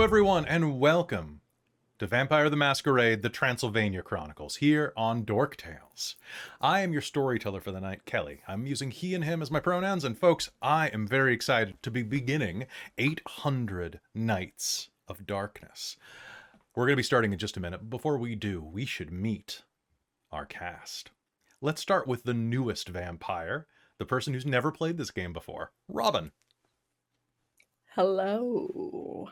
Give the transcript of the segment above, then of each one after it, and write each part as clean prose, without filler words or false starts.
everyone, and welcome to Vampire the Masquerade, the Transylvania Chronicles, here on Dork Tales. I am your storyteller for the night, Kelly. I'm using he and him as my pronouns, and folks, I am very excited to be beginning 800 Nights of Darkness. We're going to be starting in just a minute. Before we do, we should meet our cast. Let's start with the newest vampire, the person who's never played this game before, Robin. Hello.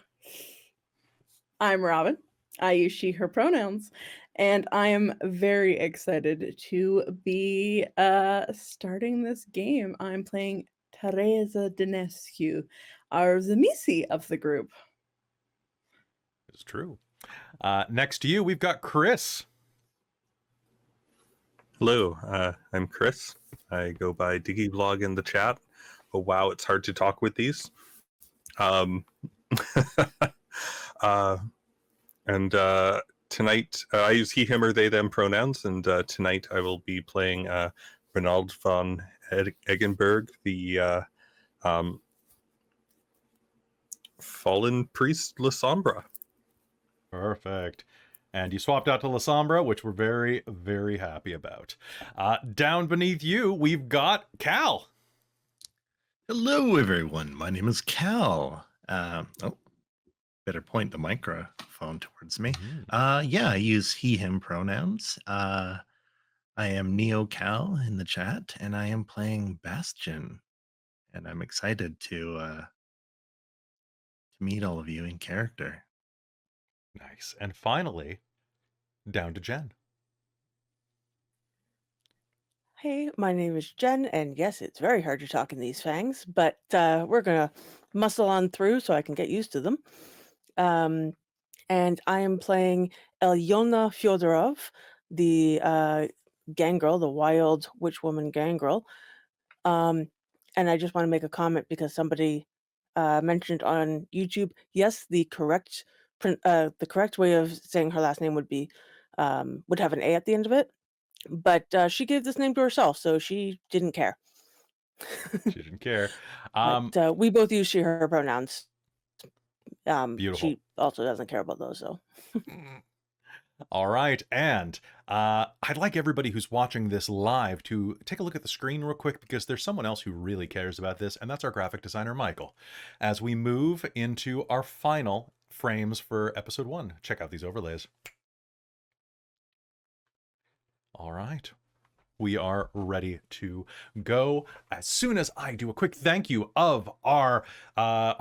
I'm Robin. I use she, her pronouns, and I am very excited to be starting this game. I'm playing Tereza Dinescu, our Zamisi of the group. It's true. Next to you, we've got Chris. Hello, I'm Chris. I go by Blogg in the chat. Oh wow, it's hard to talk with these. Tonight I use he, him, or they, them pronouns, and tonight I will be playing Rainald von Eggenberg, the fallen priest La Sombra. Perfect. And you swapped out to La Sombra, which we're very, very happy about. Down beneath you, we've got Kal. Hello, everyone. My name is Kal. Better point the microphone towards me. Yeah, I use he, him pronouns. I am Neo Kal in the chat, and I am playing Bastien. And I'm excited to meet all of you in character. Nice. And finally, down to Jen. Hey, my name is Jen, and yes, it's very hard to talk in these fangs, but we're going to muscle on through so I can get used to them. And I am playing Alëna Fyodorov, the gangrel, the wild witch woman gangrel. And I just want to make a comment because somebody mentioned on YouTube, yes, the correct way of saying her last name would be would have an A at the end of it. But she gave this name to herself, so she didn't care. She didn't care. But, we both use she, her pronouns. Beautiful. She also doesn't care about those, so. All right. And I'd like everybody who's watching this live to take a look at the screen real quick, because there's someone else who really cares about this, and that's our graphic designer, Michael. As we move into our final frames for episode 1, check out these overlays. All right, we are ready to go. As soon as I do a quick thank you of our, I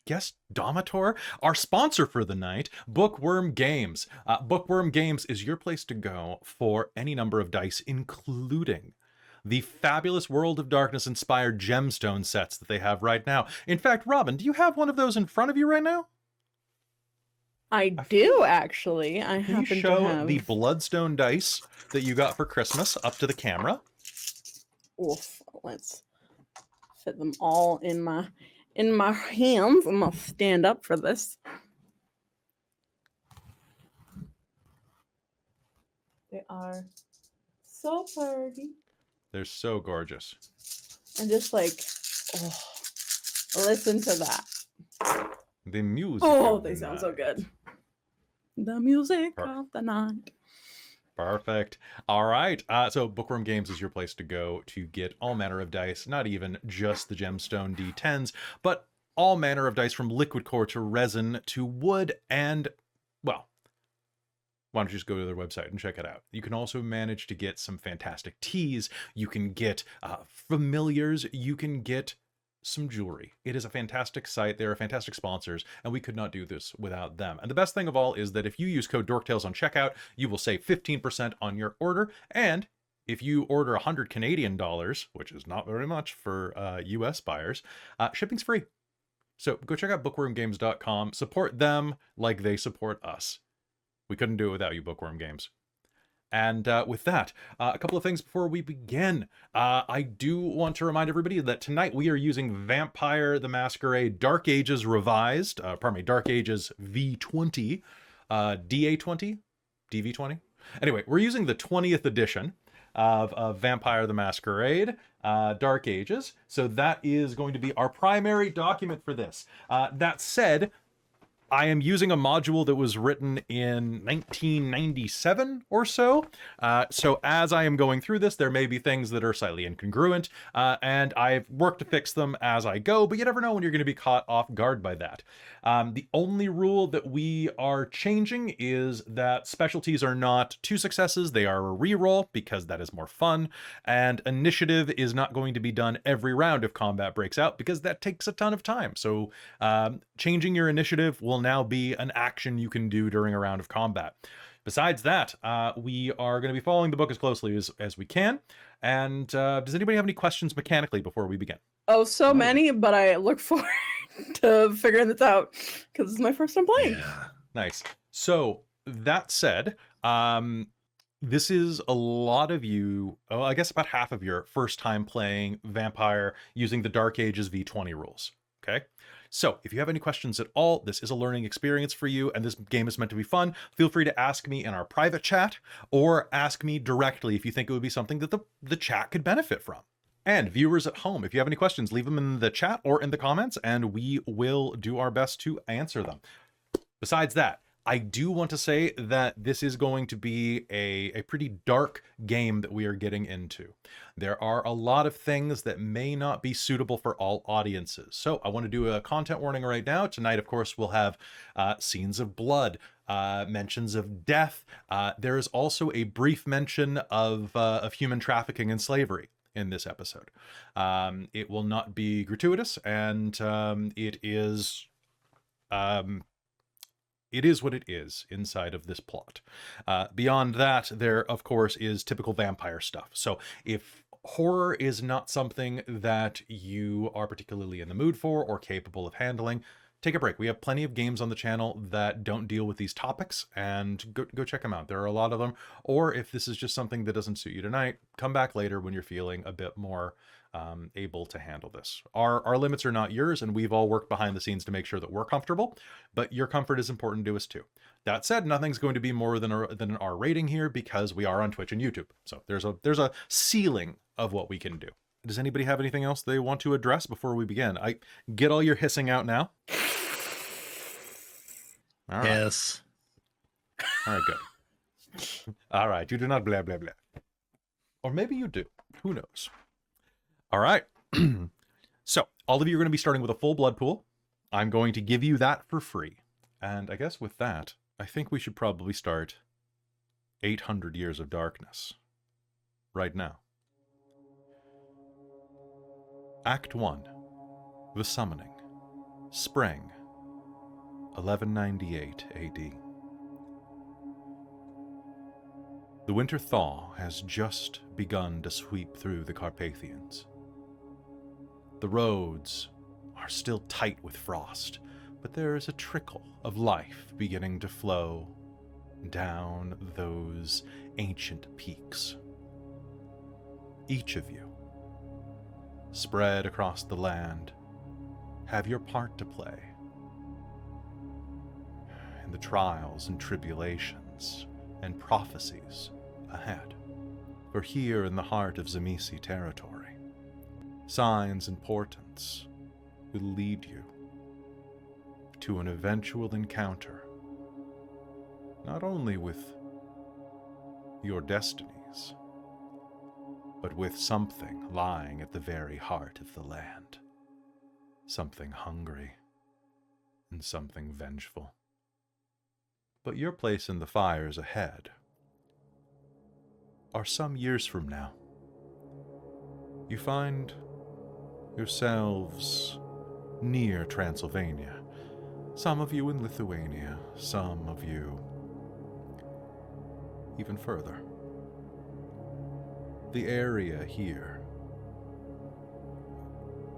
guess Domator, our sponsor for the night, Bookwyrm Games. Bookwyrm Games is your place to go for any number of dice, including the fabulous World of Darkness inspired gemstone sets that they have right now. In fact, Robin, do you have one of those in front of you right now? I do, actually. I Can you happen show to have the Bloodstone dice that you got for Christmas up to the camera? Oof, let's fit them all in my hands. I'm gonna stand up for this. They are so pretty. They're so gorgeous. And just like, oh, listen to that. The music. Oh, of they the sound so night. good. The music of the night. Perfect. All right. So Bookwyrm Games is your place to go to get all manner of dice, not even just the gemstone D10s, but all manner of dice from liquid core to resin to wood and, well, why don't you just go to their website and check it out. You can also manage to get some fantastic teas. You can get familiars. You can get some jewelry. It is a fantastic site. They're fantastic sponsors, and we could not do this without them. And the best thing of all is that if you use code DorkTales on checkout, you will save 15% on your order. And if you order 100 Canadian dollars, which is not very much for US buyers, shipping's free. So go check out bookwyrmgames.com. Support them like they support us. We couldn't do it without you, Bookwyrm Games. And with that, a couple of things before we begin. I do want to remind everybody that tonight we are using Vampire the Masquerade Dark Ages Revised, Dark Ages V20, DA20, DV20. Anyway, we're using the 20th edition of Vampire the Masquerade. Dark Ages. So that is going to be our primary document for this. That said, I am using a module that was written in 1997 or so. So as I am going through this, there may be things that are slightly incongruent, and I've worked to fix them as I go, but you never know when you're going to be caught off guard by that. The only rule that we are changing is that specialties are not 2 successes, they are a reroll, because that is more fun, and initiative is not going to be done every round if combat breaks out, because that takes a ton of time. So changing your initiative will now be an action you can do during a round of combat. Besides that, we are going to be following the book as closely as we can. And does anybody have any questions mechanically before we begin? Oh, so many, but I look forward to figuring this out because this is my first time playing. Yeah. Nice. So that said, this is a lot of you, I guess about half of your first time playing Vampire using the Dark Ages V20 rules. Okay. So if you have any questions at all, this is a learning experience for you, and this game is meant to be fun. Feel free to ask me in our private chat, or ask me directly if you think it would be something that the chat could benefit from. And viewers at home, if you have any questions, leave them in the chat or in the comments, and we will do our best to answer them. Besides that, I do want to say that this is going to be a pretty dark game that we are getting into. There are a lot of things that may not be suitable for all audiences. So I want to do a content warning right now. Tonight, of course, we'll have scenes of blood, mentions of death. There is also a brief mention of human trafficking and slavery in this episode. It will not be gratuitous, and it is what it is inside of this plot. Beyond that, there, of course, is typical vampire stuff. So if horror is not something that you are particularly in the mood for or capable of handling, take a break. We have plenty of games on the channel that don't deal with these topics, and go check them out. There are a lot of them. Or if this is just something that doesn't suit you tonight, come back later when you're feeling a bit more able to handle this. Our limits are not yours, and we've all worked behind the scenes to make sure that we're comfortable, but your comfort is important to us too. That said, nothing's going to be more than an R rating here, because we are on Twitch and YouTube. So there's a ceiling of what we can do. Does anybody have anything else they want to address before we begin? I get all your hissing out now. All right. Yes. All right, good. All right, you do not blah, blah, blah. Or maybe you do. Who knows? All right. So, all of you are going to be starting with a full blood pool. I'm going to give you that for free. And I guess with that, I think we should probably start 800 Years of Darkness right now. Act 1. The Summoning. Spring. 1198 AD. The winter thaw has just begun to sweep through the Carpathians. The roads are still tight with frost, but there is a trickle of life beginning to flow down those ancient peaks. Each of you, spread across the land, have your part to play in the trials and tribulations and prophecies ahead. For here in the heart of Tzimisce territory, signs and portents will lead you to an eventual encounter, not only with your destinies, but with something lying at the very heart of the land. Something hungry and something vengeful. But your place in the fires ahead are some years from now. You find yourselves near Transylvania, some of you in Lithuania, some of you even further. The area here,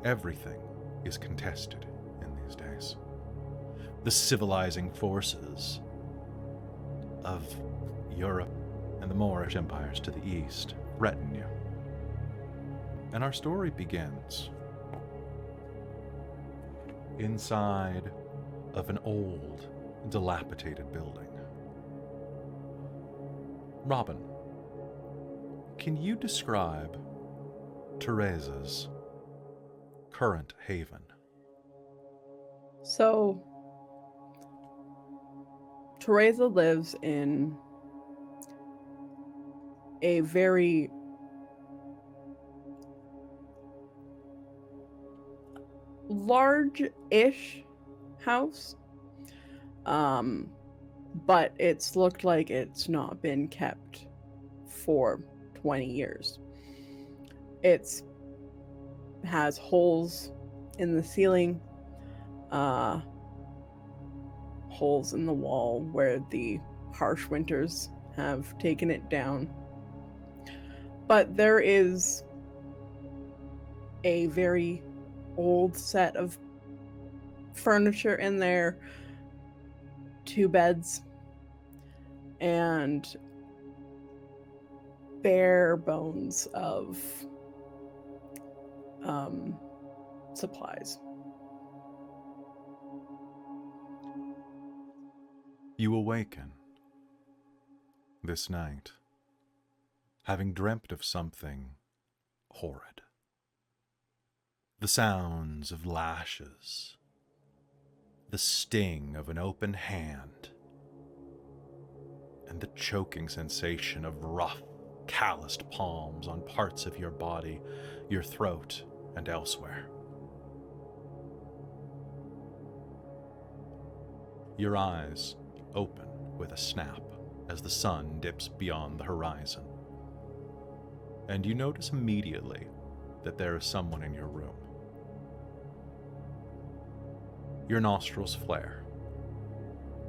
everything is contested in these days. The civilizing forces of Europe and the Moorish empires to the east threaten you. And our story begins inside of an old, dilapidated building. Robin, can you describe Tereza's current haven? So, Tereza lives in a very large-ish house, but it's looked like it's not been kept for 20 years. It's has holes in the ceiling, holes in the wall where the harsh winters have taken it down. But there is a very old set of furniture in there, 2 beds, and bare bones of supplies. You awaken this night, having dreamt of something horrid. The sounds of lashes, the sting of an open hand, and the choking sensation of rough, calloused palms on parts of your body, your throat, and elsewhere. Your eyes open with a snap as the sun dips beyond the horizon, and you notice immediately that there is someone in your room. Your nostrils flare,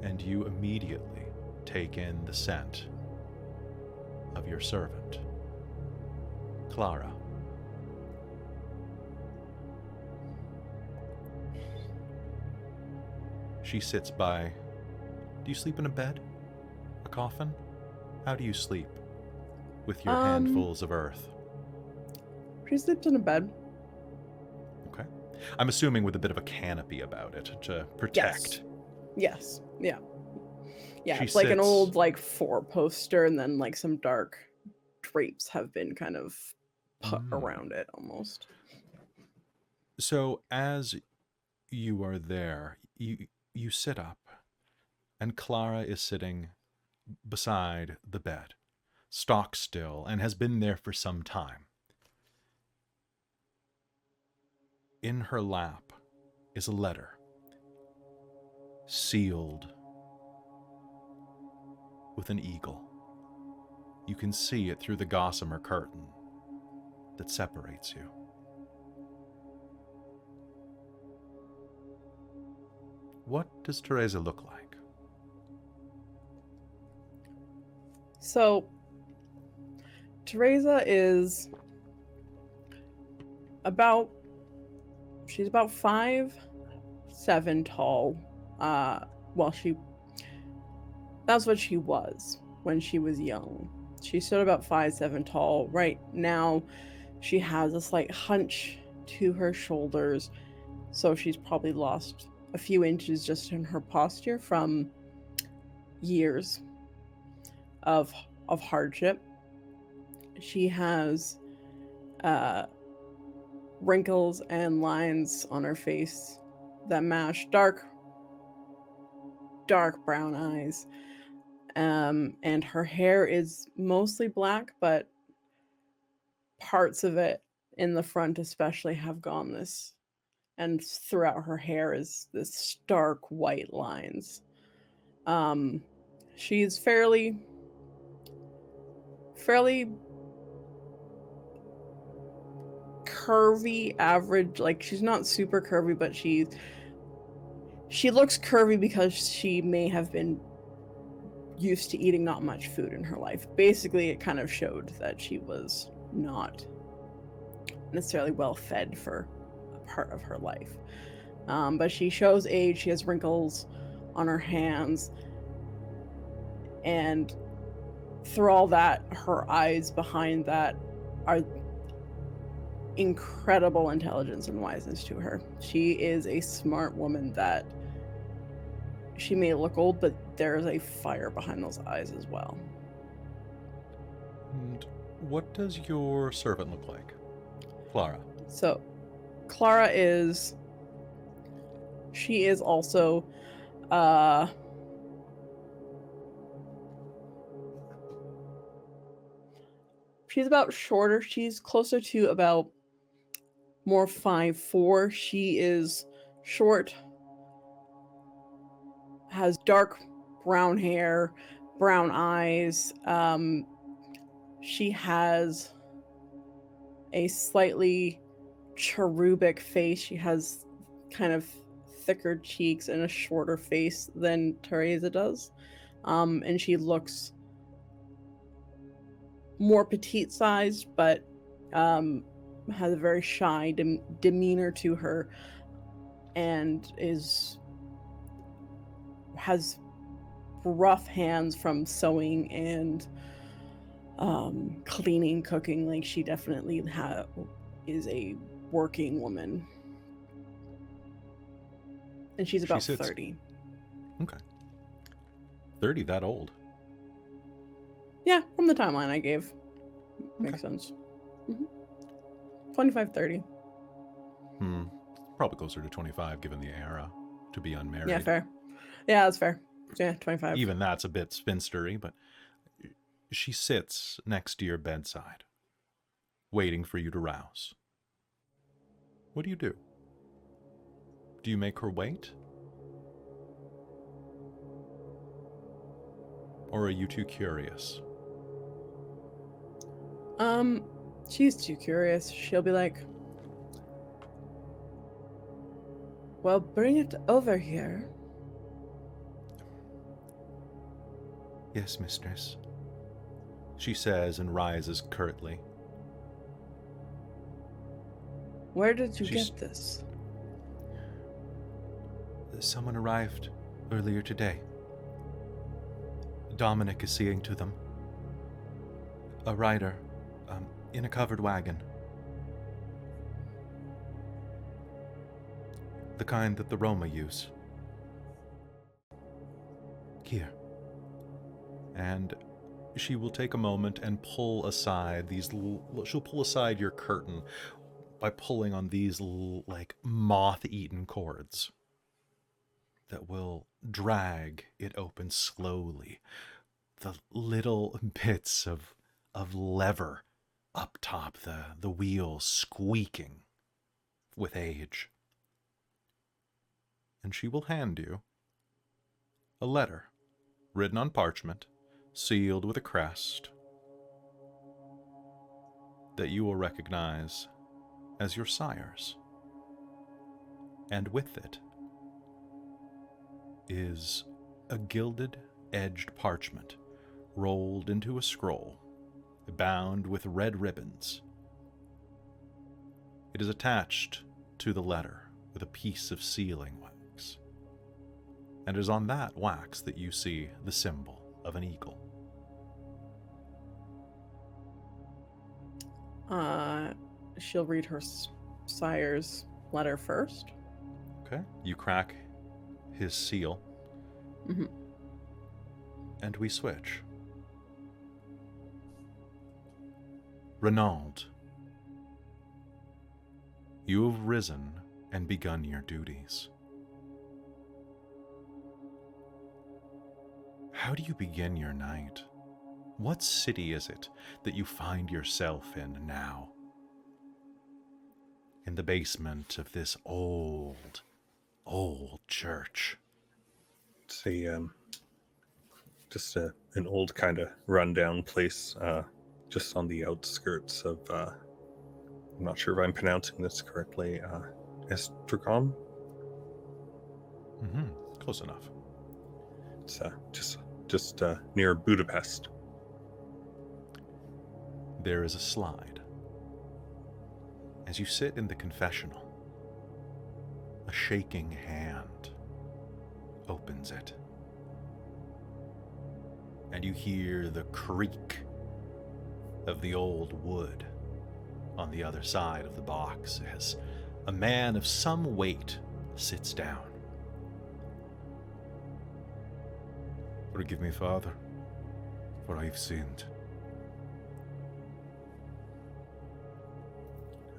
and you immediately take in the scent of your servant, Clara. She sits by. Do you sleep in a bed? A coffin? How do you sleep with your handfuls of earth? She sleeps in a bed. Okay. I'm assuming with a bit of a canopy about it to protect. Yes. Yeah. Yeah, She it's like an sits- old like 4-poster, and then like some dark drapes have been kind of put around it almost. So as you are there, you sit up, and Clara is sitting beside the bed, stock still, and has been there for some time. In her lap is a letter, sealed with an eagle. You can see it through the gossamer curtain that separates you. What does Tereza look like? So, Tereza is she's about 5'7" tall. That's what she was when she was young. She stood about 5'7" tall. Right now, she has a slight hunch to her shoulders, so she's probably lost a few inches just in her posture from years of hardship. She has wrinkles and lines on her face that match dark brown eyes, and her hair is mostly black, but parts of it in the front especially have gone this, and throughout her hair is this stark white lines. She's fairly curvy, average. Like, she's not super curvy, but she looks curvy because she may have been used to eating not much food in her life. Basically, it kind of showed that she was not necessarily well fed for a part of her life. But she shows age. She has wrinkles on her hands, and through all that, her eyes behind that are incredible intelligence and wiseness to her. She is a smart woman that she may look old, but there is a fire behind those eyes as well. And what does your servant look like? Clara. So, Clara is. She is also. She's about shorter. She's closer to about more 5'4". She is short, has dark brown hair, brown eyes. She has a slightly cherubic face. She has kind of thicker cheeks and a shorter face than Tereza does. And she looks more petite sized, but has a very shy demeanor to her, and has rough hands from sewing and cleaning, cooking. Like, she definitely is a working woman, and she's about 30. Okay. 30, that old. Yeah, from the timeline I gave. Makes sense. 25, 30. Probably closer to 25 given the era to be unmarried. Yeah, fair. Yeah, that's fair. Yeah, 25. Even that's a bit spinstery, but she sits next to your bedside, waiting for you to rouse. What do you do? Do you make her wait? Or are you too curious? She's too curious. She'll be like, well, bring it over here. Yes, mistress, she says and rises curtly. Where did you get this? Someone arrived earlier today. Dominic is seeing to them. A rider, in a covered wagon. The kind that the Roma use. Here. And she will take a moment and pull aside she'll pull aside your curtain by pulling on these like moth-eaten cords that will drag it open slowly. The little bits of lever up top, the wheels squeaking with age. And she will hand you a letter written on parchment, sealed with a crest, that you will recognize as your sire's. And with it is a gilded, edged parchment rolled into a scroll, bound with red ribbons. It is attached to the letter with a piece of sealing wax, and it is on that wax that you see the symbol of an eagle. She'll read her sire's letter first. Okay, you crack his seal, and we switch. Rainald, you have risen and begun your duties. How do you begin your night? What city is it that you find yourself in now? In the basement of this old church. It's just an old kind of rundown place, just on the outskirts of, I'm not sure if I'm pronouncing this correctly, Estragon? Close enough. It's just near Budapest. There is a slide. As you sit in the confessional, a shaking hand opens it. And you hear the creak of the old wood on the other side of the box as a man of some weight sits down. Forgive me, Father, for I've sinned.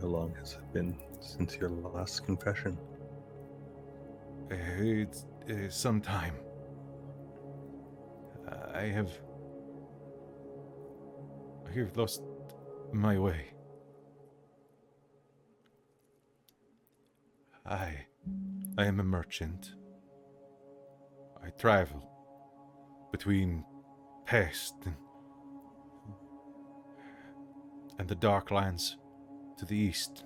How long has it been since your last confession? It's some time. I have lost my way. I am a merchant. I travel between Pest and the dark lands to the east.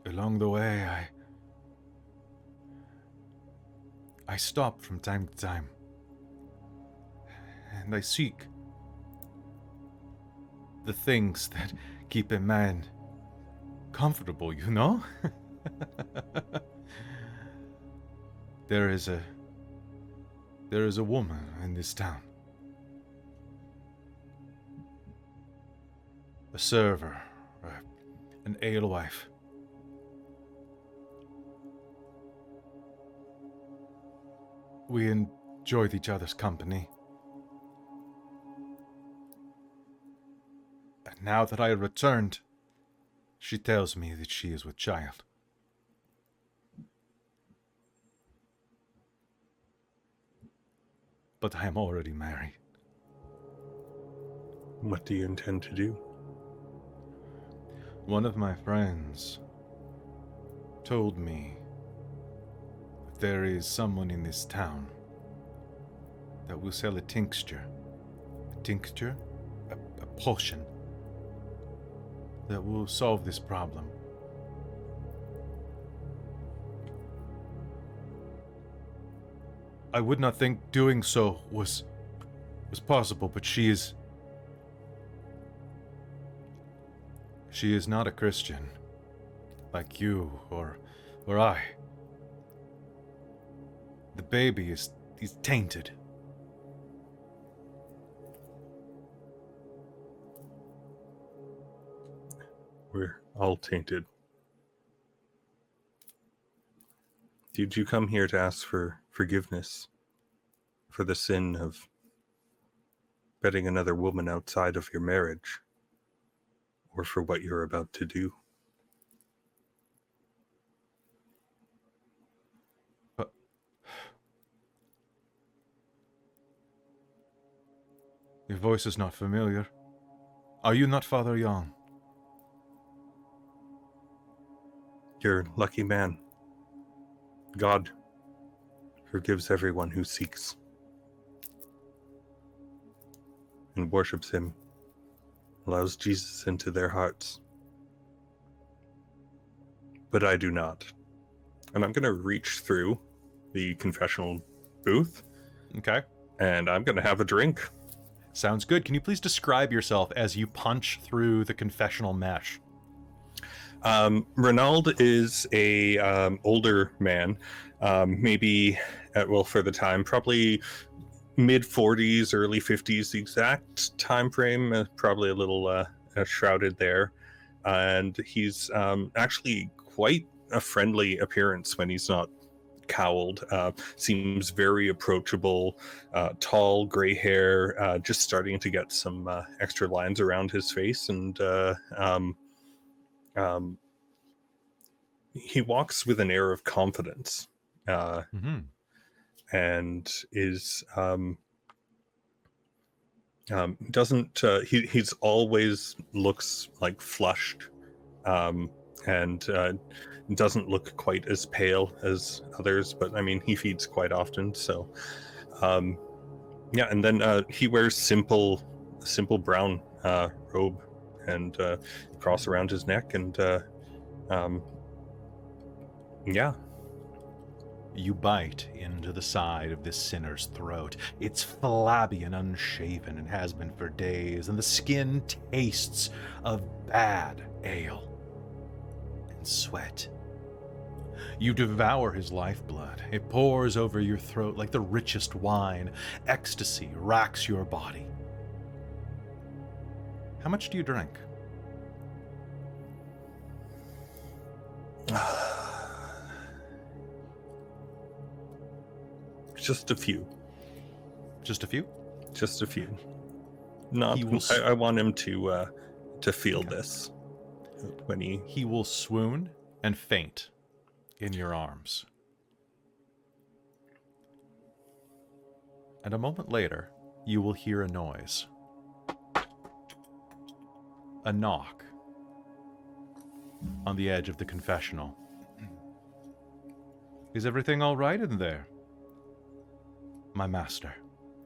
Along the way, I stop from time to time, and I seek the things that keep a man comfortable, you know? There is a woman in this town. A server, an alewife. We enjoyed each other's company. And now that I have returned, she tells me that she is with child. But I am already married. What do you intend to do? One of my friends told me that there is someone in this town that will sell a tincture. A tincture? A potion that will solve this problem. I would not think doing so was possible, but she is not a Christian, like you or I. The baby is tainted. We're all tainted. Did you come here to ask for forgiveness for the sin of betting another woman outside of your marriage, or for what you're about to do? Your voice is not familiar. Are you not Father Young? You're a lucky man. God forgives everyone who seeks and worships him, allows Jesus into their hearts. But I do not. And I'm going to reach through the confessional booth. Okay. And I'm going to have a drink. Sounds good. Can you please describe yourself as you punch through the confessional mesh? Rainald is a older man, maybe for the time, probably mid 40s, early 50s, the exact time frame, probably a little shrouded there. And he's actually quite a friendly appearance when he's not cowled. Seems very approachable, tall, gray hair, just starting to get some extra lines around his face, and he walks with an air of confidence, and is doesn't he's always looks like flushed, and doesn't look quite as pale as others, but I mean, he feeds quite often, so and then he wears simple brown robe and cross around his neck, and You bite into the side of this sinner's throat. It's flabby and unshaven and has been for days, and the skin tastes of bad ale and sweat. You devour his lifeblood. It pours over your throat like the richest wine. Ecstasy racks your body. How much do you drink? Just a few. Just a few? Just a few. Not. He will I want him to feel this. when he... He will swoon and faint in your arms. And a moment later, you will hear a noise. A knock on the edge of the confessional. Is everything all right in there? My master,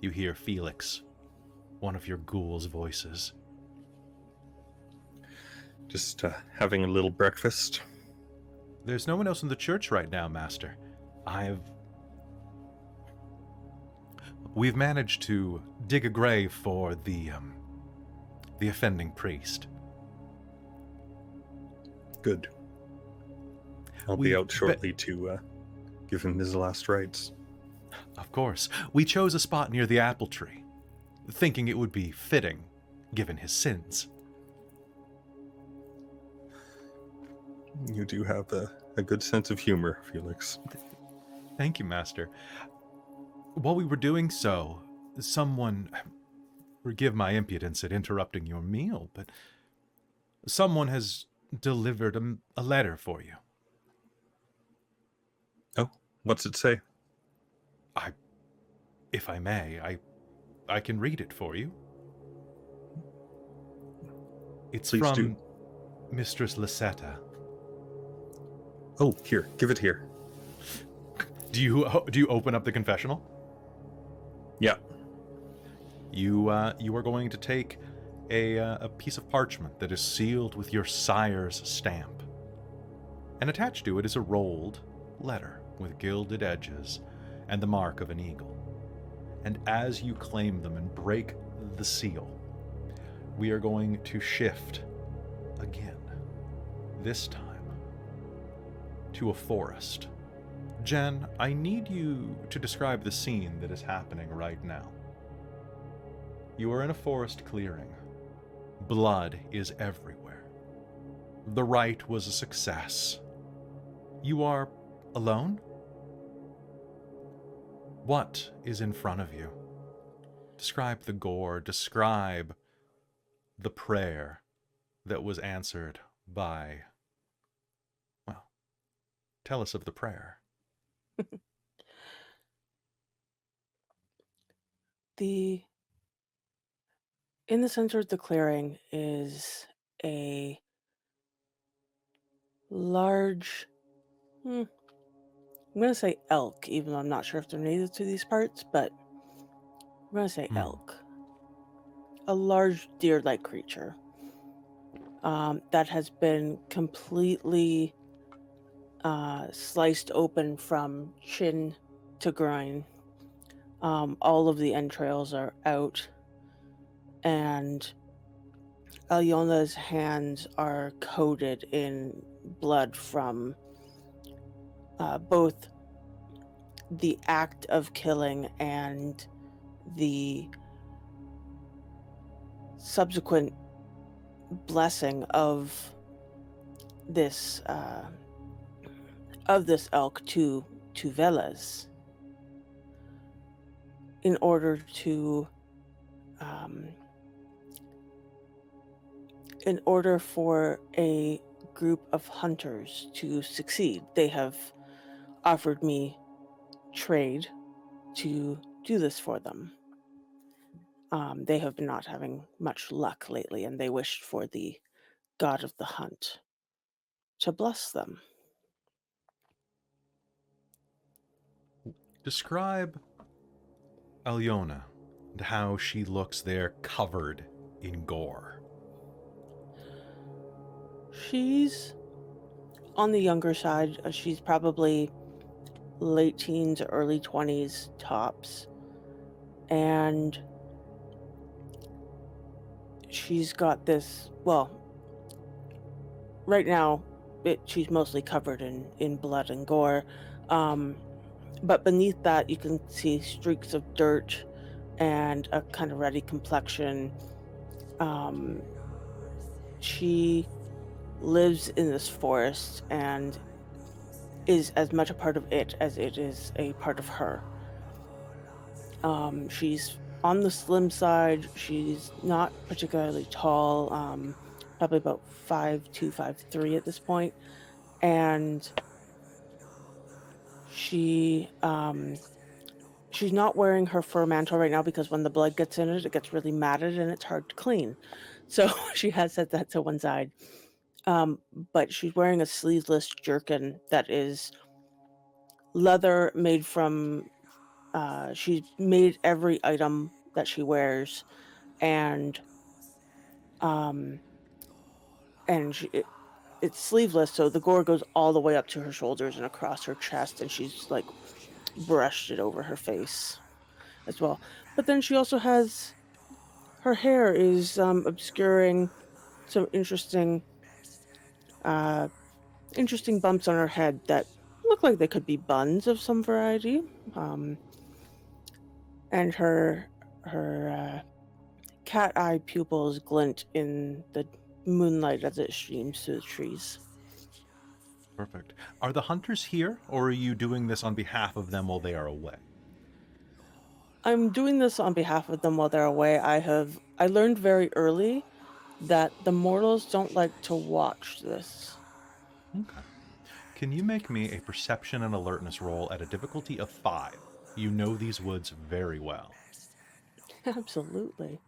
you hear Felix, one of your ghoul's voices. Just having a little breakfast. There's no one else in the church right now, master. We've managed to dig a grave for the offending priest. Good. I'll be out shortly to give him his last rites. Of course. We chose a spot near the apple tree, thinking it would be fitting, given his sins. You do have a good sense of humor, Felix. Thank you, master. While we were doing so, someone... Forgive my impudence at interrupting your meal, but someone has delivered a letter for you. Oh, what's it say? If I may, I can read it for you. It's Please from do. Mistress Lisetta. Oh, here, give it here. Do you open up the confessional? Yeah. You are going to take a piece of parchment that is sealed with your sire's stamp, and attached to it is a rolled letter with gilded edges and the mark of an eagle. And as you claim them and break the seal, we are going to shift again, this time to a forest. Jen, I need you to describe the scene that is happening right now. You are in a forest clearing. Blood is everywhere. The rite was a success. You are alone? What is in front of you? Describe the gore. Describe the prayer that was answered by... Well, tell us of the prayer. In the center of the clearing is a large, I'm going to say elk, even though I'm not sure if they're native to these parts, but I'm going to say elk. A large deer-like creature that has been completely sliced open from chin to groin. All of the entrails are out, and Alëna's hands are coated in blood from both the act of killing and the subsequent blessing of this elk to Velas in order to in order for a group of hunters to succeed. They have offered me trade to do this for them. They have been not having much luck lately, and they wished for the god of the hunt to bless them. Describe Alëna and how she looks there covered in gore. She's on the younger side. She's probably late teens, early 20s tops. And she's got this, well, right now she's mostly covered in blood and gore. But beneath that, you can see streaks of dirt and a kind of ruddy complexion. She lives in this forest and is as much a part of it as it is a part of her. She's on the slim side. She's not particularly tall, probably about 5'2", 5'3" at this point, and she's not wearing her fur mantle right now because when the blood gets in it, it gets really matted and it's hard to clean. So she has set that to one side. But she's wearing a sleeveless jerkin that is leather made from. She's made every item that she wears, and it's sleeveless, so the gore goes all the way up to her shoulders and across her chest, and she's like brushed it over her face as well. But then she also has her hair is obscuring some interesting bumps on her head that look like they could be buns of some variety. And her cat eye pupils glint in the moonlight as it streams through the trees. Perfect. Are the hunters here, or are you doing this on behalf of them while they are away? I'm doing this on behalf of them while they're away. I learned very early that the mortals don't like to watch this. Okay. Can you make me a perception and alertness roll at a difficulty of 5? You know these woods very well. Absolutely.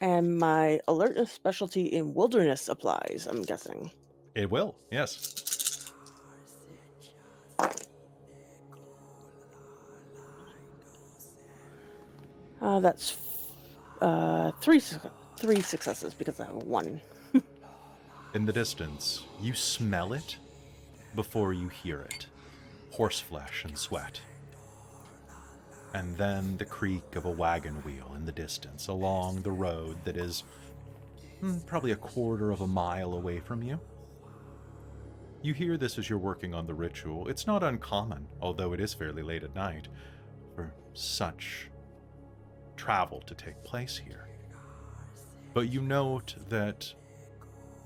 And my alertness specialty in wilderness applies, I'm guessing. It will, yes. That's three successes because I have 1. In the distance, you smell it before you hear it. Horseflesh and sweat. And then the creak of a wagon wheel in the distance along the road that is probably a quarter of a mile away from you. You hear this as you're working on the ritual. It's not uncommon, although it is fairly late at night, for such travel to take place here. But you note that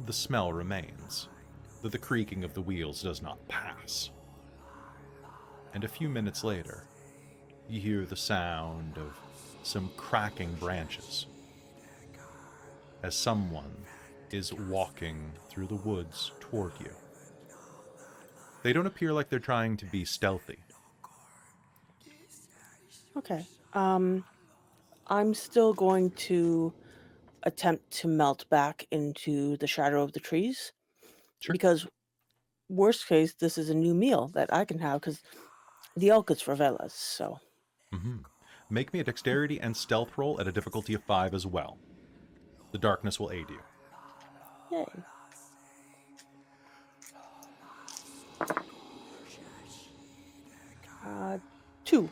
the smell remains, that the creaking of the wheels does not pass. And a few minutes later, you hear the sound of some cracking branches as someone is walking through the woods toward you. They don't appear like they're trying to be stealthy. Okay. I'm still going to attempt to melt back into the shadow of the trees. Sure. Because worst case, this is a new meal that I can have because the elk is for Velas, so. Mm-hmm. Make me a dexterity and stealth roll at a difficulty of 5 as well. The darkness will aid you. Yay. Uh, 2.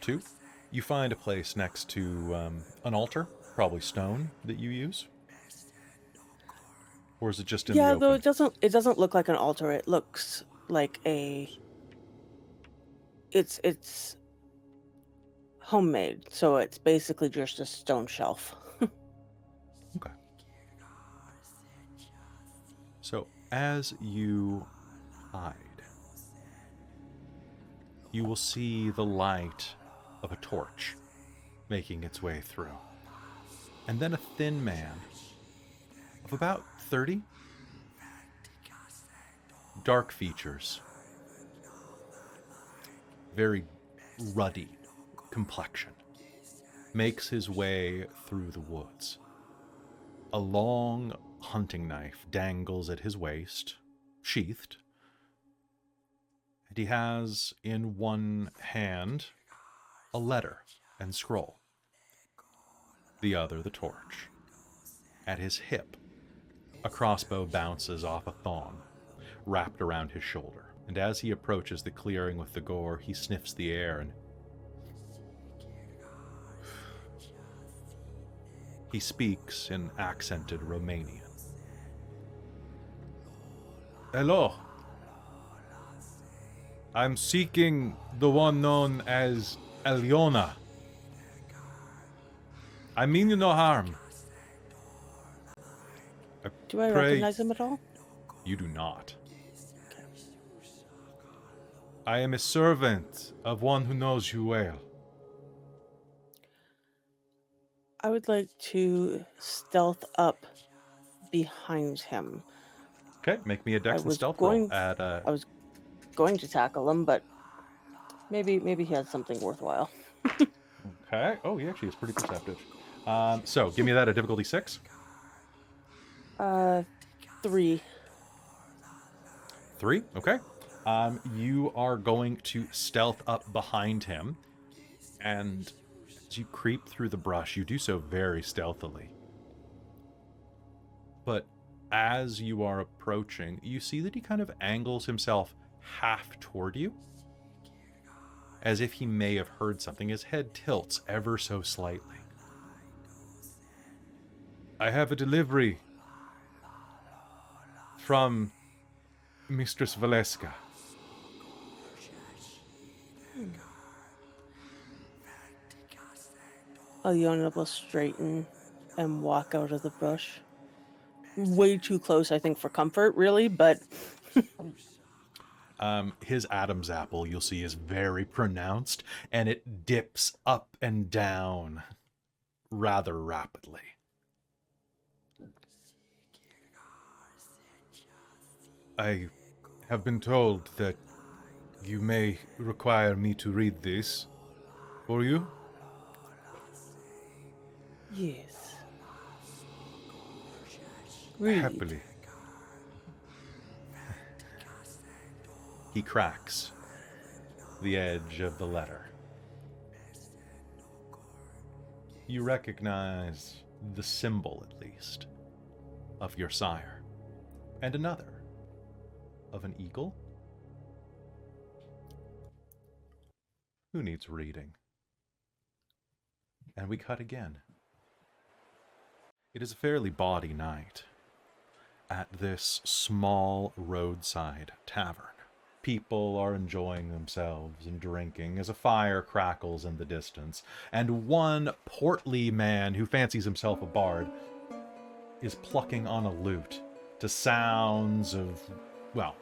2. You find a place next to an altar, probably stone, that you use. Or is it just in the open? Though it doesn't look like an altar. It looks like it's homemade, so it's basically just a stone shelf. Okay. So, as you hide, you will see the light of a torch making its way through. And then a thin man of about 30, dark features, very ruddy complexion, makes his way through the woods. A long hunting knife dangles at his waist, sheathed, and he has in one hand a letter and scroll, the other the torch. At his hip, a crossbow bounces off a thong, wrapped around his shoulder, and as he approaches the clearing with the gore, he sniffs the air and he speaks in accented Romanian. Hello. I'm seeking the one known as Alëna. I mean you no harm. Do I pray- recognize him at all? You do not. I am a servant of one who knows you well. I would like to stealth up behind him. Okay, make me a dex I and was stealth going- roll at I was going to tackle him, but maybe he has something worthwhile. Okay. Oh, he actually is pretty perceptive. So give me that at difficulty 6. 3. 3. Okay. You are going to stealth up behind him, and as you creep through the brush, you do so very stealthily. But as you are approaching, you see that he kind of angles himself half toward you, as if he may have heard something. His head tilts ever so slightly. I have a delivery from Mistress Valeska. Alëna will straighten and walk out of the bush. Way too close, I think, for comfort, really, but His Adam's apple, you'll see, is very pronounced, and it dips up and down rather rapidly. I have been told that you may require me to read this for you. yes. Read. Happily. He cracks the edge of the letter. You recognize the symbol, at least, of your sire, and another of an eagle. Who needs reading? And we cut again. It is a fairly bawdy night at this small roadside tavern. People are enjoying themselves and drinking as a fire crackles in the distance, and one portly man who fancies himself a bard is plucking on a lute to sounds of, well,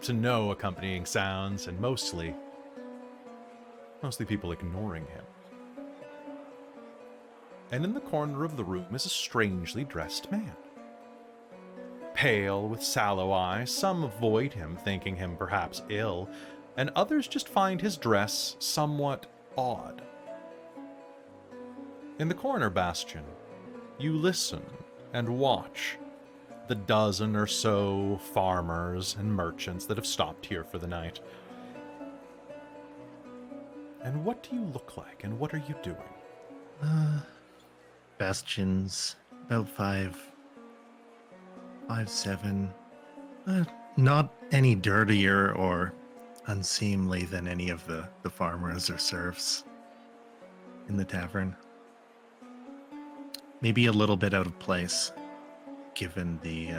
to no accompanying sounds, and mostly people ignoring him. And in the corner of the room is a strangely dressed man. Pale, with sallow eyes, some avoid him, thinking him perhaps ill, and others just find his dress somewhat odd. In the corner bastion, you listen and watch the dozen or so farmers and merchants that have stopped here for the night. And what do you look like, and what are you doing? Bastion's about 5'7". Not any dirtier or unseemly than any of the farmers or serfs in the tavern. Maybe a little bit out of place, given the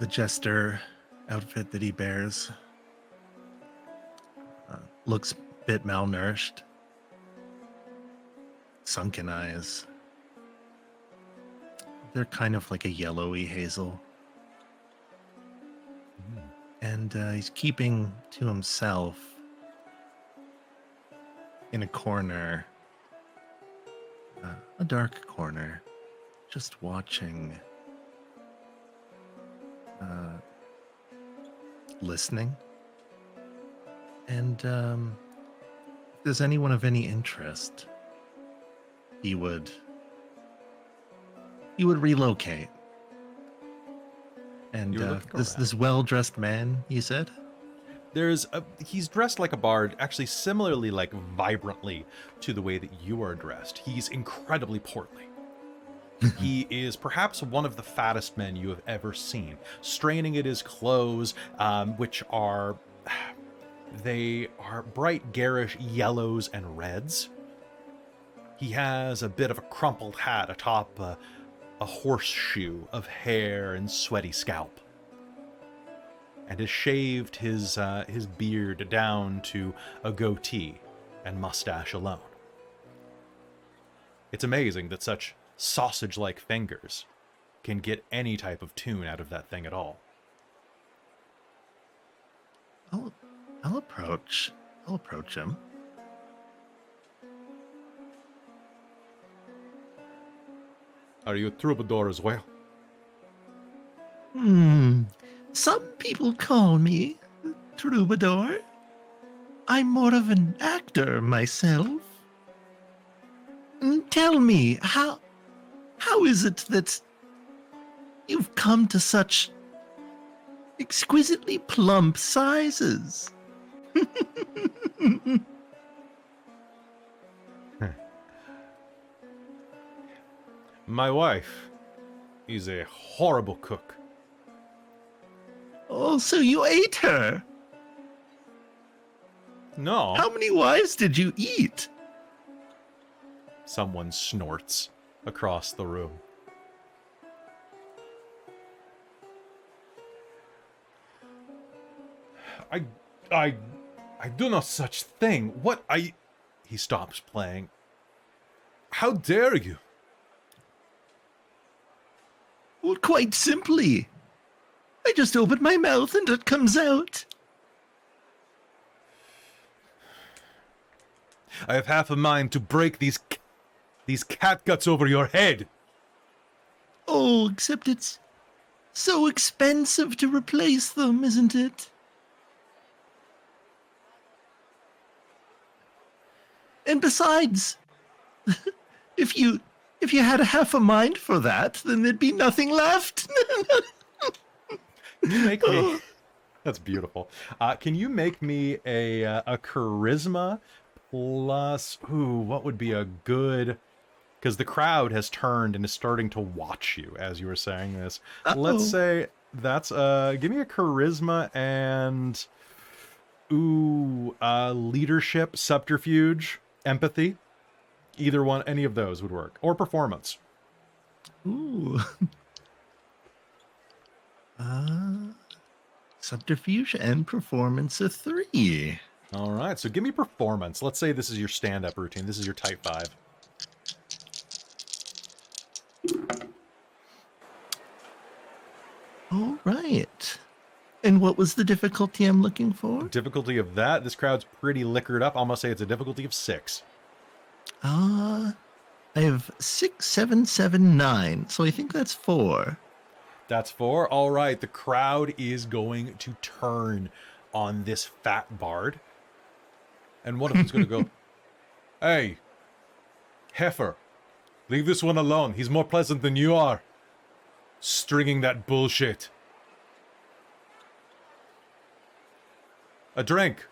jester outfit that he bears. Looks a bit malnourished. Sunken eyes. They're kind of like a yellowy hazel. And he's keeping to himself in a corner, a dark corner, just watching, listening. And if there's anyone of any interest, he would relocate. And You were looking this well-dressed man, you said? He's dressed like a bard, actually similarly, like, vibrantly to the way that you are dressed. He's incredibly portly. He is perhaps one of the fattest men you have ever seen, straining at his clothes, which are, they are bright garish yellows and reds. He has a bit of a crumpled hat atop a horseshoe of hair and sweaty scalp, and has shaved his beard down to a goatee and mustache alone. It's amazing that such sausage-like fingers can get any type of tune out of that thing at all. I'll approach. I'll approach him. Are you a troubadour as well? Some people call me troubadour. I'm more of an actor myself. Tell me, how is it that you've come to such exquisitely plump sizes? My wife is a horrible cook. Oh, so you ate her? No. How many wives did you eat? Someone snorts across the room. I do no such thing. What He stops playing. How dare you? Well, quite simply. I just open my mouth and it comes out. I have half a mind to break these catguts over your head. Oh, except it's so expensive to replace them, isn't it? And besides, if you had a half a mind for that, then there'd be nothing left. Can you make me... That's beautiful. Can you make me a charisma plus... Ooh, what would be a good... Because the crowd has turned and is starting to watch you as you were saying this. Let's say that's... give me a charisma and... Ooh, leadership, subterfuge, empathy. Either one, any of those would work. Or performance. Ooh. Subterfuge and performance a 3. All right, so give me performance. Let's say this is your stand-up routine. This is your type 5. All right. And what was the difficulty I'm looking for? Difficulty of that, this crowd's pretty liquored up. I'll almost say it's a difficulty of 6. I have 6, 7, 7, 9. So I think that's 4. That's 4. All right, the crowd is going to turn on this fat bard. And one of them's going to go, "Hey, heifer, leave this one alone. He's more pleasant than you are. Stringing that bullshit. A drink.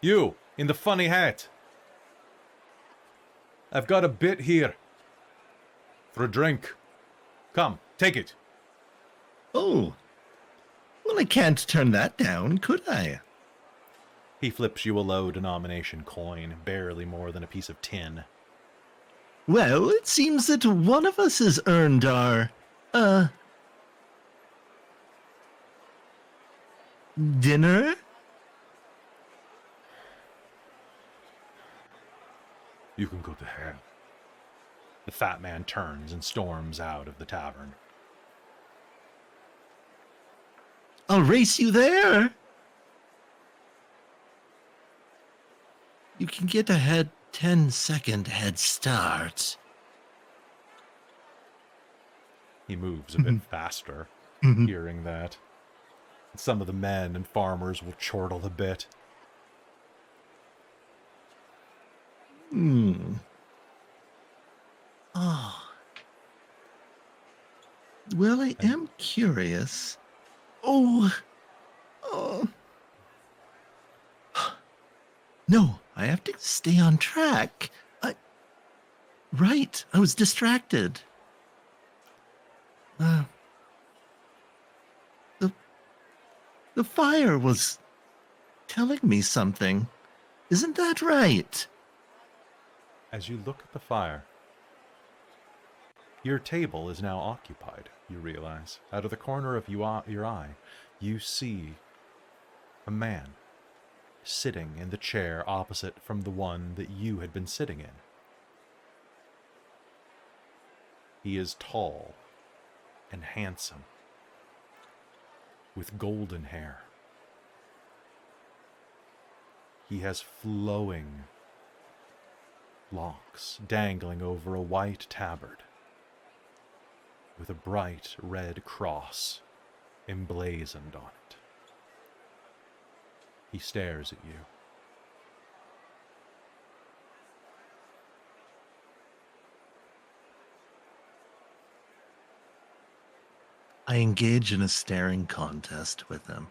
You, in the funny hat. I've got a bit here. For a drink. Come, take it." Oh. Well, I can't turn that down, could I? He flips you a low denomination coin, barely more than a piece of tin. Well, it seems that one of us has earned our, dinner? You can go to hell. The fat man turns and storms out of the tavern. I'll race you there. You can get a 10-second head start. He moves a bit faster, hearing that. Some of the men and farmers will chortle a bit. Oh. Well, I am curious. Oh. No, I have to stay on track. Right, I was distracted. The fire was telling me something. Isn't that right? As you look at the fire, your table is now occupied, you realize. Out of the corner of your eye, you see a man sitting in the chair opposite from the one that you had been sitting in. He is tall and handsome. with golden hair. He has flowing locks dangling over a white tabard with a bright red cross emblazoned on it. He stares at you. I engage in a staring contest with him.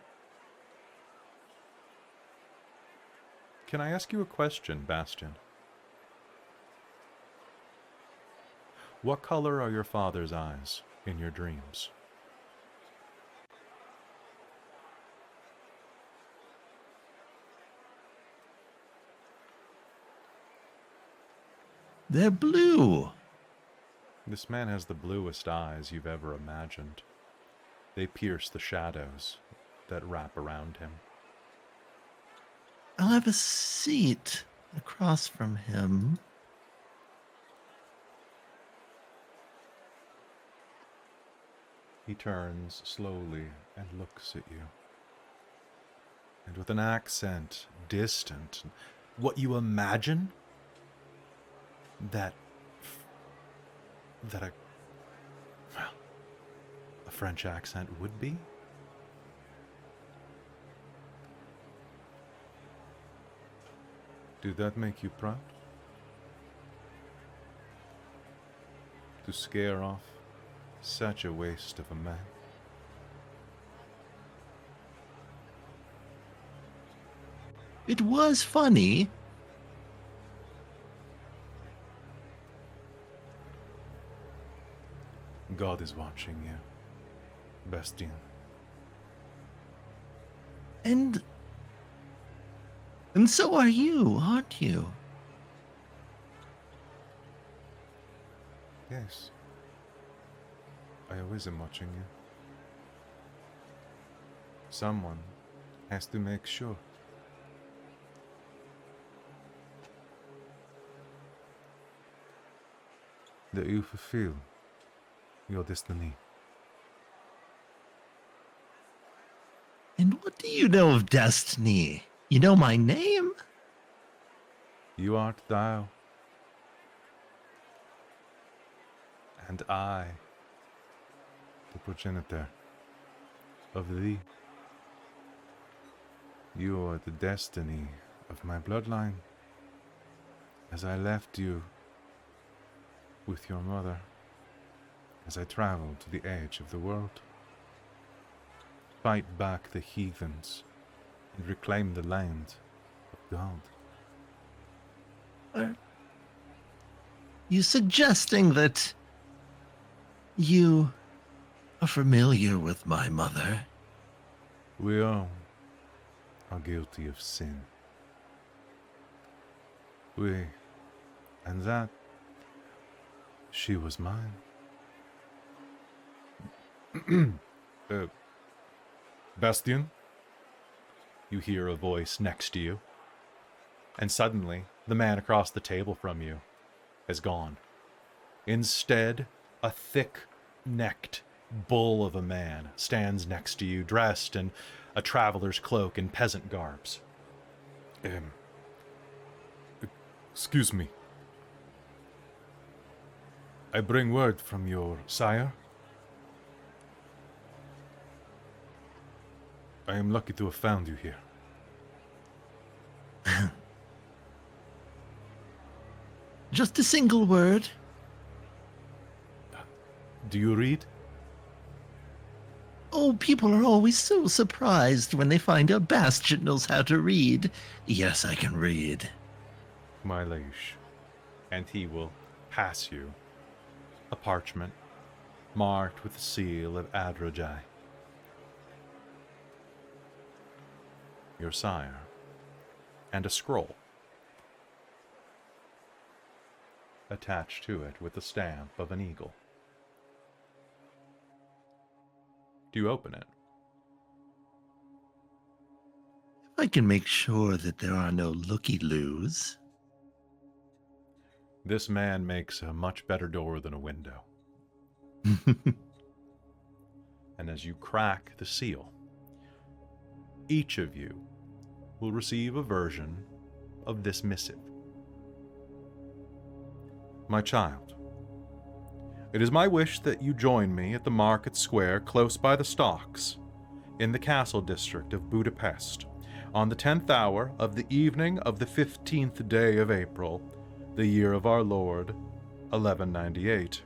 Can I ask you a question, Bastien? What color are your father's eyes in your dreams? They're blue. This man has the bluest eyes you've ever imagined. They pierce the shadows that wrap around him. I'll have a seat across from him. He turns slowly and looks at you. And with an accent distant, what you imagine that a French accent would be. Did that make you proud? To scare off such a waste of a man? It was funny. God is watching you, Bastien. And so are you, aren't you? Yes. I always am watching you. Someone has to make sure. That you fulfill your destiny. And what do you know of destiny? You know my name? You art thou, and I, the progenitor of thee. You are the destiny of my bloodline, as I left you with your mother, as I traveled to the edge of the world. Fight back the heathens and reclaim the land of God. Are you suggesting that you are familiar with my mother? We all are guilty of sin. And that she was mine. Bastien? You hear a voice next to you, and suddenly the man across the table from you is gone. Instead, a thick-necked bull of a man stands next to you, dressed in a traveler's cloak and peasant garbs. Excuse me. I bring word from your sire. I am lucky to have found you here. Just a single word. Do you read? Oh, people are always so surprised when they find out Bastien knows how to read. Yes, I can read. My liege. And he will pass you a parchment marked with the seal of Adrojai. Your sire, and a scroll attached to it with the stamp of an eagle. Do you open it? I can make sure that there are no looky-loos. This man makes a much better door than a window. And as you crack the seal, each of you will receive a version of this missive. My child, it is my wish that you join me at the market square close by the stocks in the castle district of Budapest on the 10th hour of the evening of the 15th day of April, the year of our Lord, 1198.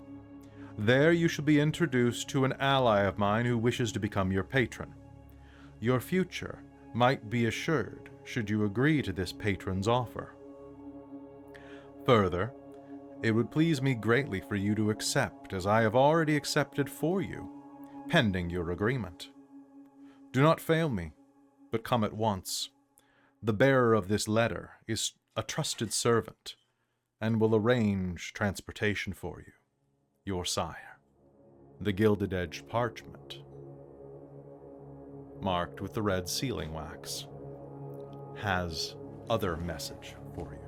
There you shall be introduced to an ally of mine who wishes to become your patron. Your future might be assured should you agree to this patron's offer. Further, it would please me greatly for you to accept, as I have already accepted for you, pending your agreement. Do not fail me, but come at once. The bearer of this letter is a trusted servant, and will arrange transportation for you. Your sire. The gilded-edged parchment, marked with the red sealing wax, has other message for you.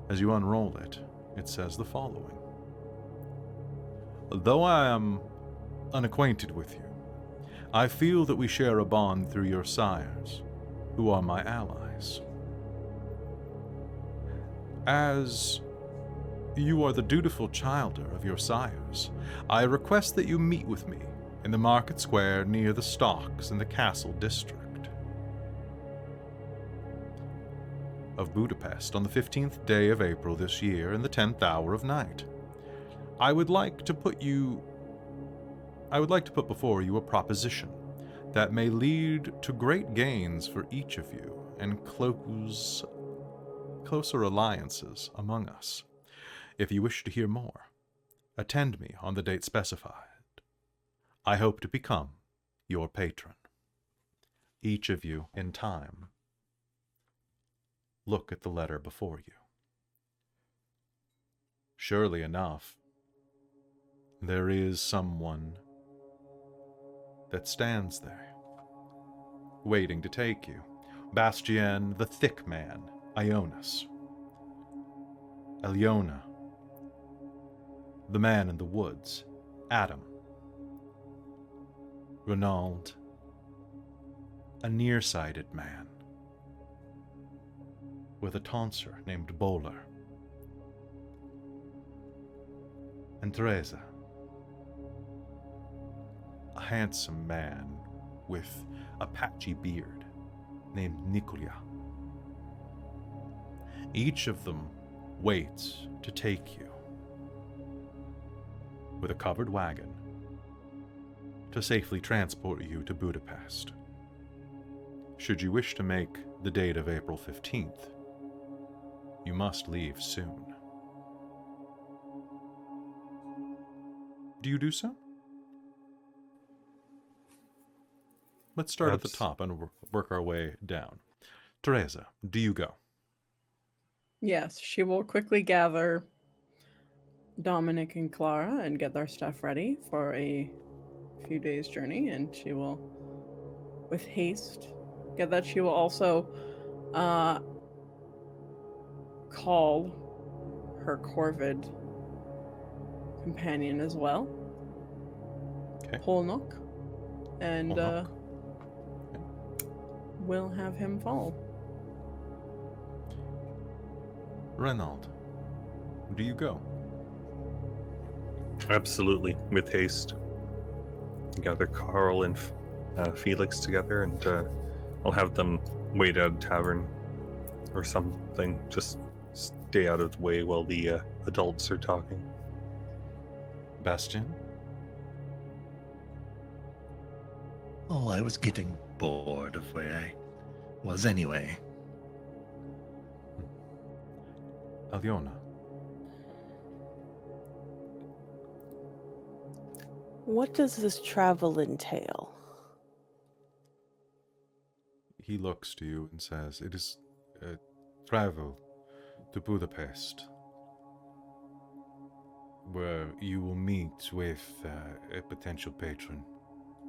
As you unroll it, it says the following. Though I am unacquainted with you, I feel that we share a bond through your sires, who are my allies. As you are the dutiful childer of your sires, I request that you meet with me in the market square near the stocks in the castle district of Budapest on the 15th day of April this year in the 10th hour of night. I would like to put before you a proposition that may lead to great gains for each of you and closer alliances among us. If you wish to hear more, attend me on the date specified. I hope to become your patron. Each of you, in time, look at the letter before you. Surely enough, there is someone that stands there, waiting to take you. Bastien, the thick man, Ionis. Alëna, the man in the woods, Adam. Rainald, a nearsighted man with a tonsure named Bowler. And Tereza, a handsome man with a patchy beard named Nikolia. Each of them waits to take you with a covered wagon to safely transport you to Budapest. Should you wish to make the date of April 15th, you must leave soon. Do you do so? Let's start at the top and work our way down. Tereza, do you go? Yes, she will quickly gather Dominic and Clara and get their stuff ready for a few days' journey, and she will, with haste, get that. She will also call her Corvid companion as well. Okay. Polnock. And Polnock. we'll have him follow. Rainald, do you go? Absolutely, with haste. Gather Carl and Felix together, and I'll have them wait at a tavern or something. Just stay out of the way while the adults are talking. Bastien? Oh, I was getting bored of where I was anyway. Alëna? What does this travel entail? He looks to you and says, it is travel to Budapest, where you will meet with a potential patron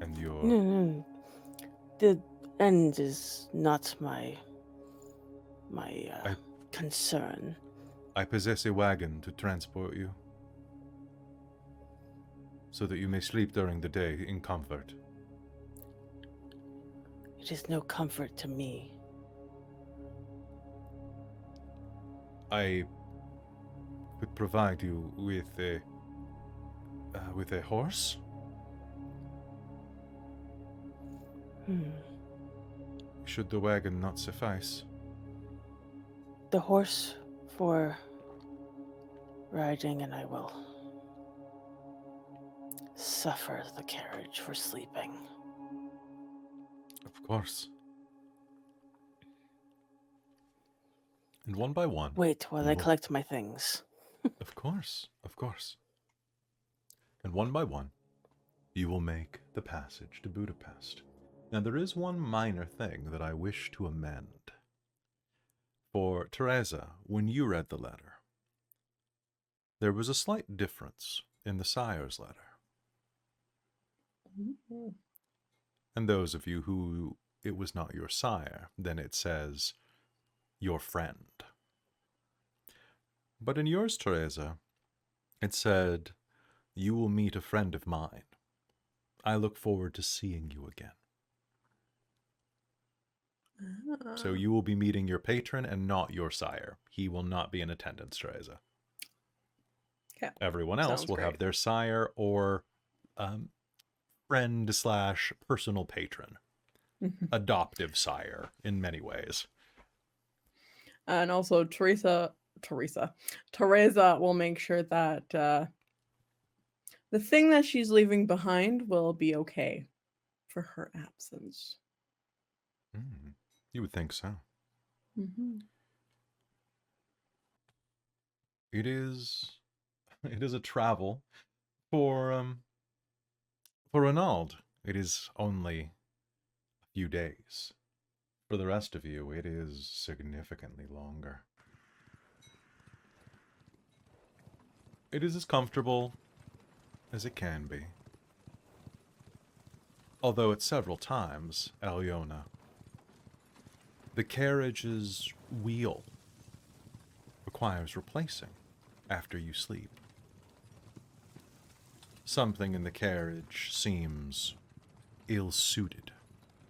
and your... No. The end is not my concern. I possess a wagon to transport you. so that you may sleep during the day in comfort. It is no comfort to me. I could provide you with a horse. Should the wagon not suffice? The horse for riding, and I will suffer the carriage for sleeping. Of course. And one by one. Wait while you I will- collect my things. Of course, of course. And one by one, you will make the passage to Budapest. Now, there is one minor thing that I wish to amend. For Tereza, when you read the letter, there was a slight difference in the sire's letter. And those of you who it was not your sire, then it says, your friend. But in yours, Tereza, it said, you will meet a friend of mine. I look forward to seeing you again. So you will be meeting your patron and not your sire. He will not be in attendance, Tereza. Okay. Everyone else Sounds will have great. their sire or friend / personal patron. Adoptive sire in many ways. And also Tereza will make sure that the thing that she's leaving behind will be okay for her absence. You would think so. Mm-hmm. It is a travel for Rainald. It is only a few days. For the rest of you, it is significantly longer. It is as comfortable as it can be. Although at several times, Alëna, the carriage's wheel requires replacing after you sleep. Something in the carriage seems ill-suited.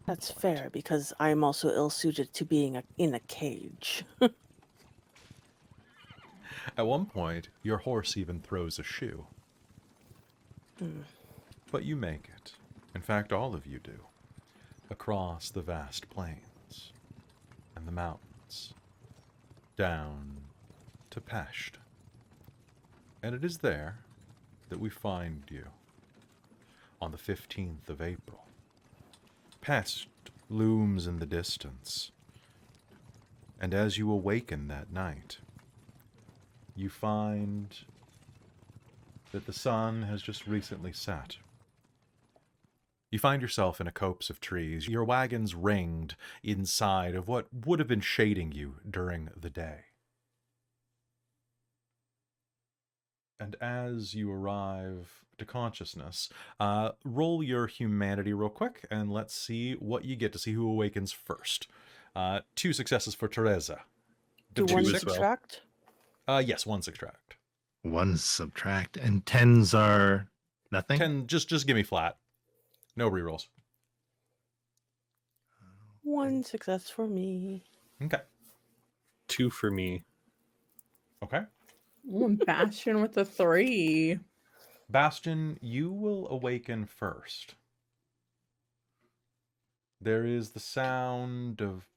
That's fair, because I'm also ill-suited to being in a cage. At one point, your horse even throws a shoe. But you make it. In fact, all of you do. Across the vast plains and the mountains, down to Pest. And it is there that we find you on the 15th of April. Pest looms in the distance, and as you awaken that night, you find that the sun has just recently set. You find yourself in a copse of trees, your wagon's ringed inside of what would have been shading you during the day. And as you arrive to consciousness, roll your humanity real quick, and let's see what you get to see who awakens first. 2 successes for Tereza. Do two one as well. subtract? Yes, 1 subtract. 1 subtract, and 10s are nothing? 10, just give me flat. No rerolls. 1 success for me. Okay. 2 for me. Okay. Ooh, and Bastien with the 3. Bastien, you will awaken first. There's the sound of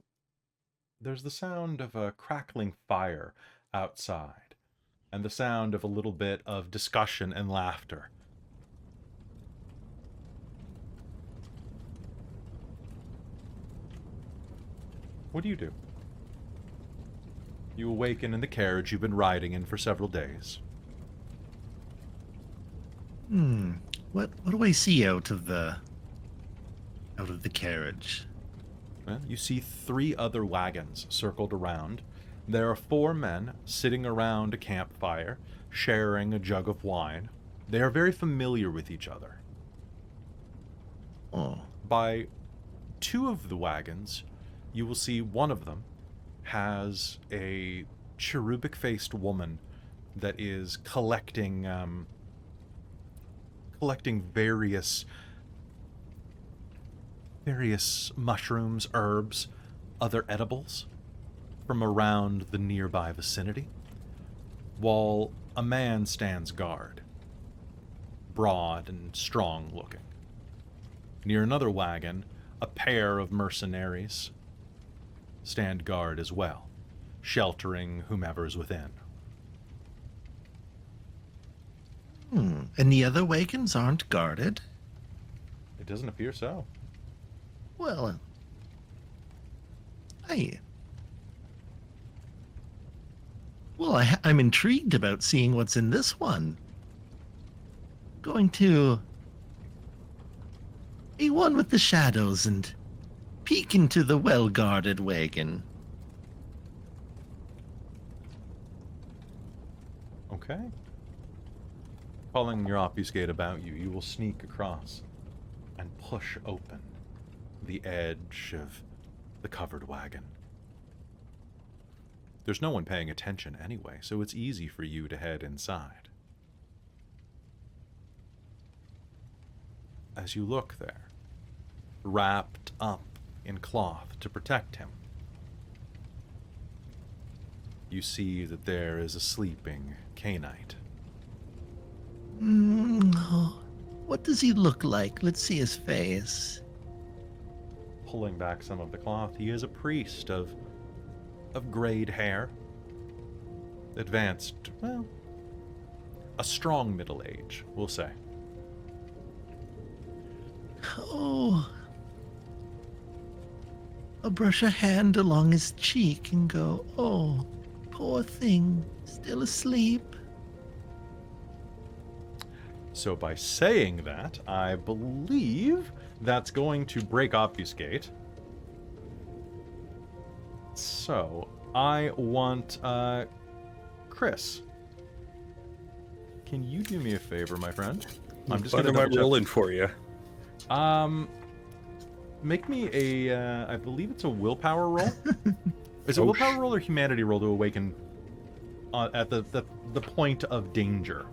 a crackling fire outside, and the sound of a little bit of discussion and laughter. What do? You awaken in the carriage you've been riding in for several days. What do I see out of the carriage? Well, you see 3 other wagons circled around. There are 4 men sitting around a campfire, sharing a jug of wine. They are very familiar with each other. Oh, By 2 of the wagons, you will see one of them has a cherubic-faced woman that is collecting collecting various mushrooms, herbs, other edibles from around the nearby vicinity, while a man stands guard, broad and strong looking. Near another wagon, a pair of mercenaries stand guard as well, sheltering whomever's within. And the other wagons aren't guarded? It doesn't appear so. Well, I'm intrigued about seeing what's in this one. Going to be one with the shadows and peek into the well-guarded wagon. Okay. Calling your obfuscate about you, you will sneak across and push open the edge of the covered wagon. There's no one paying attention anyway, so it's easy for you to head inside. As you look there, wrapped up in cloth to protect him, you see that there is a sleeping Cainite. What does he look like? Let's see his face. Pulling back some of the cloth, he is a priest of grayed hair. Advanced, well, a strong middle age, we'll say. Oh. I'll brush a hand along his cheek and go, oh, poor thing, still asleep. So by saying that, I believe that's going to break obfuscate. So I want Chris. Can you do me a favor, my friend? I'm just What going am to I rolling for you? Make me a I believe it's a willpower roll. Is it Oh, willpower roll or humanity roll to awaken at the point of danger?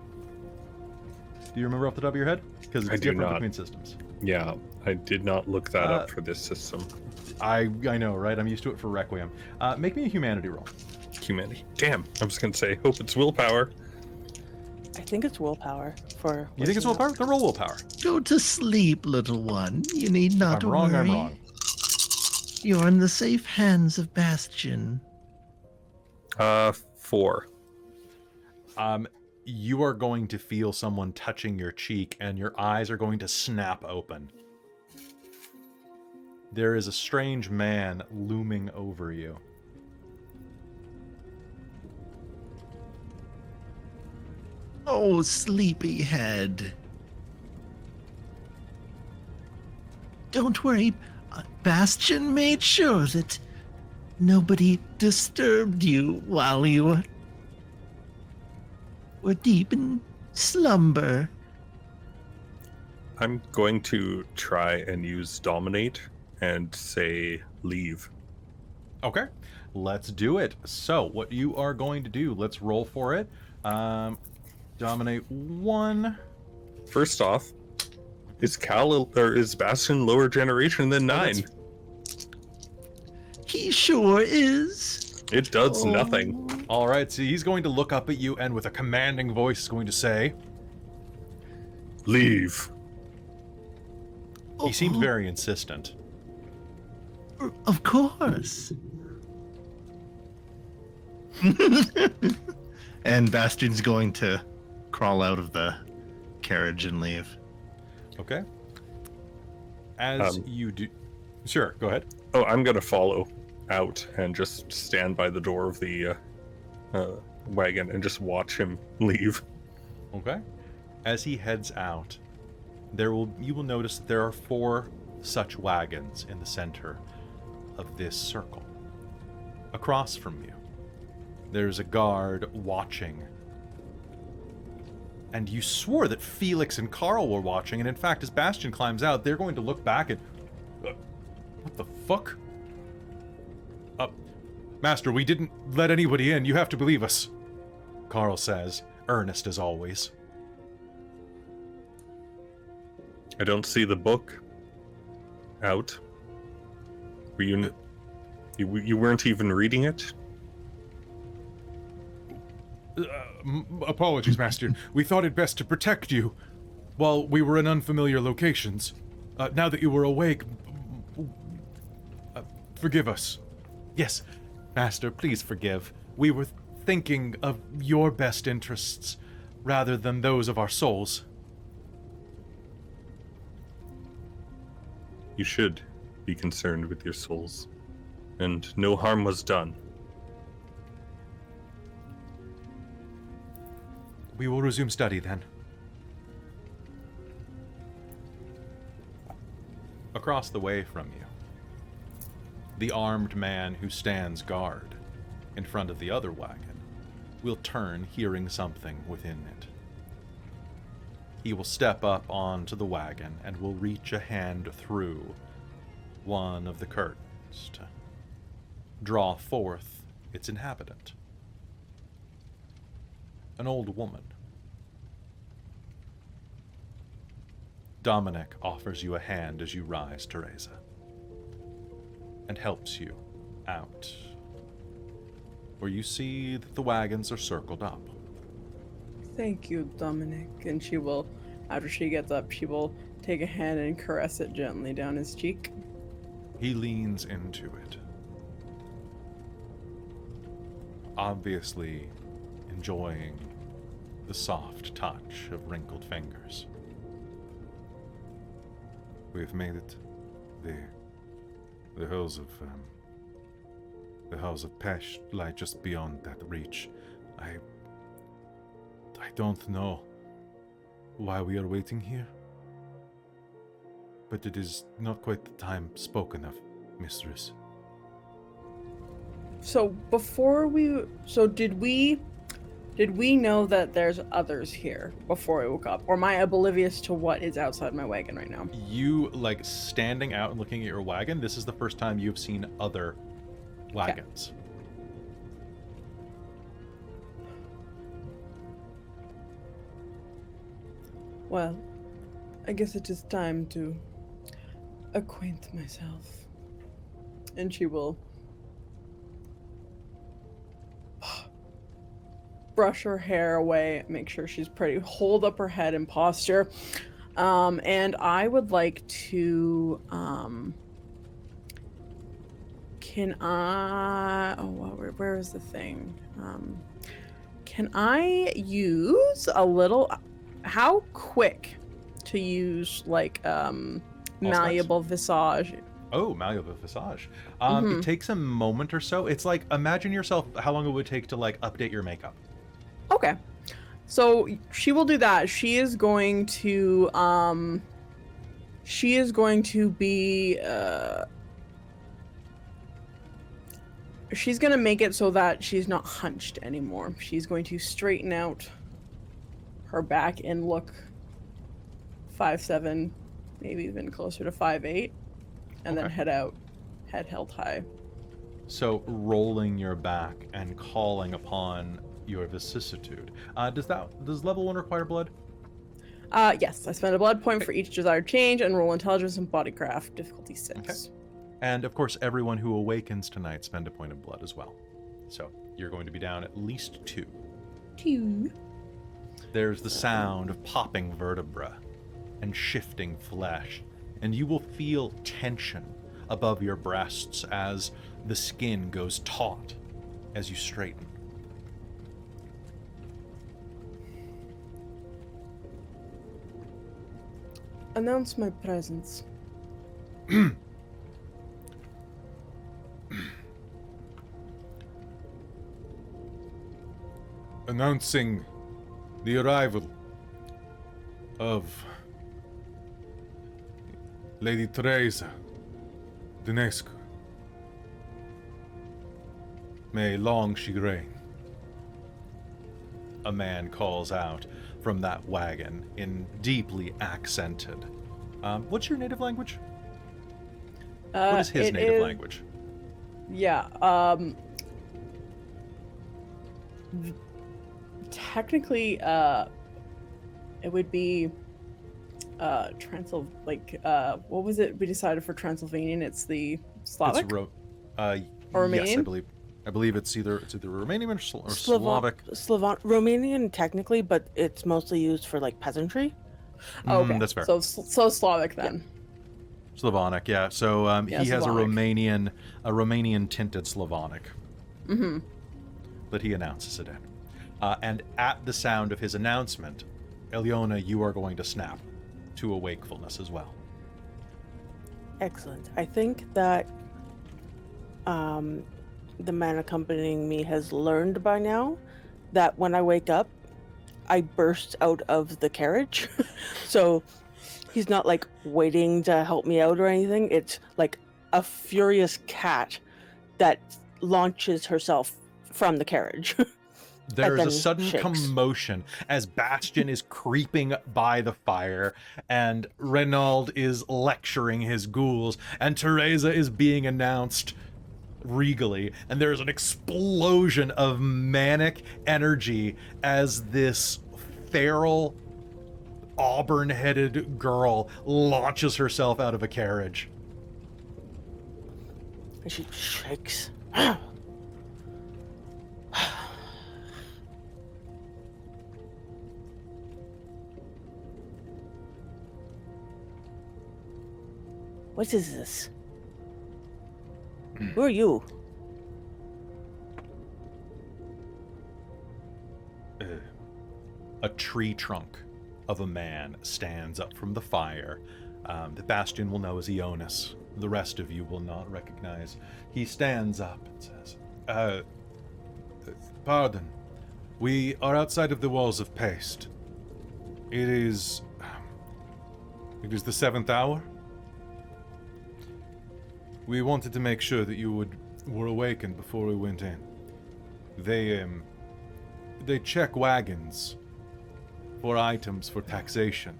Do you remember off the top of your head? Because it's I do different not. between systems. Yeah, I did not look that up for this system. I know, right? I'm used to it for Requiem. Make me a humanity roll. Humanity. Damn, I was going to say, hope it's willpower. I think it's willpower for. You think it's waking up. willpower? Then roll willpower. Go to sleep, little one. You need not I'm wrong, worry. I'm wrong. You're in the safe hands of Bastien. 4. You are going to feel someone touching your cheek, and your eyes are going to snap open. There is a strange man looming over you. Oh, sleepyhead. Don't worry. Bastien made sure that nobody disturbed you while you were deep in slumber. I'm going to try and use Dominate and say leave. Okay, let's do it. So, what you are going to do, let's roll for it. Dominate 1. First off, is Bastien lower generation than 9? He sure is. It does nothing. All right, so he's going to look up at you and with a commanding voice is going to say, Leave. he seems very insistent. Of course. And Bastien's going to crawl out of the carriage and leave. Okay. As you do... Sure, go ahead. Oh, I'm going to follow out and just stand by the door of the wagon and just watch him leave. Okay. As he heads out, you will notice that there are 4 such wagons in the center of this circle. Across from you, there's a guard watching. And you swore that Felix and Carl were watching, and in fact, as Bastien climbs out, they're going to look back and... what the fuck? Master, we didn't let anybody in. You have to believe us, Carl says, earnest as always. I don't see the book out. Were you weren't even reading it? Apologies, Master. We thought it best to protect you while we were in unfamiliar locations. Now that you were awake, forgive us. Yes, Master, please forgive. We were thinking of your best interests rather than those of our souls. You should be concerned with your souls. And no harm was done. We will resume study then. Across the way from you, the armed man who stands guard in front of the other wagon will turn, hearing something within it. He will step up onto the wagon and will reach a hand through one of the curtains to draw forth its inhabitant. An old woman. Dominic offers you a hand as you rise, Tereza, and helps you out, where you see that the wagons are circled up. Thank you, Dominic. And she will, after she gets up, she will take a hand and caress it gently down his cheek. He leans into it, obviously enjoying the soft touch of wrinkled fingers. We've made it. The hills of Pest lie just beyond that reach. I don't know why we are waiting here, but it is not quite the time spoken of, mistress. So did we know that there's others here before I woke up? Or am I oblivious to what is outside my wagon right now? You, standing out and looking at your wagon, this is the first time you've seen other wagons. Okay. Well, I guess it is time to acquaint myself. And she will brush her hair away, make sure she's pretty, hold up her head in posture. And I would like to, where is the thing? Can I use a little, how quick to use, malleable visage? Oh, malleable visage. It takes a moment or so. It's imagine yourself how long it would take to update your makeup. Okay. So she will do that. She is going to be she's going to make it so that she's not hunched anymore. She's going to straighten out her back and look 5'7", maybe even closer to 5'8", and then head out, head held high. So rolling your back and calling upon your vicissitude. Does level 1 require blood? Yes, I spend a blood point for each desired change and roll intelligence and bodycraft, difficulty 6. Okay. And of course, everyone who awakens tonight spend a point of blood as well. So you're going to be down at least 2. 2. There's the sound of popping vertebra and shifting flesh, and you will feel tension above your breasts as the skin goes taut as you straighten. Announce my presence. Announcing the arrival of Lady Tereza, Dinescu. May long she reign. A man calls out from that wagon in deeply accented. What's your native language? What is his native language? Yeah, technically, it would be what was it we decided for Transylvanian? It's the Slavic It's or yes, Romanian? I believe it's either Romanian or Slovan- Slavic. Romanian technically, but it's mostly used for like peasantry. Oh, okay, That's fair. so Slavic then. Slavonic, yeah. So Yeah, he has a Slavonic. Romanian tinted Slavonic Mm-hmm. that he announces it in. And at the sound of his announcement, Alëna, you are going to snap to a wakefulness as well. Excellent. I think that the man accompanying me has learned by now that when I wake up, I burst out of the carriage. So he's not like waiting to help me out or anything. It's like a furious cat that launches herself from the carriage. There's a then sudden shakes. commotion as Bastien is creeping by the fire, and Rainald is lecturing his ghouls, and Tereza is being announced regally, and there's an explosion of manic energy as this feral, auburn-headed girl launches herself out of a carriage. And she shakes. What is this? Who are you? A tree trunk of a man stands up from the fire. The Bastien will know as Ionis. The rest of you will not recognize. He stands up and says, pardon. We are outside of the walls of Pest. It is the 7th hour. We wanted to make sure that you were awakened before we went in. They check wagons for items for taxation.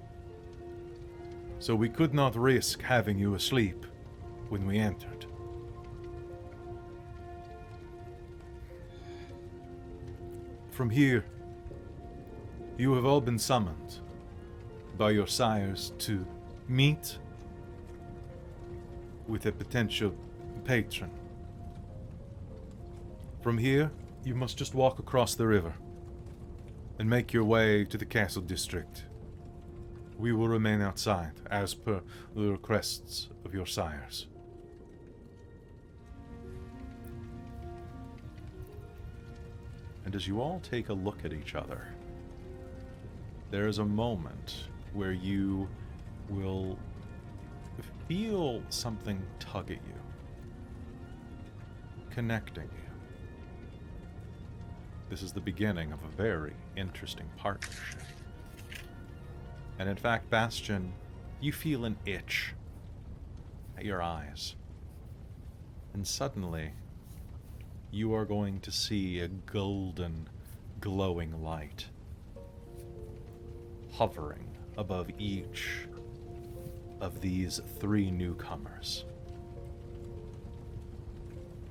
So we could not risk having you asleep when we entered. From here, you have all been summoned by your sires to meet with a potential patron. From here, you must just walk across the river and make your way to the castle district. We will remain outside, as per the requests of your sires. And as you all take a look at each other, there is a moment where you will feel something tug at you, connecting you. This is the beginning of a very interesting partnership. And in fact, Bastien, you feel an itch at your eyes. And suddenly, you are going to see a golden, glowing light hovering above each of these 3 newcomers.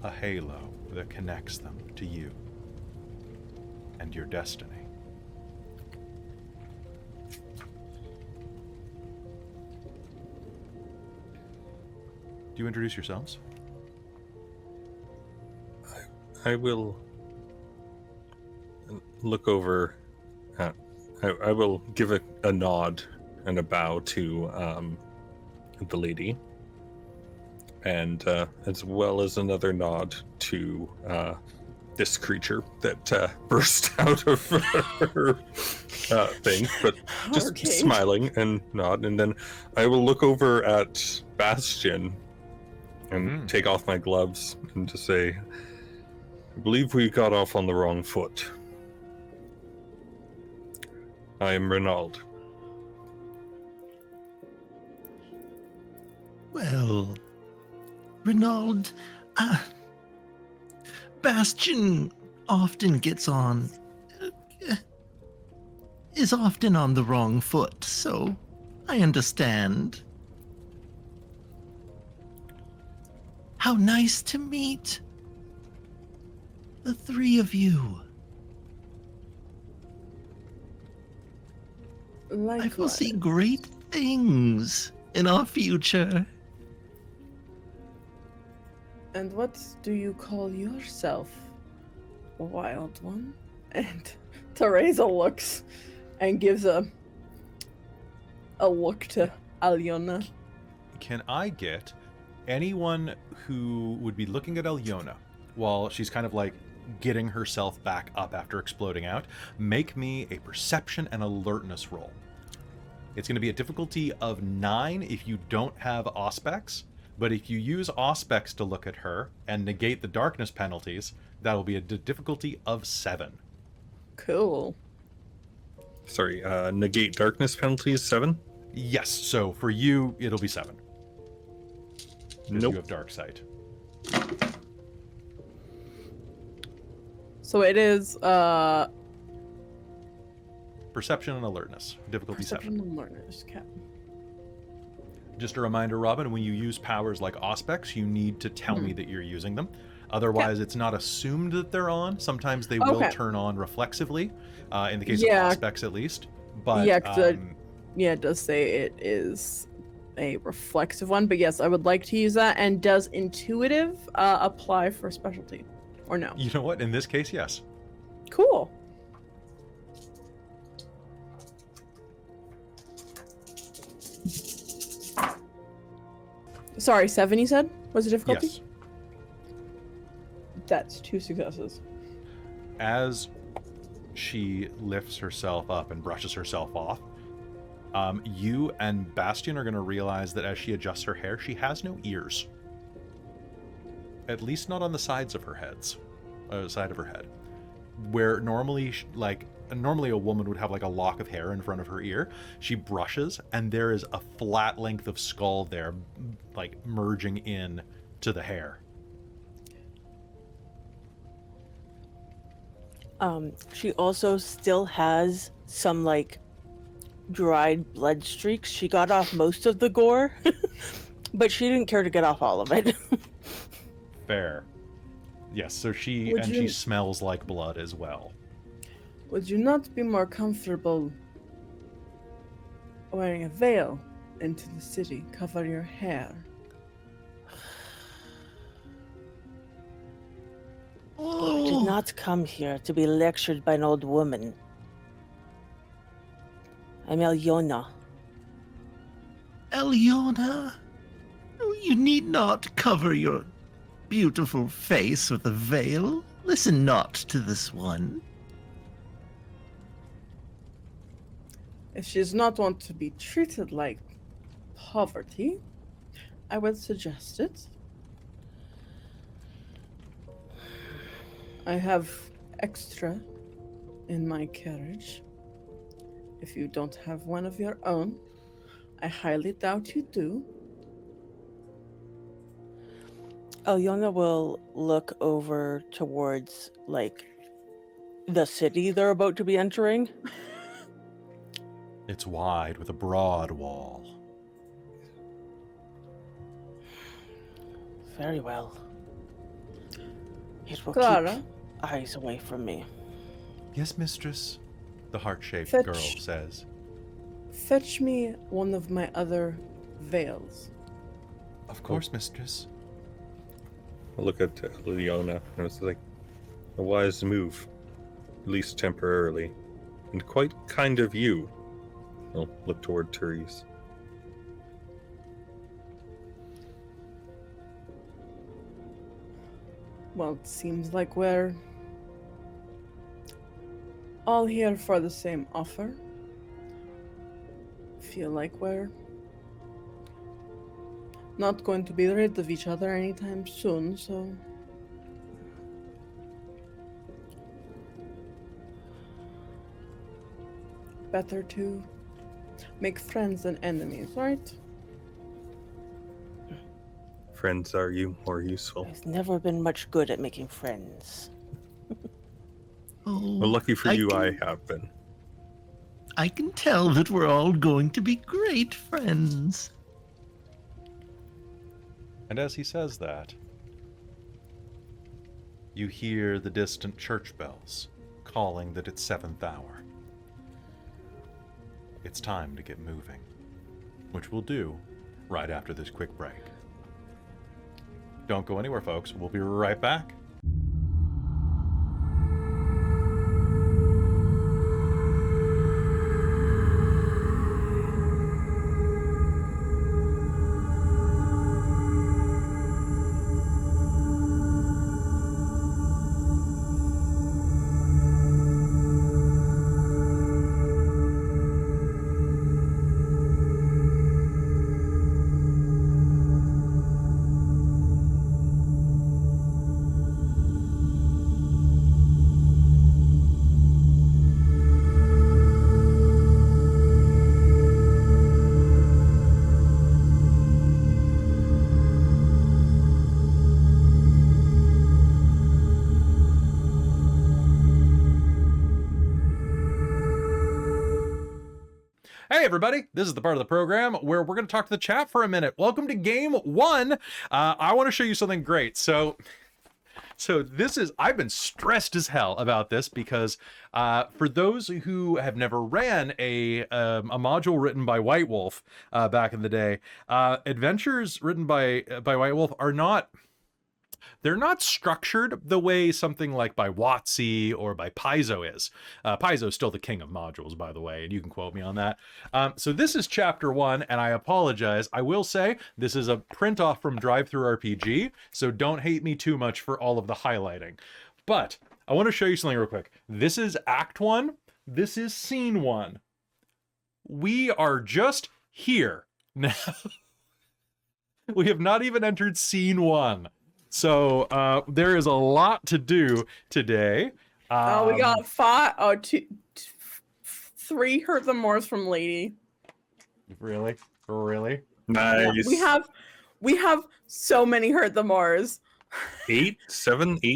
A halo that connects them to you and your destiny. Do you introduce yourselves? I will look over. I will give a nod and a bow to the lady, and as well as another nod to this creature that burst out of her thing, but just Okay. smiling and nod. And then I will look over at Bastien and take off my gloves and just say, I believe we got off on the wrong foot. I am Rainald. Well, Rainald, Bastien often is often on the wrong foot, so I understand. How nice to meet the 3 of you. I foresee great things in our future. And what do you call yourself, wild one? And Tereza looks and gives a look to Alëna. Can I get anyone who would be looking at Alëna while she's kind of like getting herself back up after exploding out, make me a perception and alertness roll. It's going to be a difficulty of 9 if you don't have auspex, but if you use auspex to look at her and negate the darkness penalties, that will be a difficulty of 7. Cool. Sorry, negate darkness penalties 7? Yes, so for you, it'll be 7. Because Nope. you have dark sight. So it is Perception and alertness, difficulty 7. perception and alertness. Okay. Just a reminder, Robin, when you use powers like auspex, you need to tell me that you're using them. Otherwise, it's not assumed that they're on. Sometimes they will turn on reflexively, in the case of auspex at least. But yeah, it does say it is a reflexive one. But yes, I would like to use that. And does intuitive apply for specialty, or no? you know what? In this case, yes. Cool. Sorry, 7 you said was the difficulty? Yes. That's 2 successes. As she lifts herself up and brushes herself off, you and Bastien are going to realize that as she adjusts her hair, she has no ears. At least not on the sides of her side of her head. Where normally, normally a woman would have like a lock of hair in front of her ear. She brushes, and there is a flat length of skull there, like merging in to the hair. She also still has some like dried blood streaks. She got off most of the gore, but she didn't care to get off all of it. Fair. Yes, so she smells like blood as well. Would you not be more comfortable wearing a veil into the city? Cover your hair. I did not come here to be lectured by an old woman. I'm Alëna. Alëna, you need not cover your beautiful face with a veil. Listen not to this one. If she does not want to be treated like poverty, I would suggest it. I have extra in my carriage. If you don't have one of your own, I highly doubt you do. Alëna will look over towards, like, the city they're about to be entering. It's wide with a broad wall. Very well. It will Clara? keep eyes away from me. Yes, mistress, the heart-shaped Fetch- girl says. Fetch me one of my other veils. Of course, mistress. I look at Leona and it's like a wise move, at least temporarily, and quite kind of you. I'll look toward Tereza. Well, it seems like we're all here for the same offer. Feel like we're not going to be rid of each other anytime soon, so better to make friends than enemies, right? Friends are you more useful? I've never been much good at making friends. Oh, Well, lucky for you, I can- have been. I can tell that we're all going to be great friends. And as he says that, you hear the distant church bells calling that it's 7th hour. It's time to get moving. which we'll do right after this quick break. Don't go anywhere, folks. We'll be right back. Hey everybody, this is the part of the program where we're going to talk to the chat for a minute. Welcome to game 1. I want to show you something great. So this is, I've been stressed as hell about this because for those who have never ran a module written by White Wolf back in the day, adventures written by White Wolf are not, they're not structured the way something like by WotC or by Paizo is. Paizo's still the king of modules, by the way, and you can quote me on that. So this is chapter 1, and I apologize. I will say this is a print off from Drive-Thru-RPG, so don't hate me too much for all of the highlighting. But I want to show you something real quick. This is Act 1. This is Scene 1. We are just here now. We have not even entered Scene 1. So there is a lot to do today. We got 3 hurt the mores from Lady. Really? Nice. Yeah, we have so many hurt the mores. 8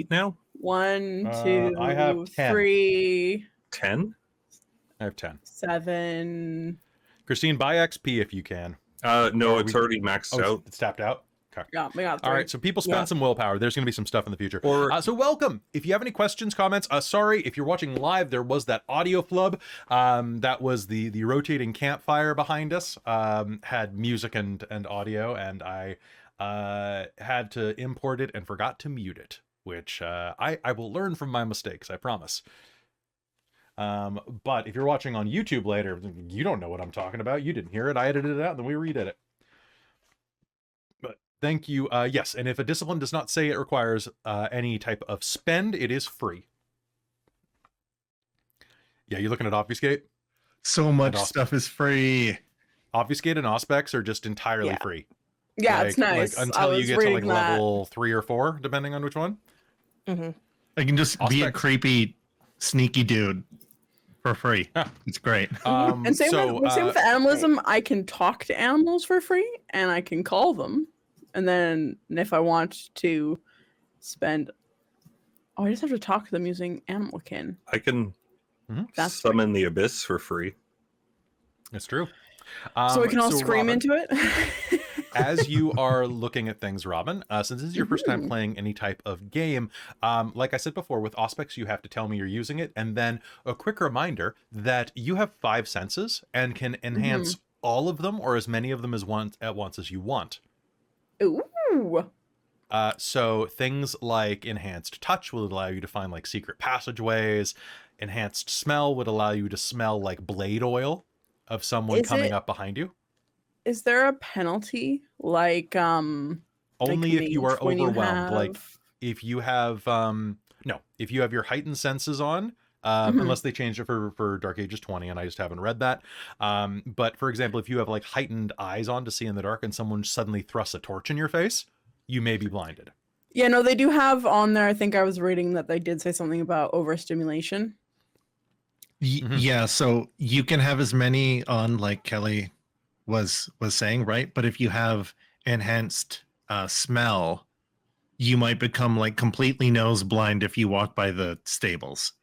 now. 1, 2, I have 10. 3, 10. I have 10. 7. Christine, buy XP if you can. No, it's already maxed out. It's tapped out. Okay. Yeah, we got 3. All right, so people spend some willpower. There's going to be some stuff in the future. Or so welcome. If you have any questions, comments, sorry, if you're watching live, there was that audio flub. That was the rotating campfire behind us. Had music and audio, and I had to import it and forgot to mute it, which I will learn from my mistakes, I promise. But if you're watching on YouTube later, you don't know what I'm talking about. You didn't hear it. I edited it out, and then we redid it. Thank you. Yes, and if a discipline does not say it requires any type of spend, it is free. Yeah, you looking at Obfuscate? So much stuff is free. Obfuscate and Auspex are just entirely free. Yeah, it's nice. Like, until you get to like level 3 or 4, depending on which one. Mm-hmm. I can just be a creepy, sneaky dude for free. Yeah. It's great. And same with animalism, I can talk to animals for free, and I can call them. And then if I want to spend... Oh, I just have to talk to them using Animalkin. I can summon the Abyss for free. It's true. So we can all scream Robin, into it? as you are looking at things, Robin, since this is your first time playing any type of game, like I said before, with Auspex, you have to tell me you're using it. And then a quick reminder that you have 5 senses and can enhance all of them or as many of them as at once as you want. Ooh. So things like enhanced touch will allow you to find like secret passageways. Enhanced smell would allow you to smell like blade oil of someone coming up behind you. Is there a penalty? Like only if you are overwhelmed. Like if you have no, if you have your heightened senses on, unless they changed it for Dark Ages 20, and I just haven't read that. But for example, if you have like heightened eyes on to see in the dark and someone suddenly thrusts a torch in your face, you may be blinded. Yeah, no, they do have on there, I think I was reading that they did say something about overstimulation. Yeah, so you can have as many on, like Kelly was saying, right? But if you have enhanced smell, you might become like completely nose blind if you walk by the stables,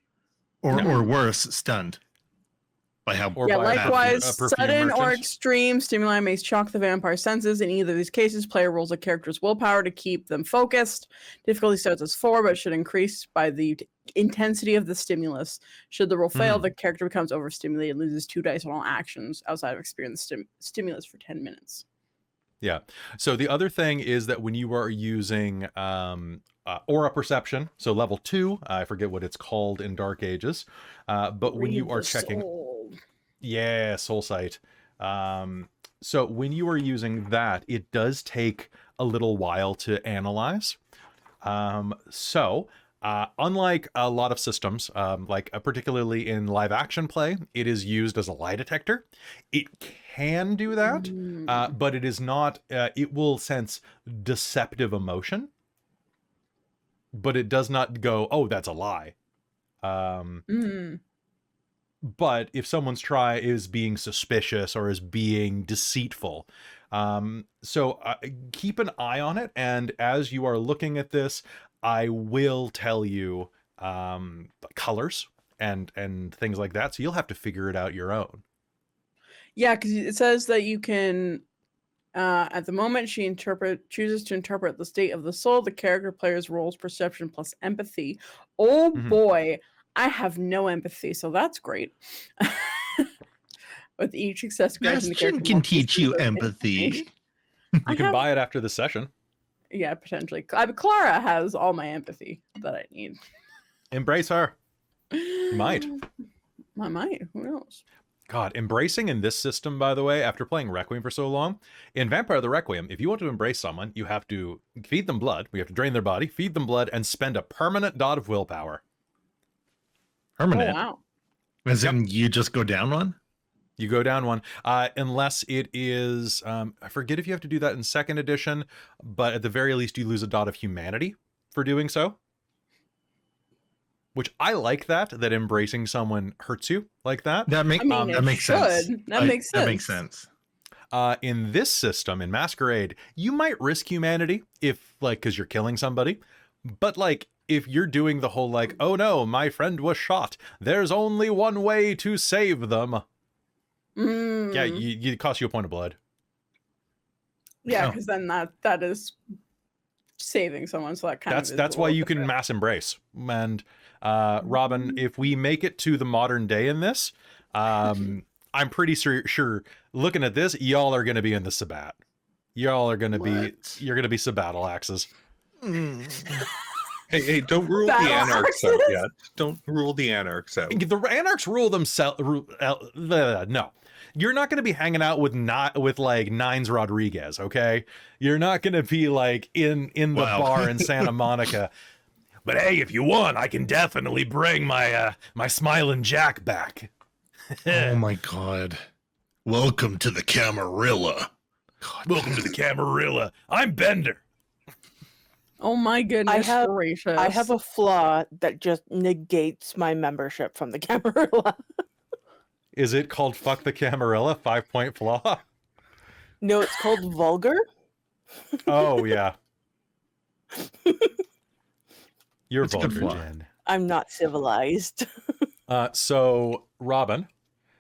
or worse, stunned. By how Or Yeah, by a likewise, perfume sudden or merchant. extreme stimuli may shock the vampire's senses. In either of these cases, player rolls a character's willpower to keep them focused. Difficulty starts as 4, but should increase by the intensity of the stimulus. Should the roll fail, the character becomes overstimulated and loses 2 dice on all actions outside of experiencing the stimulus for 10 minutes. Yeah. So the other thing is that when you are using aura perception, so level 2, I forget what it's called in Dark Ages, but when you Read are the checking, soul. yeah, soul sight. So when you are using that, it does take a little while to analyze. Unlike a lot of systems, particularly in live action play, it is used as a lie detector. It can do that, but it is not, it will sense deceptive emotion, but it does not go, oh, that's a lie. But if someone's try is being suspicious or is being deceitful, keep an eye on it. And as you are looking at this, I will tell you colors and things like that. So you'll have to figure it out your own. Yeah, because it says that you can, at the moment, she chooses to interpret the state of the soul. The character player's rolls perception plus empathy. Oh boy, I have no empathy, so that's great. With each success granted, the Bastien character can must teach you receive empathy. information. You can buy it after the session. Yeah, potentially. Clara has all my empathy that I need. Embrace her. You might. I might. Who knows? God, embracing in this system, by the way, after playing Requiem for so long, in Vampire the Requiem, if you want to embrace someone, you have to feed them blood. We have to drain their body, feed them blood, and spend a permanent dot of willpower. Permanent. Oh, wow. As in you just go down one? You go down one, unless it is, I forget if you have to do that in 2nd edition, but at the very least, you lose a dot of humanity for doing so. Which I like that embracing someone hurts you like that. That makes it makes sense. That makes sense. That makes sense. In this system, in Masquerade, you might risk humanity because you're killing somebody, but if you're doing the whole oh no, my friend was shot, there's only one way to save them. Yeah, it costs you a point of blood. Yeah, because then that is saving someone. So that's why you can mass embrace. And Robin, if we make it to the modern day in this, I'm pretty sure looking at this, y'all are going to be in the Sabbat. Y'all are going to be, you're going to be Sabbattle axes. Hey, don't rule the anarchs out yet. Don't rule the anarchs out. The anarchs rule themselves. No, you're not going to be hanging out with Nines Rodriguez. Okay, you're not going to be in the bar in Santa Monica. But hey, if you want, I can definitely bring my my Smiling Jack back. Oh my God! Welcome to the Camarilla. Welcome to the Camarilla. I'm Bender. Oh my goodness gracious. I have a flaw that just negates my membership from the Camarilla. Is it called Fuck the Camarilla? 5-point flaw? No, it's called vulgar. Oh, yeah. You're It's a good vulgar, flaw. Jen. I'm not civilized. So, Robin,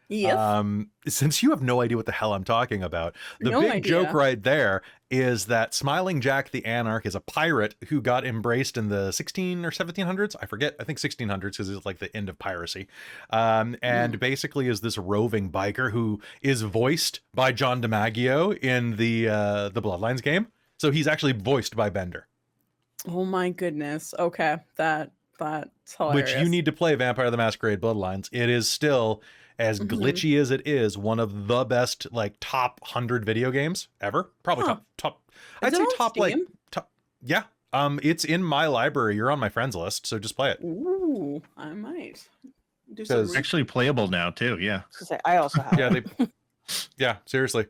Yes. since you have no idea what the hell I'm talking about, the No big idea. joke right there is that Smiling Jack the Anarch is a pirate who got embraced in the 16 or 1700s. I forget. I think 1600s because it's the end of piracy. And basically is this roving biker who is voiced by John DiMaggio in the Bloodlines game. So he's actually voiced by Bender. Oh my goodness. Okay. That's hilarious. Which you need to play Vampire the Masquerade Bloodlines. It is still, as glitchy as it is, one of the best top 100 video games ever. Probably top. I'd say top Steam? top. Yeah. It's in my library. You're on my friends list, so just play it. Ooh, I might do some. Because- It's actually playable now too. Yeah. I also have. Yeah, yeah, seriously.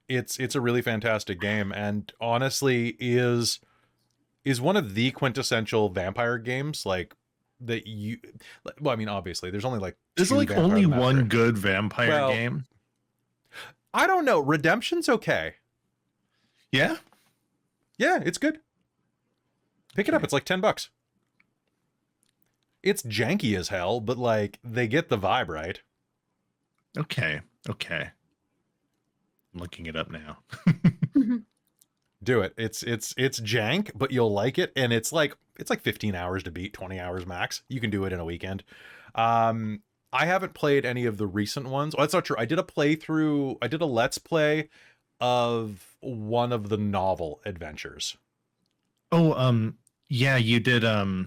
It's a really fantastic game, and honestly is one of the quintessential vampire games that you. Well, I mean, obviously, there's only There's two Vampire only the one Masquerade. good vampire game. I don't know. Redemption's okay. Yeah. Yeah, it's good. Pick it up. It's $10. It's janky as hell, but they get the vibe right. Okay. Okay. I'm looking it up now. Do it. It's jank, but you'll like it, and it's like 15 hours to beat, 20 hours max. You can do it in a weekend. I haven't played any of the recent ones. Oh, that's not true. I did a let's play of one of the novel adventures. Oh, yeah, you did No.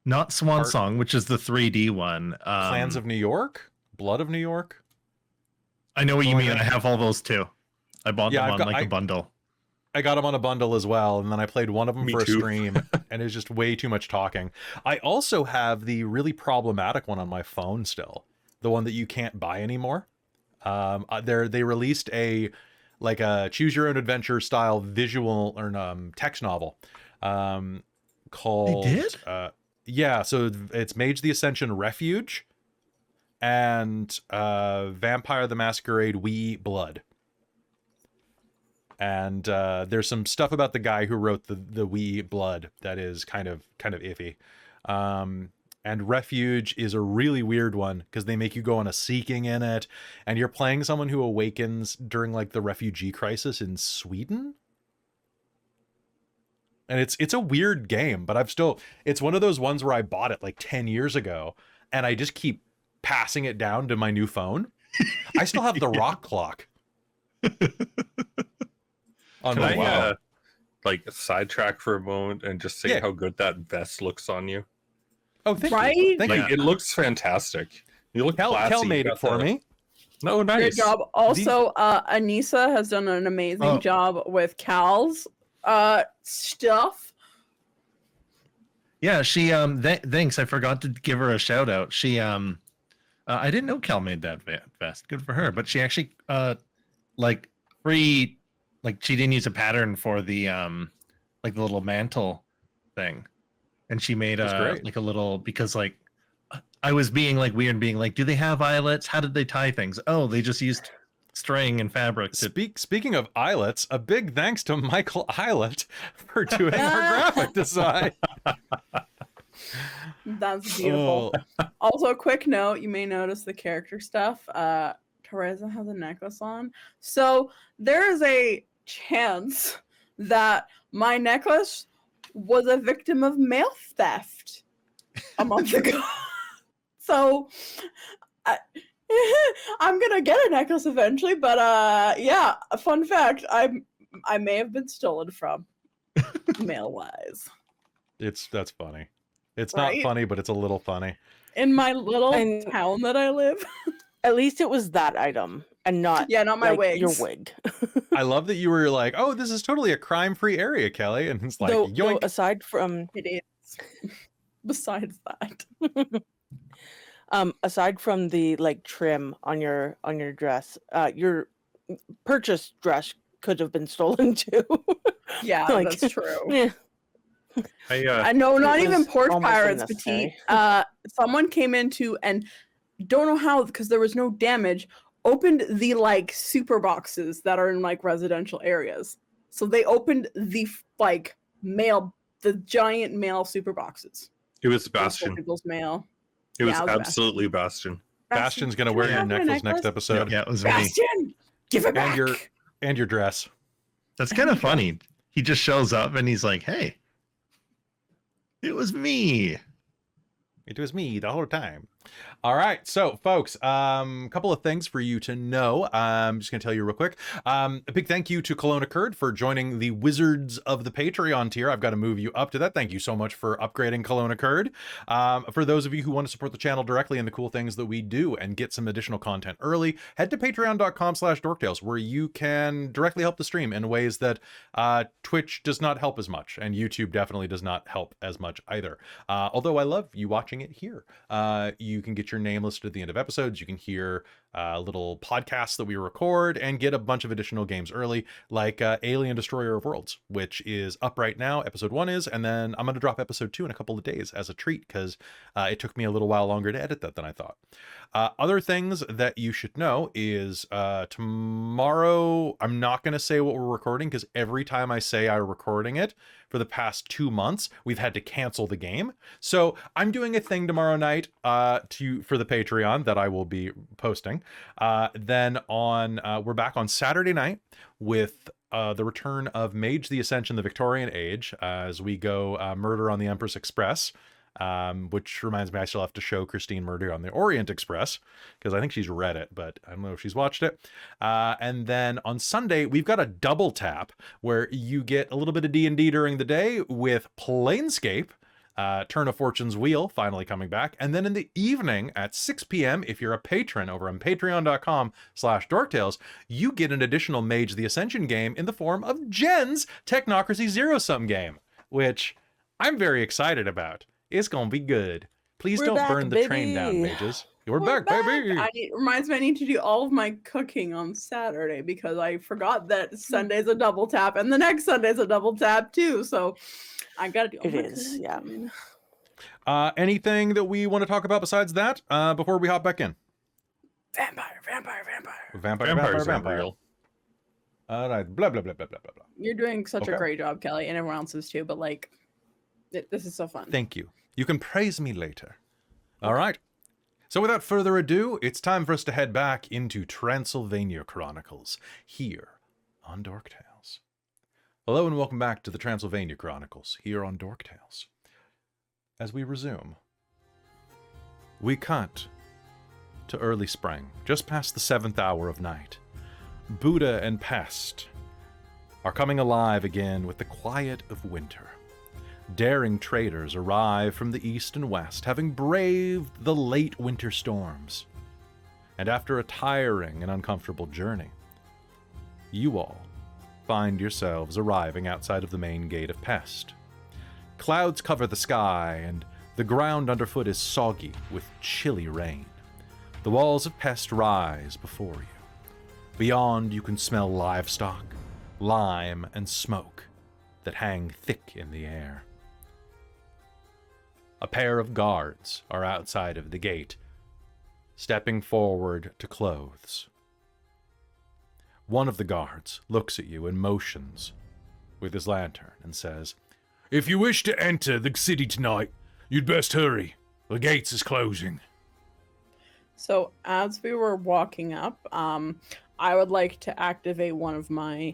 not Swan Song, which is the 3D one. Clans of New York? Blood of New York? I know what you mean. I have all those too. I bought them on a bundle. I got them on a bundle as well, and then I played one of them Me for too. a stream, and it's just way too much talking. I also have the really problematic one on my phone still, the one that you can't buy anymore. They released a choose your own adventure style visual or text novel called. They did? Yeah, so it's Mage the Ascension Refuge and Vampire the Masquerade We Eat Blood. And there's some stuff about the guy who wrote the We Eat Blood that is kind of iffy. And Refuge is a really weird one because they make you go on a seeking in it, and you're playing someone who awakens during like the refugee crisis in Sweden. And it's a weird game, but it's one of those ones where I bought it like 10 years ago, and I just keep passing it down to my new phone. I still have the rock clock. Can I sidetrack for a moment and just say how good that vest looks on you? Oh, thank Right? you. Thank Like you. it looks fantastic. You look classy. Kel made You it got for the- me. No, nice. Good job. Also, Anissa has done an amazing job with Kal's stuff. Yeah, she thanks. I forgot to give her a shout out. She I didn't know Cal made that vest. Good for her. But she actually she didn't use a pattern for the the little mantle thing. And she made a little, because I was being weird, being like, do they have eyelets? How did they tie things? Oh, they just used string and fabric. Speaking of eyelets, a big thanks to Michael Ilott for doing our graphic design. That's beautiful. Also, a quick note, you may notice the character stuff. Tereza has a necklace on. So there is a chance that my necklace was a victim of mail theft a month ago. So I'm gonna get a necklace eventually, but yeah, a fun fact, I may have been stolen from mail wise. That's funny. It's Right? not funny, but it's a little funny. In my little town that I live. At least it was that item and not not my wigs. your wig. I love that you were like, oh, this is totally a crime-free area, Kelly. And it's like, Though, yoink. aside from It is. Besides that. aside from the trim on your dress, your purchased dress could have been stolen too. Yeah, that's true. Yeah. I know, not It even was porch almost pirates, unnecessary. petite. Someone came into, and don't know how, because there was no damage, opened the super boxes that are in residential areas. So they opened the mail, the giant mail super boxes. It was Bastien. People's mail. It was Yeah, absolutely Bastien. Bastion's gonna Can wear I your have my necklace next necklace? episode. Yeah, it was me. Bastien, give it back. And your dress. That's kind of funny. He just shows up and he's like, hey, it was me. It was me the whole time. All right, so folks, couple of things for you to know. I'm just gonna tell you real quick. A big thank you to Kelowna Kurd for joining the Wizards of the Patreon tier. I've got to move you up to that. Thank you so much for upgrading Kelowna Kurd. For those of you who want to support the channel directly and the cool things that we do and get some additional content early, head to patreon.com/dorktales, where you can directly help the stream in ways that Twitch does not help as much, and YouTube definitely does not help as much either. Although I love you watching it here. You can get your name listed at the end of episodes. You can hear little podcasts that we record and get a bunch of additional games early, like Alien Destroyer of Worlds, which is up right now. Episode 1 is, and then I'm going to drop episode 2 in a couple of days as a treat because it took me a little while longer to edit that than I thought. Other things that you should know is tomorrow, I'm not going to say what we're recording because every time I say I'm recording it for the past 2 months, we've had to cancel the game. So I'm doing a thing tomorrow night for the Patreon that I will be posting. Then we're back on Saturday night with the return of Mage the Ascension, the Victorian Age, as we go Murder on the Empress Express. Which reminds me, I still have to show Christine Murder on the Orient Express because I think she's read it, but I don't know if she's watched it. And then on Sunday, we've got a double tap where you get a little bit of D&D during the day with Planescape, Turn of Fortune's Wheel finally coming back. And then in the evening at 6 p.m., if you're a patron over on patreon.com/dorktales, you get an additional Mage the Ascension game in the form of Jen's Technocracy Zero Sum game, which I'm very excited about. It's gonna be good. Please We're don't back, burn the train down, baby. mages. We're back, baby. It reminds me I need to do all of my cooking on Saturday because I forgot that Sunday's a double tap and the next Sunday's a double tap too. So I gotta do all It my is, yeah. cooking. Anything that we want to talk about besides that before we hop back in? Vampires aren't real. All right, blah, blah, blah, blah, blah, blah. You're doing such Okay. a great job, Kelly, and everyone else is too, but like, this is so fun. Thank you. You can praise me later. All right. So without further ado, it's time for us to head back into Transylvania Chronicles here on Dork Tales. Hello and welcome back to the Transylvania Chronicles here on Dork Tales. As we resume, we cut to early spring, just past the 7th hour of night. Buddha and Pest are coming alive again with the quiet of winter. Daring traders arrive from the east and west, having braved the late winter storms. And after a tiring and uncomfortable journey, you all find yourselves arriving outside of the main gate of Pest. Clouds cover the sky, and the ground underfoot is soggy with chilly rain. The walls of Pest rise before you. Beyond, you can smell livestock, lime, and smoke that hang thick in the air. A pair of guards are outside of the gate, stepping forward to clothes. One of the guards looks at you and motions with his lantern and says, "If you wish to enter the city tonight, you'd best hurry. The gates is closing." So as we were walking up, I would like to activate one of my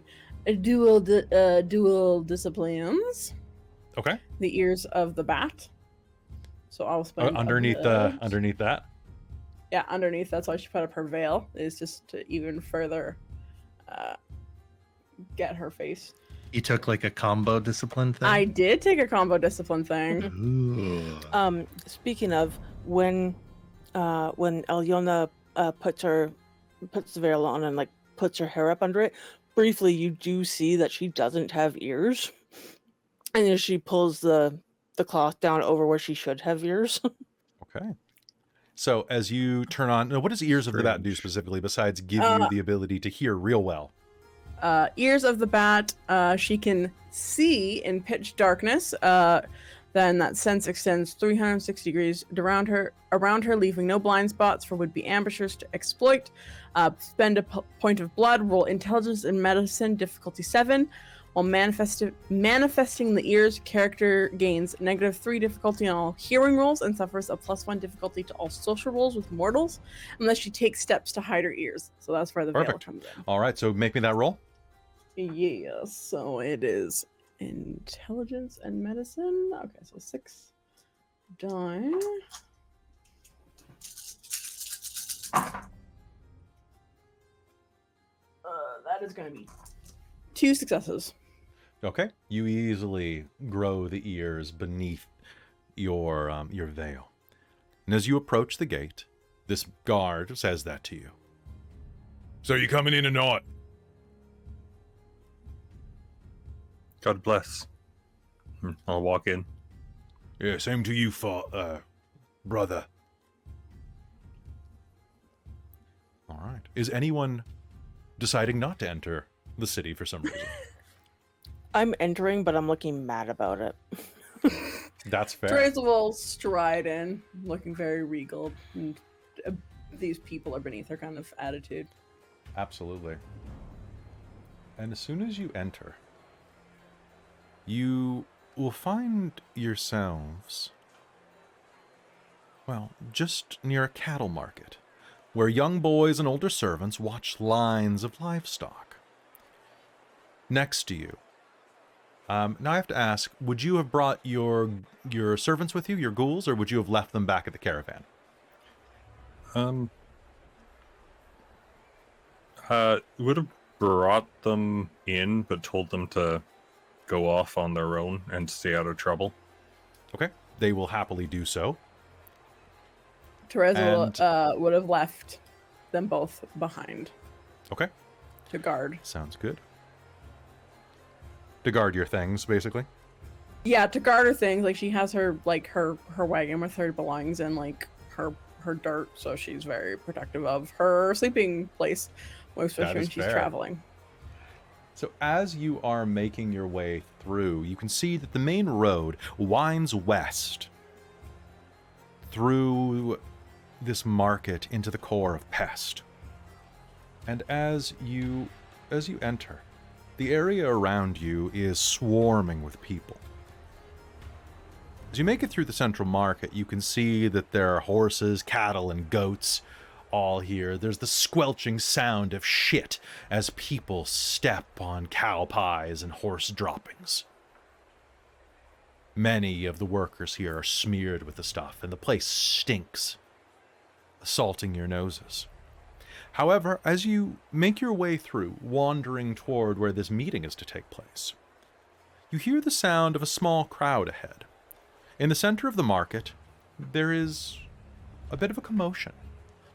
dual disciplines, Okay. the Ears of the Bat. So I'll spend Underneath that. Yeah, underneath. That's why she put up her veil, is just to even further get her face. You took like a combo discipline thing? I did take a combo discipline thing. Ooh. Speaking of, when Alëna puts the veil on and like puts her hair up under it, briefly you do see that she doesn't have ears, and then she pulls the cloth down over where she should have ears. Okay. So as you turn on, now what does Ears of the Bat do specifically besides give you the ability to hear real well? Ears of the Bat, she can see in pitch darkness. Then that sense extends 360 degrees around her, leaving no blind spots for would-be ambushers to exploit. Spend a point of blood, roll intelligence and medicine, difficulty 7. While manifesting the ears, character gains -3 difficulty on all hearing rolls and suffers a +1 difficulty to all social rolls with mortals, unless she takes steps to hide her ears. So that's where the veil Perfect. comes in. All right, so make me that roll. Yes, so it is intelligence and medicine. Okay, so 6 die. That is going to be 2 successes. Okay. You easily grow the ears beneath your veil. And as you approach the gate, this guard says that to you. "So you coming in or not?" God bless. I'll walk in. "Yeah, same to you, brother." All right. Is anyone deciding not to enter the city for some reason? I'm entering, but I'm looking mad about it. That's fair. Tereza will stride in, looking very regal, and these people are beneath her kind of attitude. Absolutely. And as soon as you enter, you will find yourselves, well, just near a cattle market, where young boys and older servants watch lines of livestock. Next to you. Now I have to ask, would you have brought your servants with you, your ghouls, or would you have left them back at the caravan? Would have brought them in, but told them to go off on their own and stay out of trouble. Okay, they will happily do so. Tereza would have left them both behind. Okay. To guard. Sounds good. To guard your things, basically. Yeah, to guard her things. Like, she has her wagon with her belongings and like her dirt, so she's very protective of her sleeping place, especially when she's traveling. So as you are making your way through, you can see that the main road winds west through this market into the core of Pest. And as you enter, the area around you is swarming with people. As you make it through the central market, you can see that there are horses, cattle, and goats all here. There's the squelching sound of shit as people step on cow pies and horse droppings. Many of the workers here are smeared with the stuff, and the place stinks, assaulting your noses. However, as you make your way through, wandering toward where this meeting is to take place, you hear the sound of a small crowd ahead. In the center of the market, there is a bit of a commotion.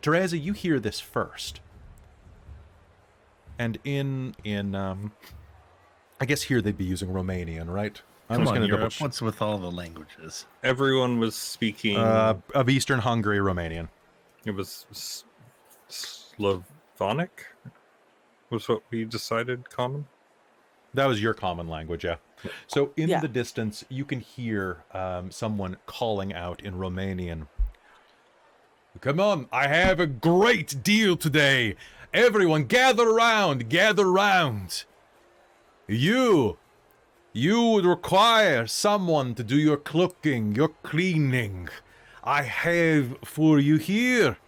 Tereza, you hear this first. And I guess here they'd be using Romanian, right? Come on, Europe, what's with all the languages? Everyone was speaking... of Eastern Hungary, Romanian. It was Slavonic? Was what we decided common? That was your common language, yeah. So in Yeah. the distance, you can hear someone calling out in Romanian. Come on, I have a great deal today. Everyone, gather round, gather round. You would require someone to do your cooking, your cleaning. I have for you here.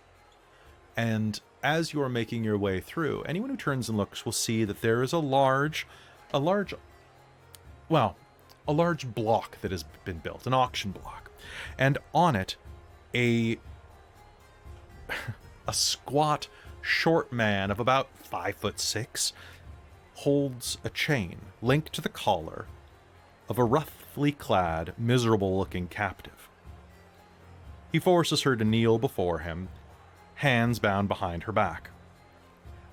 And as you are making your way through, anyone who turns and looks will see that there is a large block that has been built, an auction block. And on it, a squat, short man of about 5'6" holds a chain linked to the collar of a roughly clad, miserable-looking captive. He forces her to kneel before him, hands bound behind her back.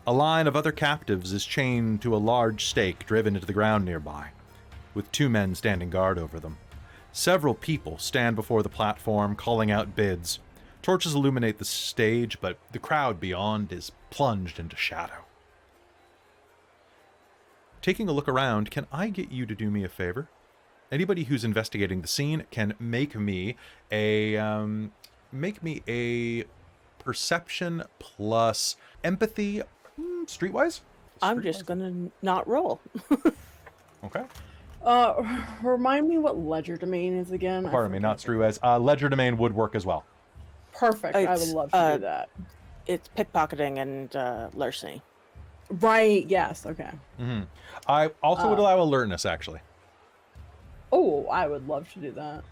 A line of other captives is chained to a large stake driven into the ground nearby, with 2 men standing guard over them. Several people stand before the platform, calling out bids. Torches illuminate the stage, but the crowd beyond is plunged into shadow. Taking a look around, can I get you to do me a favor? Anybody who's investigating the scene can make me a perception plus empathy, streetwise? I'm just gonna not roll. Okay. Remind me what ledger domain is again. Pardon me, not streetwise. Ledger domain would work as well. Perfect. I would love to do that. It's pickpocketing and larceny. Right. Yes. Okay. Mm-hmm. I also would allow alertness, actually. Oh, I would love to do that.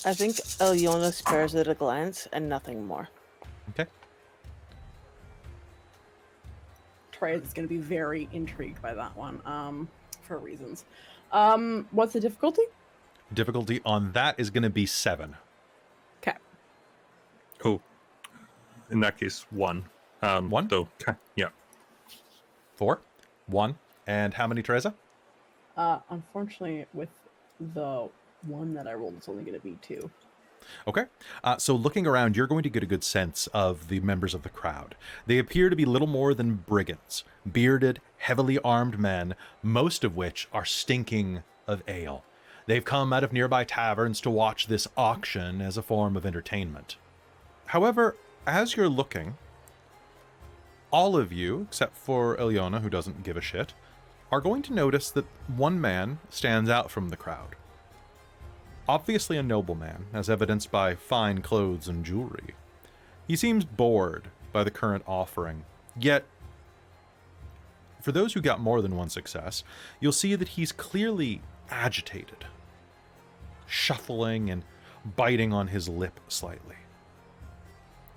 I think Alëna spares it a glance and nothing more. Okay. Tereza is going to be very intrigued by that one, for reasons. What's the difficulty? Difficulty on that is going to be 7. Okay. Oh, in that case, 1. 1? Though, yeah. 4. 1. And how many, Tereza? Unfortunately, with the one that I rolled, it's only going to be 2. Okay. So looking around, you're going to get a good sense of the members of the crowd. They appear to be little more than brigands, bearded, heavily armed men, most of which are stinking of ale. They've come out of nearby taverns to watch this auction as a form of entertainment. However, as you're looking, all of you, except for Alëna, who doesn't give a shit, are going to notice that one man stands out from the crowd. Obviously a nobleman, as evidenced by fine clothes and jewelry. He seems bored by the current offering, yet, for those who got more than one success, you'll see that he's clearly agitated, shuffling and biting on his lip slightly.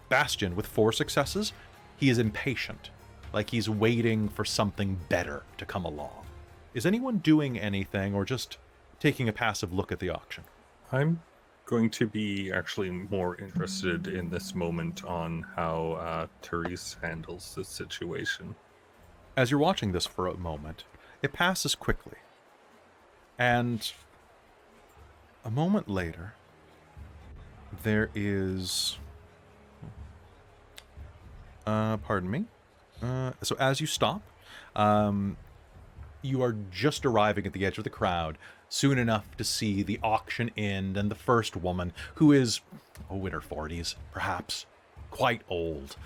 Bastien, with 4 successes, he is impatient, like he's waiting for something better to come along. Is anyone doing anything or just taking a passive look at the auction? I'm going to be actually more interested in this moment on how Tereza handles this situation. As you're watching this for a moment, it passes quickly. And a moment later, there is... pardon me. So as you stop, you are just arriving at the edge of the crowd, soon enough to see the auction end and the first woman, who is, in her 40s, perhaps, quite old,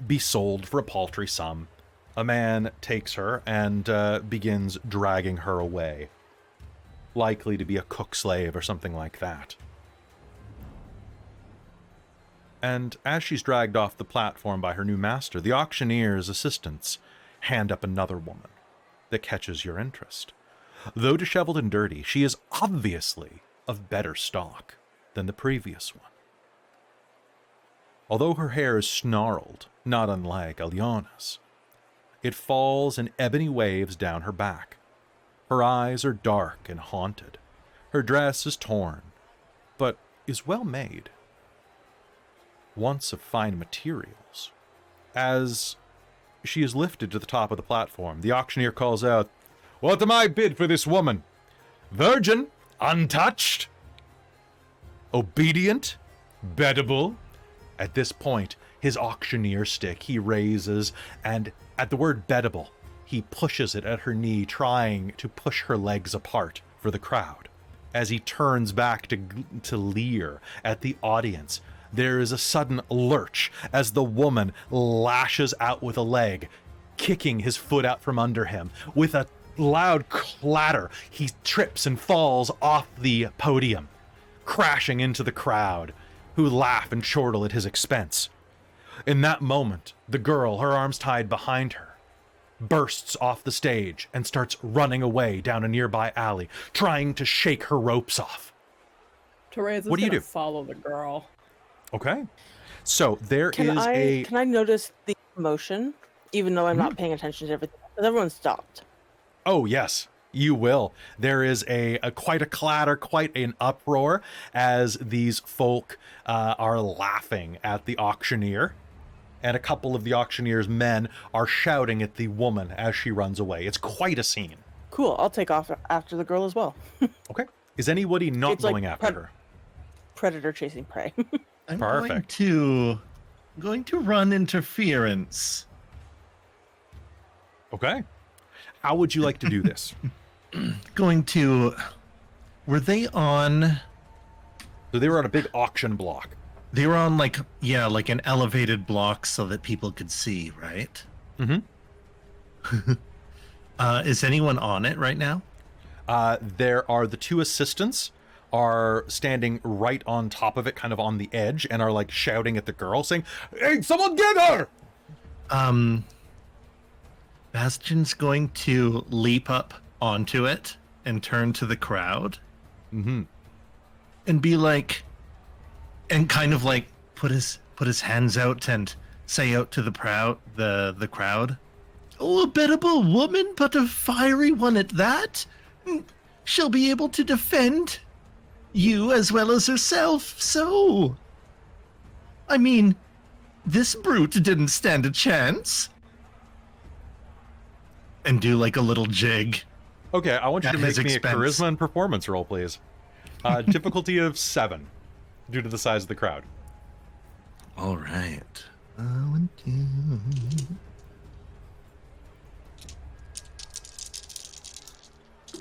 be sold for a paltry sum. A man takes her and begins dragging her away, likely to be a cook slave or something like that. And as she's dragged off the platform by her new master, the auctioneer's assistants hand up another woman that catches your interest. Though disheveled and dirty, she is obviously of better stock than the previous one. Although her hair is snarled, not unlike Alëna's, it falls in ebony waves down her back. Her eyes are dark and haunted. Her dress is torn, but is well made. Once of fine materials. As she is lifted to the top of the platform, the auctioneer calls out, "What am I bid for this woman? Virgin, untouched, obedient, beddable." At this point, his auctioneer stick he raises, and at the word beddable, he pushes it at her knee, trying to push her legs apart for the crowd. As he turns back to leer at the audience, there is a sudden lurch as the woman lashes out with a leg, kicking his foot out from under him. With a loud clatter, he trips and falls off the podium, crashing into the crowd, who laugh and chortle at his expense. In that moment, the girl, her arms tied behind her, bursts off the stage and starts running away down a nearby alley, trying to shake her ropes off. Tereza's What do you gonna do? follow the girl. Okay. So there Can is I notice the emotion, even though I'm not paying attention to everything? Because everyone stopped. Oh, yes, you will. There is a quite a clatter, quite an uproar as these folk are laughing at the auctioneer. And a couple of the auctioneer's men are shouting at the woman as she runs away. It's quite a scene. Cool. I'll take off after the girl as well. Okay. Is anybody not It's like going after her? Predator chasing prey. I'm Perfect. going to run interference. Okay. How would you like to do this? Were they on? So they were on a big auction block. They were on like an elevated block so that people could see, right? Mm-hmm. Is anyone on it right now? There are the 2 assistants are standing right on top of it, kind of on the edge, and are like shouting at the girl, saying, "Hey, someone get her!" Bastien's going to leap up onto it and turn to the crowd. Mm-hmm. And be like, and kind of like put his hands out and say out to the crowd, "Oh, a bettable woman, but a fiery one at that. She'll be able to defend you as well as herself, so... I mean, this brute didn't stand a chance." And do like a little jig. Okay, I want you At to make his me expense. a charisma and performance roll, please. Difficulty of 7. due to the size of the crowd. All right. 1,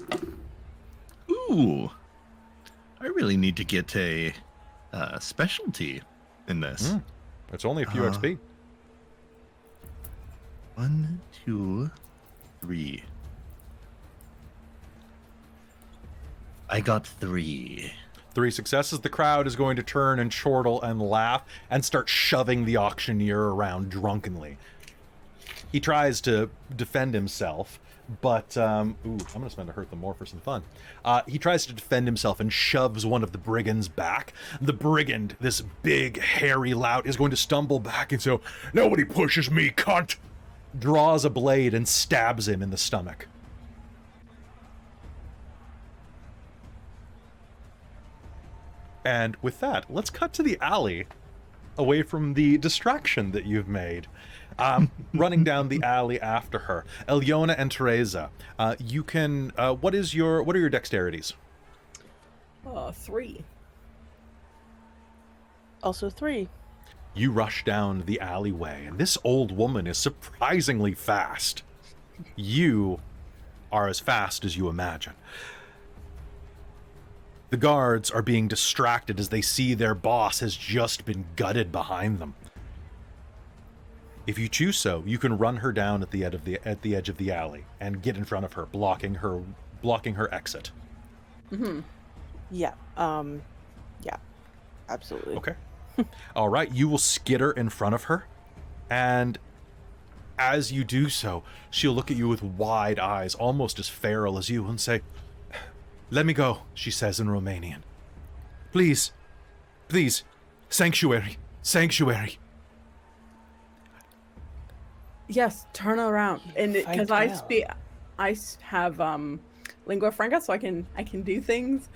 2. Ooh. I really need to get a specialty in this. It's only a few XP. 1, 2, 3. I got 3. 3 successes. The crowd is going to turn and chortle and laugh and start shoving the auctioneer around drunkenly. He tries to defend himself, but I'm going to spend a hurt them more for some fun. He tries to defend himself and shoves one of the brigands back. The brigand, this big, hairy lout, is going to stumble back and so, "Nobody pushes me, cunt!" Draws a blade and stabs him in the stomach. And with that, let's cut to the alley, away from the distraction that you've made. Running down the alley after her, Alëna and Tereza. You can. What are your dexterities? 3. Also 3. You rush down the alleyway, and this old woman is surprisingly fast. You are as fast as you imagine. The guards are being distracted as they see their boss has just been gutted behind them. If you choose so, you can run her down at the edge of the alley and get in front of her, blocking her exit. Mm-hmm. Yeah. Yeah. Absolutely. Okay. All right. You will skitter in front of her, and as you do so, she'll look at you with wide eyes, almost as feral as you, and say, "Let me go," she says in Romanian. Please, sanctuary. Yes, turn around. And because I have lingua franca, so I can do things.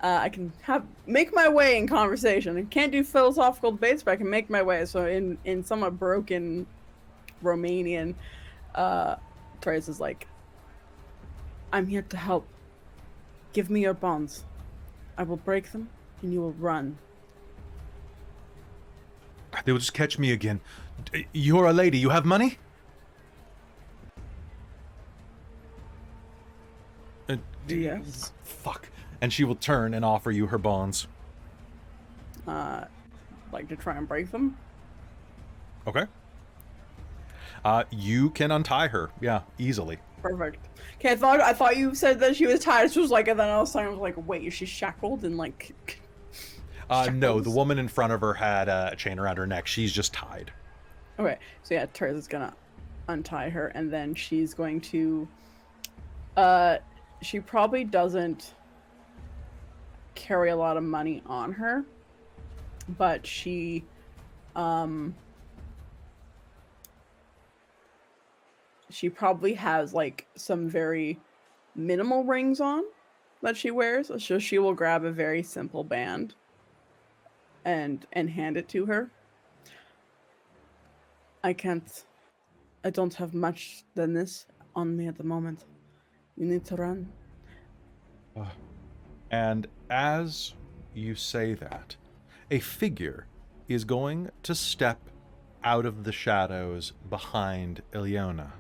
I can make my way in conversation. I can't do philosophical debates, but I can make my way. So in somewhat broken Romanian, Tereza is like, "I'm here to help. Give me your bonds. I will break them, and you will run." They will just catch me again. You're a lady. You have money? Yes. Fuck. And she will turn and offer you her bonds. Like to try and break them? Okay. You can untie her. Yeah, easily. Perfect. Okay, I thought you said that she was tied. So it was like, and then all of a sudden I was like, wait, is she shackled and like? No, the woman in front of her had a chain around her neck. She's just tied. Okay, so yeah, Tereza's gonna untie her, and then she's going to. She probably doesn't carry a lot of money on her, but she probably has like some very minimal rings on that she wears, so she will grab a very simple band and hand it to her. I don't have much than this on me at the moment. You need to run. And as you say that, a figure is going to step out of the shadows behind Alëna.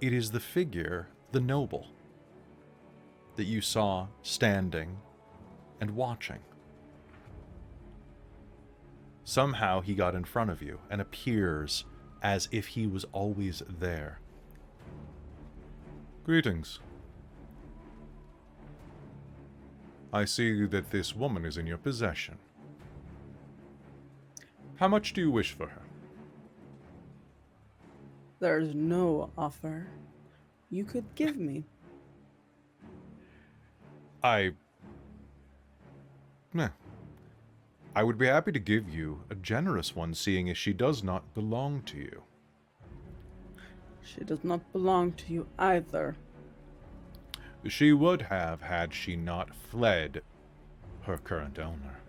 It is the figure, the noble, that you saw standing and watching. Somehow he got in front of you and appears as if he was always there. Greetings. I see that this woman is in your possession. How much do you wish for her? There's no offer you could give me. I would be happy to give you a generous one, seeing as she does not belong to you. She does not belong to you either. She would have had she not fled her current owner.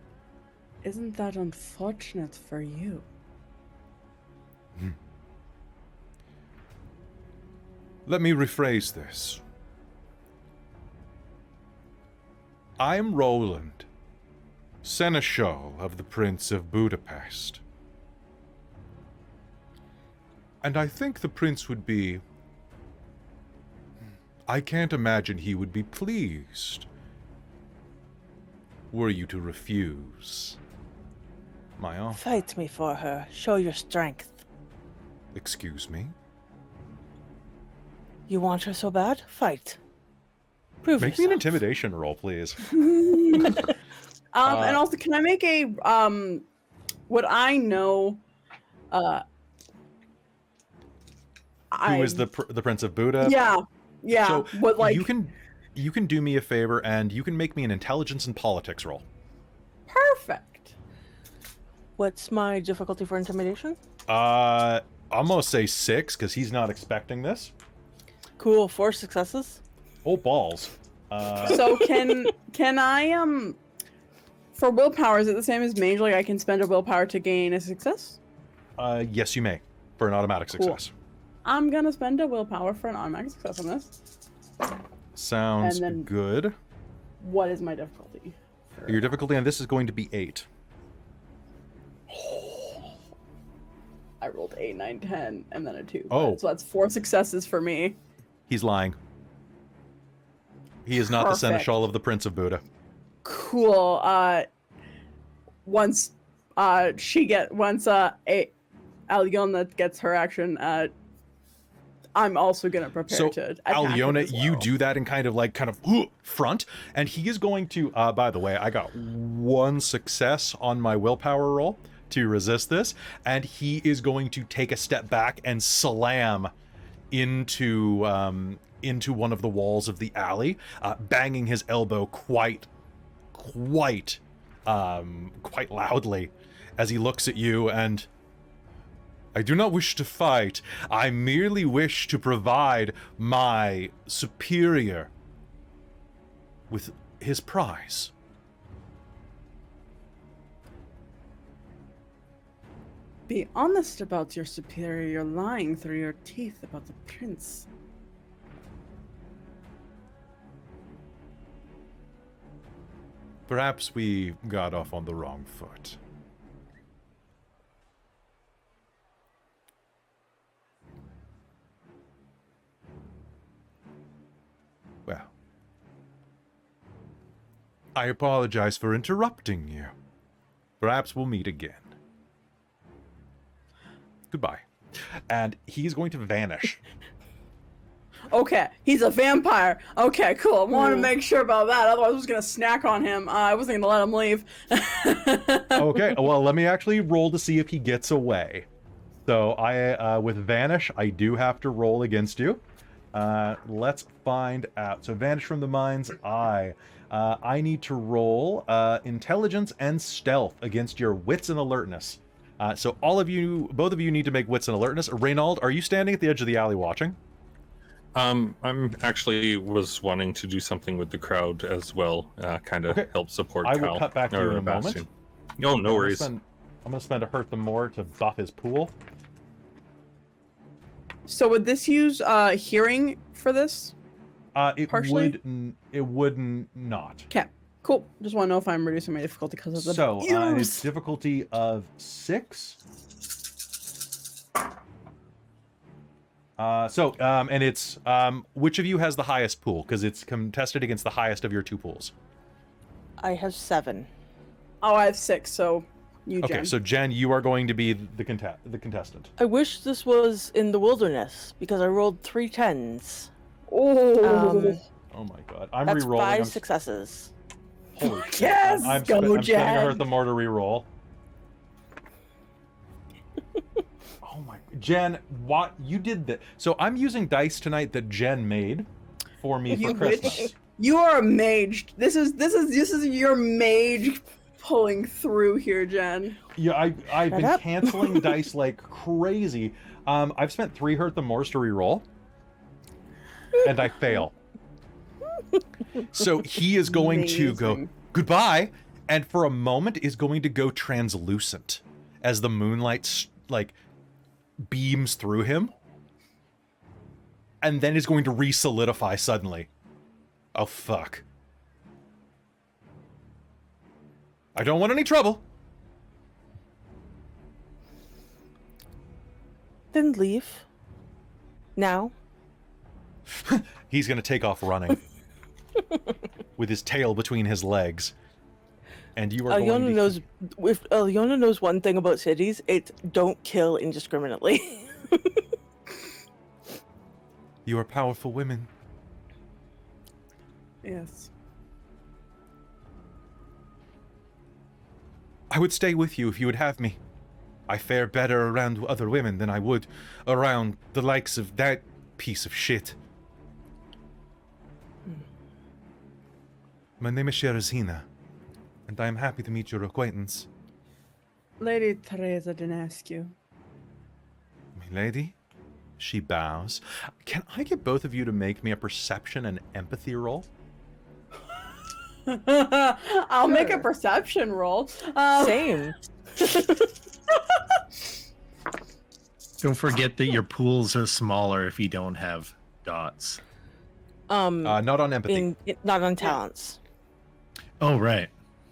Isn't that unfortunate for you? Let me rephrase this. I am Roland, seneschal of the Prince of Budapest. And I think the prince would be... I can't imagine he would be pleased were you to refuse my offer. Fight me for her. Show your strength. Excuse me? You want her so bad? Fight. Prove Make me an yourself. intimidation roll, please. And also, can I make a what I know? Who is the Prince of Buda? Yeah. So but like, you can do me a favor and you can make me an intelligence and politics roll. perfect. What's my difficulty for intimidation? I'm gonna say 6 because he's not expecting this. Cool. 4 successes. Oh balls. So can I for willpower, is it the same as mage? Like I can spend a willpower to gain a success? Yes, you may for an automatic Cool. success. I'm gonna spend a willpower for an automatic success on this. Sounds And then- good. What is my difficulty? Your difficulty on this is going to be 8. I rolled 8, 9, 10, and then a 2. Oh. So that's 4 successes for me. He's lying. He is not the Perfect. seneschal of the Prince of Buda. Cool. Once Alëna gets her action, I'm also gonna prepare So, to attack him Alëna, as you well. do that in kind of front, and he is going to, by the way, I got 1 success on my willpower roll to resist this, and he is going to take a step back and slam into one of the walls of the alley, banging his elbow quite loudly as he looks at you and... I do not wish to fight. I merely wish to provide my superior with his prize. Be honest about your superior. You're lying through your teeth about the prince. Perhaps we got off on the wrong foot. Well, I apologize for interrupting you. Perhaps we'll meet again. Goodbye. And he's going to vanish. Okay, he's a vampire. Okay, cool. I wanted to make sure about that. Otherwise, I was gonna snack on him. I wasn't gonna let him leave. Okay, well, let me actually roll to see if he gets away. So I, with vanish, I do have to roll against you. Let's find out. So vanish from the mind's eye. I need to roll intelligence and stealth against your wits and alertness. So all of you, both of you need to make wits and alertness. Rainald, are you standing at the edge of the alley watching? I'm actually was wanting to do something with the crowd as well, kind of Okay. help support I Kal. will cut back to you or in a moment. Bastien. Oh, no worries. I'm going to spend a hurt them more to buff his pool. So would this use hearing for this? It Partially? would not. Okay, cool. Just want to know if I'm reducing my difficulty because of the So it's use. difficulty of 6. And it's which of you has the highest pool? Because it's contested against the highest of your 2 pools. I have 7. Oh, I have 6. So you, Okay, Jen. so Jen, you are going to be the contestant. I wish this was in the wilderness because I rolled 3 10s. Oh, Oh my god, I'm That's re-rolling. 5 I'm- successes. Holy shit. Yes! I'm Go, spending a Jen! hurt the more to re-roll. Oh my, Jen, what you did that? So I'm using dice tonight that Jen made for me You for Christmas. witch. You are a mage. This is your mage pulling through here, Jen. Yeah, I've Shut been up. canceling dice like crazy. I've spent 3 hurt the mores to re-roll, and I fail. So he is going to go Amazing. goodbye, and for a moment is going to go translucent as the moonlight like beams through him, and then is going to re-solidify suddenly. Oh fuck. I don't want any trouble. Then leave. Now. He's going to take off running with his tail between his legs. And you are going to... knows, if Alëna knows one thing about cities, it's don't kill indiscriminately. You are powerful women. Yes. I would stay with you if you would have me. I fare better around other women than I would around the likes of that piece of shit. My name is Sherazina, and I am happy to meet your acquaintance. Lady Tereza Dinescu. My lady? She bows. Can I get both of you to make me a perception and empathy roll? I'll make a perception roll. Same. Don't forget that your pools are smaller if you don't have dots. Not on empathy. Not on talents. Oh, right.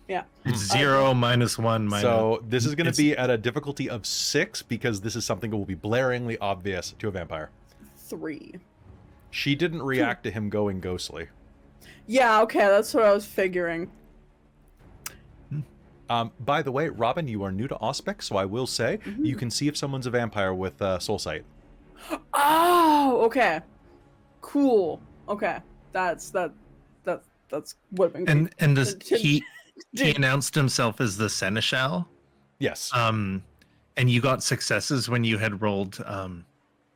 Yeah. It's 0, -1, minus... So this is going to be at a difficulty of 6 because this is something that will be blaringly obvious to a vampire. 3. She didn't react to him going ghostly. Yeah, okay, that's what I was figuring. By the way, Robin, you are new to Auspex, so I will say you can see if someone's a vampire with soul sight. Oh, okay. Cool. Okay. That's what been And this, he announced himself as the seneschal. Yes. And you got successes when you had rolled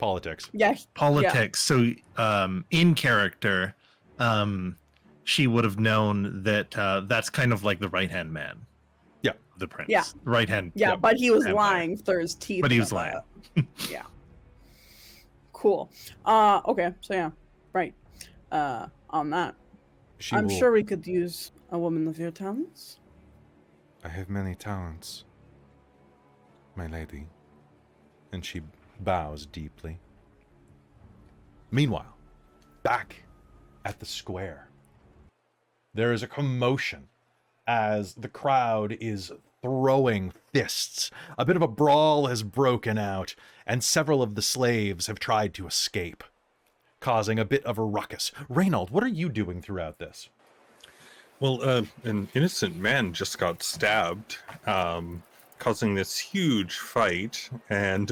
Politics. Yeah. politics. So in character, she would have known that that's kind of like the right-hand man. Yeah. The prince. Yeah. Right-hand. Yeah, but he was vampire. lying through his teeth. But he was about lying. that. Yeah. Cool. Okay, so yeah. Right. On that. I'm sure we could use a woman of your talents. I have many talents, my lady. And she bows deeply. Meanwhile, back at the square, there is a commotion as the crowd is throwing fists. A bit of a brawl has broken out, and several of the slaves have tried to escape, causing a bit of a ruckus. Rainald, what are you doing throughout this? Well, an innocent man just got stabbed, causing this huge fight. And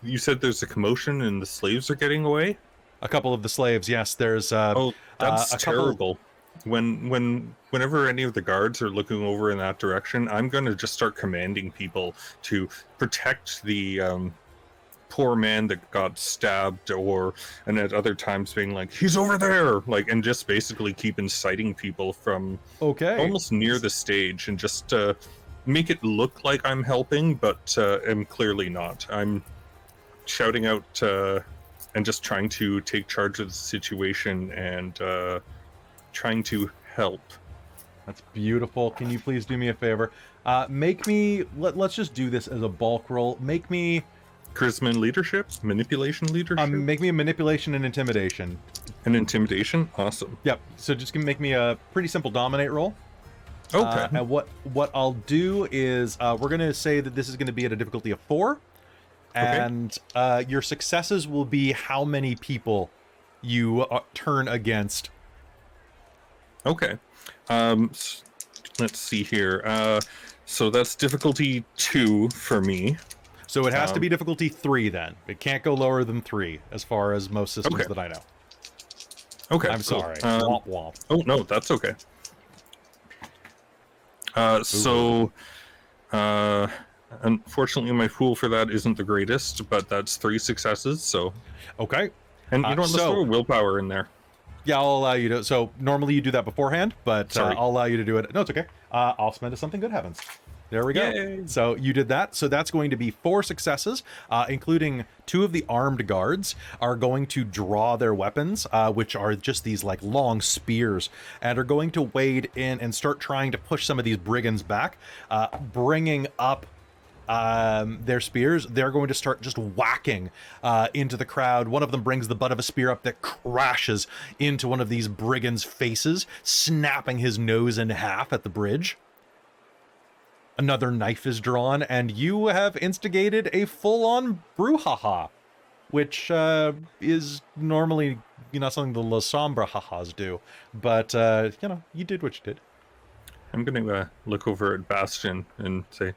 you said there's a commotion and the slaves are getting away? A couple of the slaves, yes. There's that's a couple- terrible. Whenever any of the guards are looking over in that direction, I'm going to just start commanding people to protect the poor man that got stabbed, and at other times being like, he's over there, like, and just basically keep inciting people from almost near the stage, and just make it look like I'm helping, but am clearly not. I'm shouting out and just trying to take charge of the situation and trying to help. That's beautiful. Can you please do me a favor? Make me, let's just do this as a bulk roll. Make me... Charisma and leadership? Manipulation leadership? Make me a manipulation and intimidation. An intimidation? Awesome. Yep. So just make me a pretty simple dominate roll. Okay. And what I'll do is we're going to say that this is going to be at a difficulty of 4. And your successes will be how many people you turn against. Okay. Let's see here. So that's difficulty 2 for me. So it has to be difficulty 3 then. It can't go lower than 3 as far as most systems that I know. Okay. I'm cool. sorry. Womp womp. Oh, no, that's okay. Unfortunately, my pool for that isn't the greatest, but that's 3 successes, so... Okay. And you don't have to throw willpower in there. Yeah, I'll allow you to... So normally you do that beforehand, but I'll allow you to do it... No, it's okay. I'll spend if something good happens. There we go. Yay. So you did that. So that's going to be 4 successes, including 2 of the armed guards are going to draw their weapons, which are just these like long spears, and are going to wade in and start trying to push some of these brigands back, bringing up their spears, they're going to start just whacking into the crowd. One of them brings the butt of a spear up that crashes into one of these brigands' faces, snapping his nose in half at the bridge. Another knife is drawn, and you have instigated a full-on brouhaha, which is normally, something the La Sombra hahas do. But, you did what you did. I'm going to look over at Bastien and say,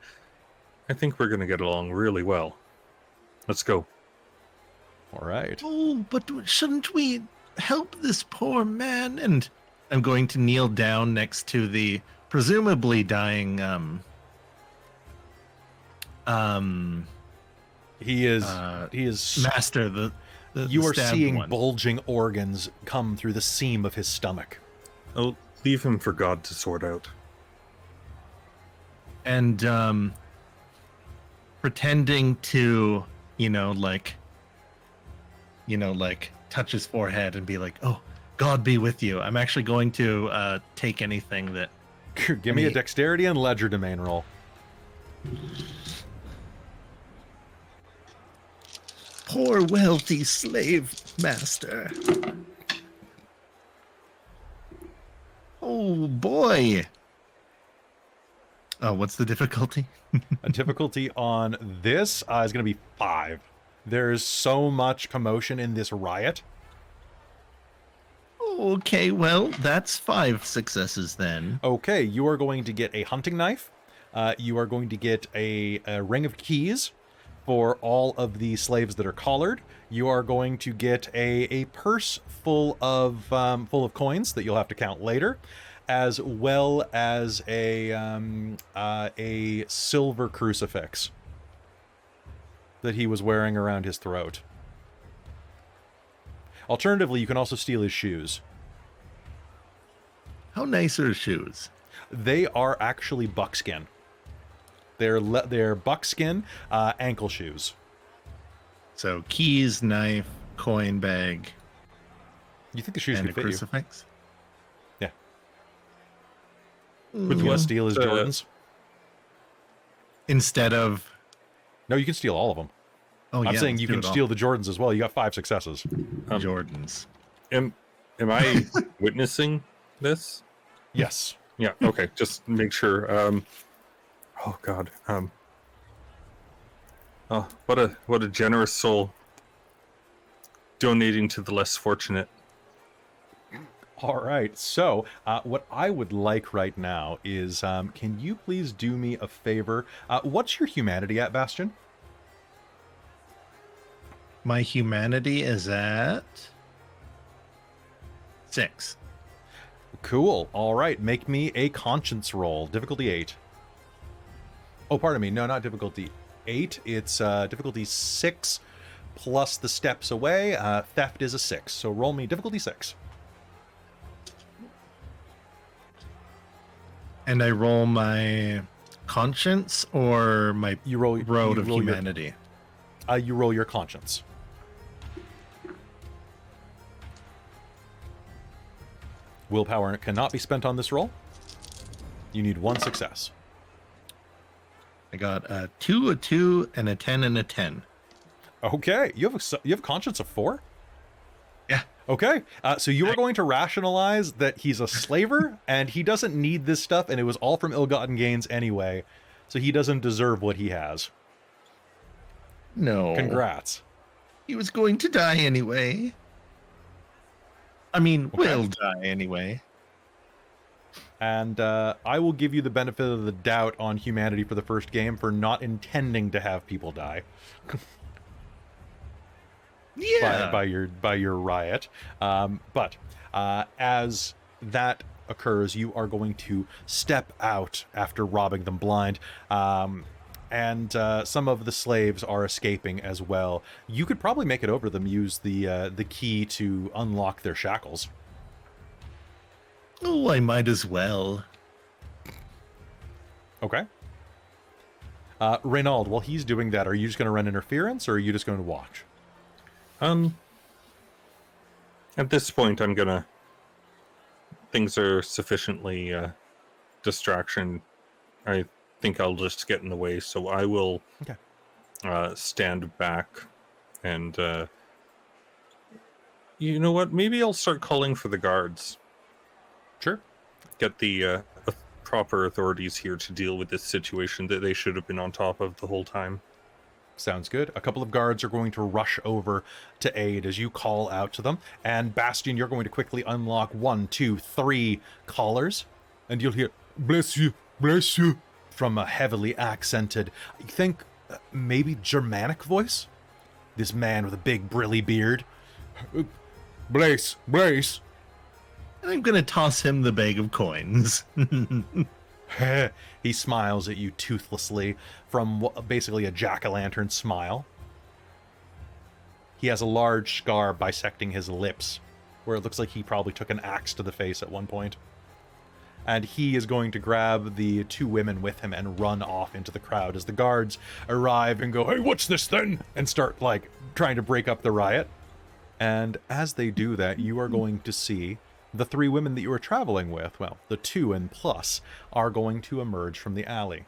I think we're going to get along really well. Let's go. All right. Oh, but shouldn't we help this poor man? And I'm going to kneel down next to the presumably dying He is master. You are stabbed seeing one. bulging organs come through the seam of his stomach. Oh, leave him for God to sort out. And pretending to, touch his forehead and be like, "Oh, God be with you." I'm actually going to take anything that. Give me a dexterity and ledger domain roll. Poor wealthy slave master. Oh boy. Oh, what's the difficulty? A difficulty on this is going to be 5. There's so much commotion in this riot. Okay, well, that's 5 successes then. Okay, you are going to get a hunting knife. You are going to get a ring of keys for all of the slaves that are collared. You are going to get a purse full of coins that you'll have to count later, as well as a silver crucifix that he was wearing around his throat. Alternatively, you can also steal his shoes. How nice are his shoes? They are actually buckskin. They're buckskin ankle shoes. So keys, knife, coin bag, You think the shoes and could a fit crucifix? you? Yeah. Mm, Would you want to steal his Jordans? Instead of... No, you can steal all of them. Oh, I'm yeah, saying let's you do can it all. steal the Jordans as well. You got 5 successes. Jordans. Am I witnessing this? Yes. Yeah, okay, just make sure. Oh God. Oh, what a generous soul. Donating to the less fortunate. All right. So, what I would like right now is, can you please do me a favor? What's your humanity at, Bastien? My humanity is at 6. Cool. All right. Make me a conscience roll. Difficulty 8. Oh, pardon me. No, not difficulty 8. It's difficulty 6 plus the steps away. Theft is a 6. So roll me difficulty 6. And I roll my conscience or my You roll road you of roll humanity? You roll your conscience. Willpower cannot be spent on this roll. You need 1 success. I got a 2, a 2, and a 10, and a 10. Okay, you have conscience of 4. Yeah. Okay, so you are going to rationalize that he's a slaver and he doesn't need this stuff, and it was all from ill-gotten gains anyway, so he doesn't deserve what he has. No. Congrats. He was going to die anyway. I mean, Okay. will die anyway. And I will give you the benefit of the doubt on humanity for the first game for not intending to have people die. Yeah. by your riot. But as that occurs, you are going to step out after robbing them blind. And some of the slaves are escaping as well. You could probably make it over them, use the key to unlock their shackles. Oh, I might as well. Okay. Rainald, while he's doing that, are you just going to run interference, or are you just going to watch? At this point, I'm gonna. Things are sufficiently distraction. I think I'll just get in the way, so I will Okay. stand back and you know what? Maybe I'll start calling for the guards. Sure. Get the proper authorities here to deal with this situation that they should have been on top of the whole time. Sounds good. A couple of guards are going to rush over to aid as you call out to them. And Bastien, you're going to quickly unlock 1, 2, 3 callers. And you'll hear, bless you, from a heavily accented, I think, maybe Germanic voice? This man with a big brilly beard. Blaze. I'm gonna toss him the bag of coins. He smiles at you toothlessly from basically a jack-o'-lantern smile. He has a large scar bisecting his lips, where it looks like he probably took an axe to the face at one point. And he is going to grab the 2 women with him and run off into the crowd as the guards arrive and go, hey, what's this then? And start, like, trying to break up the riot. And as they do that, you are going to see the 3 women that you were traveling with, well, the 2 and plus, are going to emerge from the alley.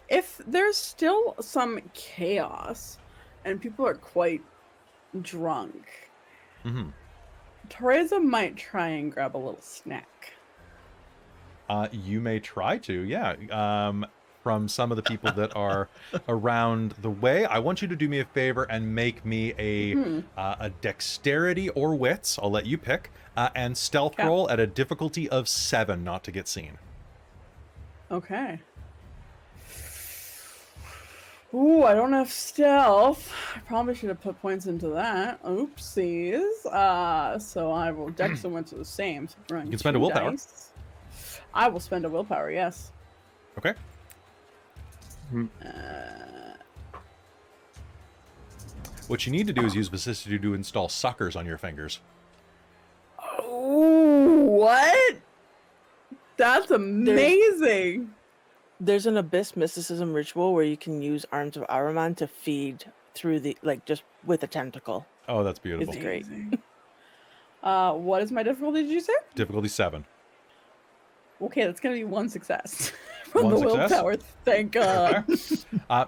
If there's still some chaos and people are quite drunk, Mm-hmm. Tereza might try and grab a little snack. You may try to, yeah. From some of the people that are around the way, I want you to do me a favor and make me a dexterity or wits. I'll let you pick, and stealth Okay. roll at a difficulty of 7, not to get seen. Okay. Ooh, I don't have stealth. I probably should have put points into that. Oopsies. So I will dex and went to the same. So You can spend a willpower. dice. I will spend a willpower, yes. Okay. What you need to do is use vicissitude to install suckers on your fingers. Oh, what? That's amazing. There's an Abyss mysticism ritual where you can use Arms of Ahriman to feed through the, like, just with a tentacle. Oh, that's beautiful. It's great. Amazing. What is my difficulty, did you say? Difficulty 7. Okay, that's gonna be 1 success. From One the success? willpower, thank God.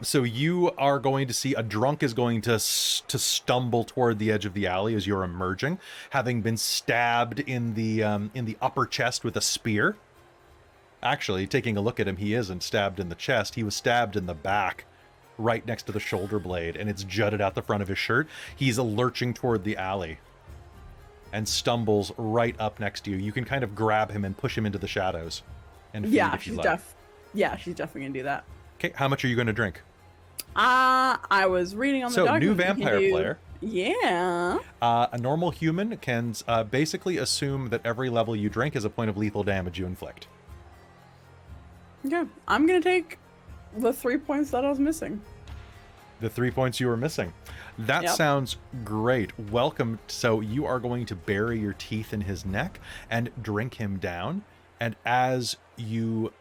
So you are going to see a drunk is going to stumble toward the edge of the alley as you're emerging, having been stabbed in the upper chest with a spear. Actually, taking a look at him, he isn't stabbed in the chest. He was stabbed in the back, right next to the shoulder blade, and it's jutted out the front of his shirt. He's lurching toward the alley and stumbles right up next to you. You can kind of grab him and push him into the shadows. And feed Yeah, if she's you'd like. she's definitely gonna do that. Okay, how much are you going to drink? I was reading on the So, document. new you can vampire do- player. Yeah. A normal human can basically assume that every level you drink is a point of lethal damage you inflict. Okay. I'm gonna take the 3 points that I was missing. The 3 points you were missing. That Yep. sounds great. Welcome. So you are going to bury your teeth in his neck and drink him down. And as you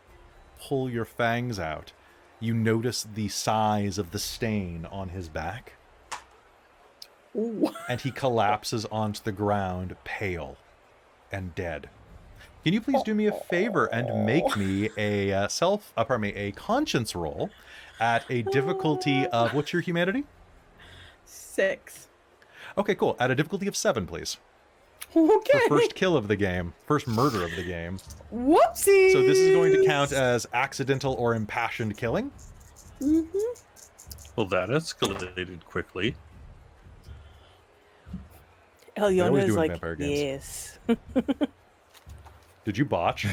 pull your fangs out, you notice the size of the stain on his back. Ooh. And he collapses onto the ground, pale and dead. Can you please do me a favor and make me a conscience roll at a difficulty of, what's your humanity? 6. Okay, cool. At a difficulty of 7, please. Okay. The first kill of the game, first murder of the game. Whoopsies. So this is going to count as accidental or impassioned killing. Well, that escalated quickly. always Alëna do is in like, vampire games. yes. Did you botch?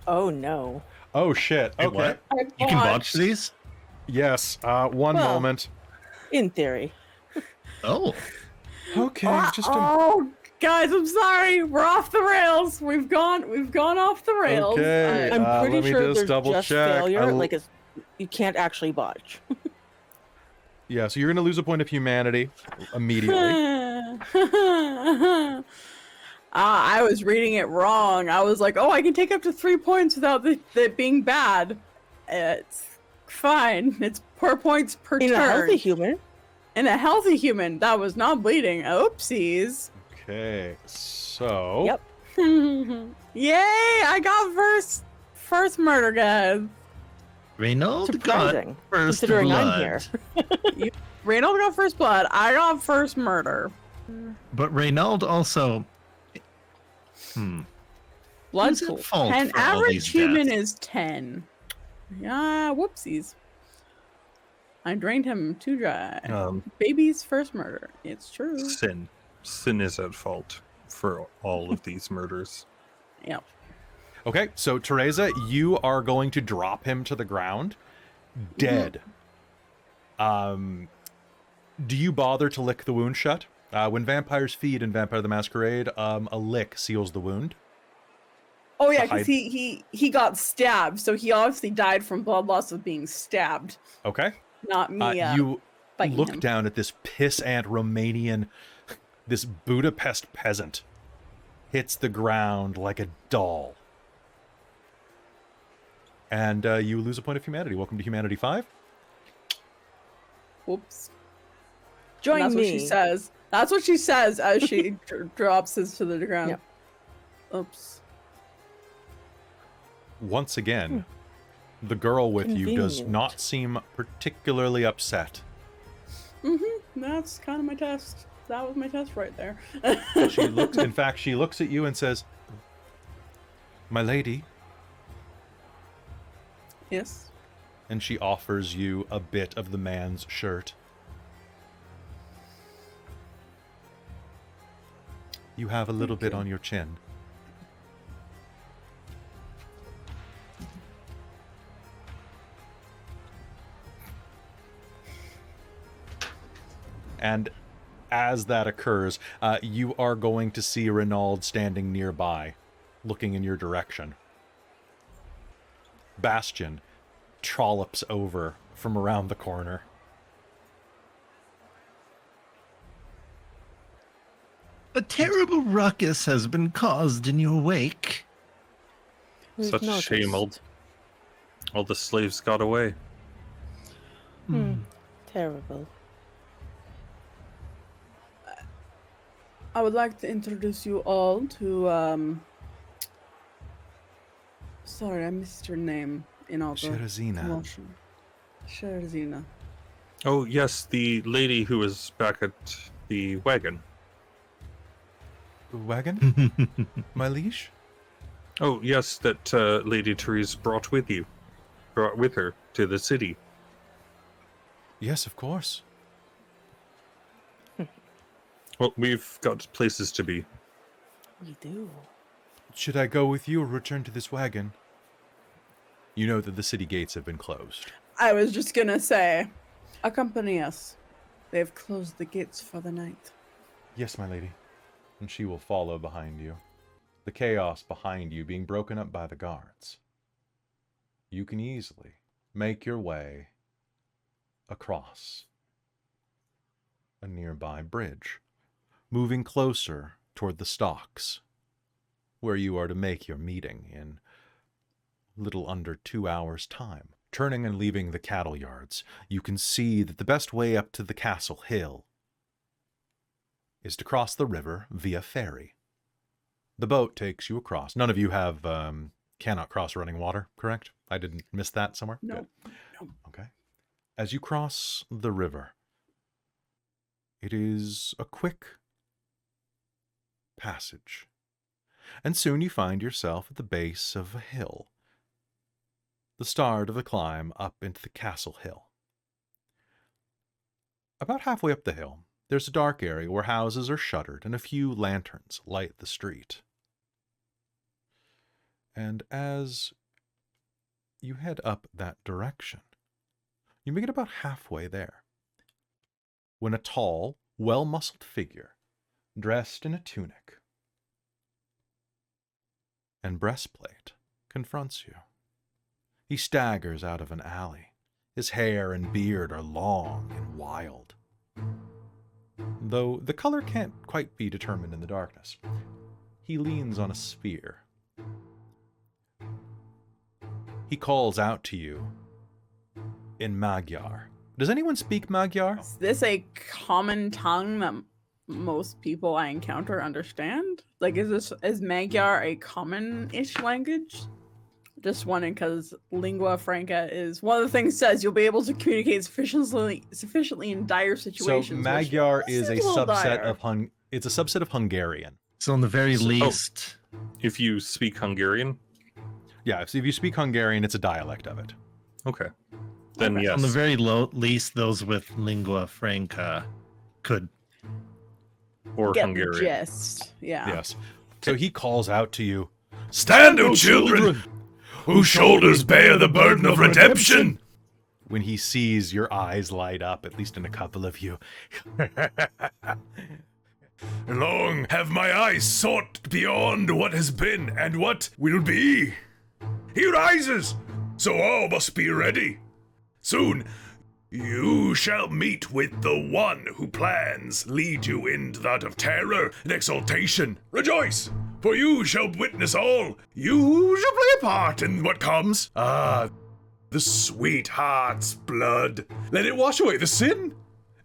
Oh, no. Oh shit. Wait, Okay. what? I You can bought- botch these? Yes. One Well- moment. In theory. Oh. Okay. Oh, guys, I'm sorry. We're off the rails. We've gone off the rails. Okay. I'm let pretty me sure just there's double just check. failure. Like, you can't actually botch. Yeah. So you're gonna lose a point of humanity immediately. I was reading it wrong. I was like, oh, I can take up to 3 points without it being bad. It's fine. It's 4 points per In a turn. healthy human. In a healthy human that was not bleeding. Oopsies. Okay. So. Yep. Yay! I got first murder, guys. Rainald got Surprising, first considering blood. I'm here. Rainald got first blood. I got first murder. But Rainald also... Blood Who's at school. fault An for all average these human deaths? is 10. Yeah, whoopsies. I drained him too dry. Baby's first murder. It's true. Sin is at fault for all of these murders. Yep. Okay, so Tereza, you are going to drop him to the ground, dead. Do you bother to lick the wound shut? When vampires feed in Vampire the Masquerade, a lick seals the wound. Oh yeah, because he got stabbed, so he obviously died from blood loss of being stabbed. Okay. Not me. You biting look him. down at this pissant Romanian, this Budapest peasant, hits the ground like a doll. And you lose a point of humanity. Welcome to Humanity 5. Whoops. Join That's me. what she says. That's what she says as she drops his to the ground. Yep. Oops. Once again, the girl with you does Convenient. not seem particularly upset. That's kind of my test. That was my test right there. She looks, in fact, she looks at you and says, "My lady," Yes. and she offers you a bit of the man's shirt. You have a little bit on your chin. And as that occurs, you are going to see Rainald standing nearby, looking in your direction. Bastien trollops over from around the corner. A terrible ruckus has been caused in your wake. We've Such a shame, noticed. all the slaves got away. Terrible. I would like to introduce you all to sorry, I missed your name in all the Sherazina. commotion. Sherazina. Oh, yes, the lady who was back at the wagon. Wagon? My liege? Oh, yes, that Lady Therese brought with her to the city. Yes, of course. Well, we've got places to be. We do. Should I go with you or return to this wagon? You know that the city gates have been closed. I was just gonna say, accompany us. They've closed the gates for the night. Yes, my lady. And she will follow behind you. The chaos behind you being broken up by the guards. You can easily make your way across a nearby bridge, moving closer toward the stocks, where you are to make your meeting in little under 2 hours' time. Turning and leaving the cattle yards, you can see that the best way up to the castle hill is to cross the river via ferry. The boat takes you across. None of you have cannot cross running water, correct? I didn't miss that somewhere? No. Good. No. Okay. As you cross the river, it is a quick passage. And soon you find yourself at the base of a hill, the start of the climb up into the castle hill. About halfway up the hill, there's a dark area where houses are shuttered and a few lanterns light the street. And as you head up that direction, you make it about halfway there, when a tall, well-muscled figure, dressed in a tunic and breastplate, confronts you. He staggers out of an alley. His hair and beard are long and wild, though the color can't quite be determined in the darkness. He leans on a spear. He calls out to you in Magyar. Does anyone speak Magyar? Is this a common tongue that most people I encounter understand? Like, is Magyar a common-ish language? Just wondering because lingua franca is one of the things says you'll be able to communicate sufficiently in dire So situations. which Magyar is a seems little subset dire. of It's a subset of Hungarian. So in the very So- least, If you speak Hungarian, Yeah, so if you speak Hungarian, it's a dialect of it. okay. Then Okay. yes. on the very least, those with lingua franca could. or Get the Hungarian. gist. Yeah. Yes. So he calls out to you, Stand, O children, whose shoulders bear the burden of redemption. when he sees your eyes light up, at least in a couple of you. Long have my eyes sought beyond what has been and what will be. He rises, so all must be ready. Soon, you shall meet with the one who plans lead you into that of terror and exaltation. Rejoice, for you shall witness all. You shall play a part in what comes. Ah, the sweetheart's blood. Let it wash away the sin.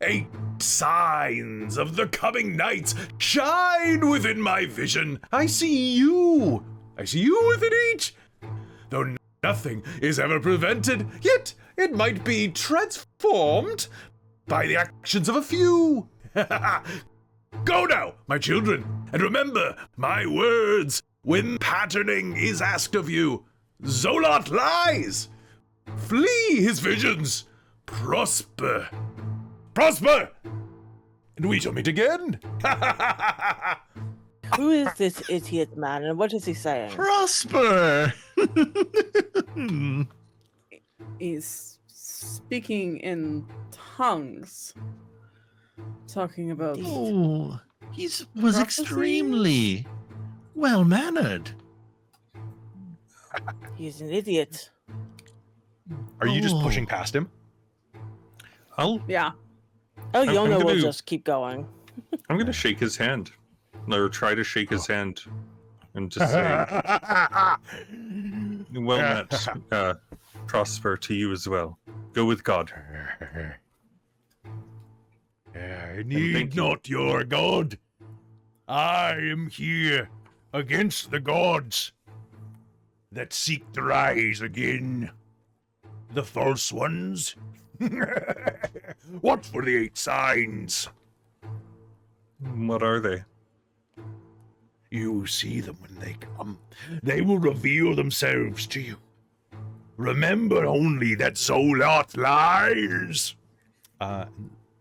8 signs of the coming nights shine within my vision. I see you. I see you within each. Though nothing is ever prevented, yet it might be transformed by the actions of a few. Go now, my children, and remember my words when patterning is asked of you. Zolot lies. Flee his visions. Prosper. Prosper! And we shall meet again. Who is this idiot man and what is he saying? Prosper! He's speaking in tongues. Talking about Oh, he was Prophecies? extremely well mannered. He's an idiot. Are you just Oh. pushing past him? yeah. Oh, I'm Yona will gonna- just keep going. I'm going to shake his hand. Or try to shake his hand. And just say, well met, Prosper to you as well. Go with God. I thank need you. not your god. I am here against the gods that seek to rise again. The false ones. What were the 8 signs? What are they? You see them when they come. They will reveal themselves to you. Remember only that Zolot lies.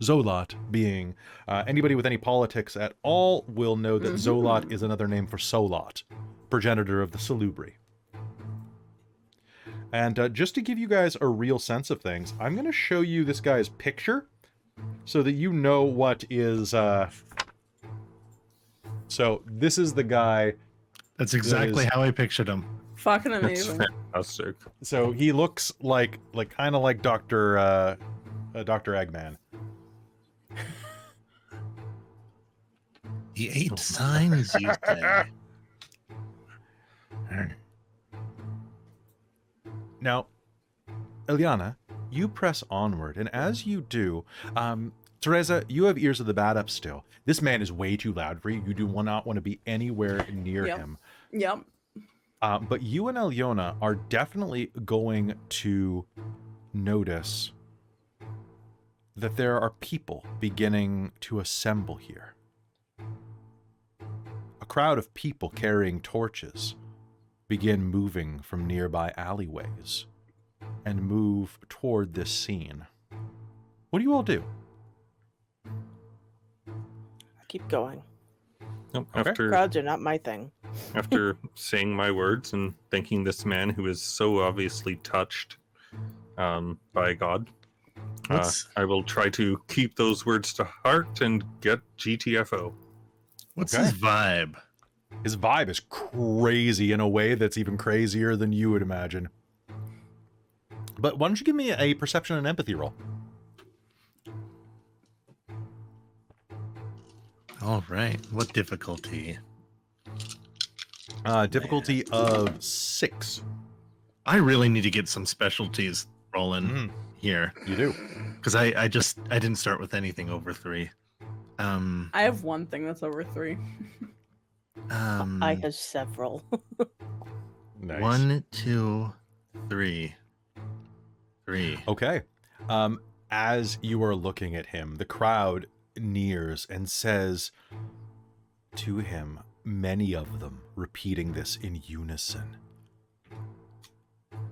Zolot being anybody with any politics at all will know that Zolot is another name for Solot, progenitor of the Salubri. And just to give you guys a real sense of things, I'm going to show you this guy's picture so that you know what is... So this is the guy. That's exactly is- how I pictured him. Fucking That's amazing. fantastic. So he looks like kind of like Dr. Eggman. The 8 signs, you say. Now, Alëna, you press onward, and as you do, Tereza, you have ears of the bad up still. This man is way too loud for you. You do not want to be anywhere near Yep. him. Yep. But you and Alëna are definitely going to notice that there are people beginning to assemble here. A crowd of people carrying torches begin moving from nearby alleyways and move toward this scene. What do you all do? Keep going. Nope, Okay. Crowds are not my thing. After saying my words and thanking this man who is so obviously touched by God, What's I will try to keep those words to heart and get GTFO. what's Okay. his vibe? His vibe is crazy in a way that's even crazier than you would imagine. But why don't you give me a perception and empathy roll? All right. What difficulty? Difficulty of 6. I really need to get some specialties rolling here You do. because I didn't start with anything over 3. I have one thing that's over 3. I have several. Nice. 1, 2, 3. 3. Okay. As you are looking at him, the crowd nears and says to him, many of them repeating this in unison.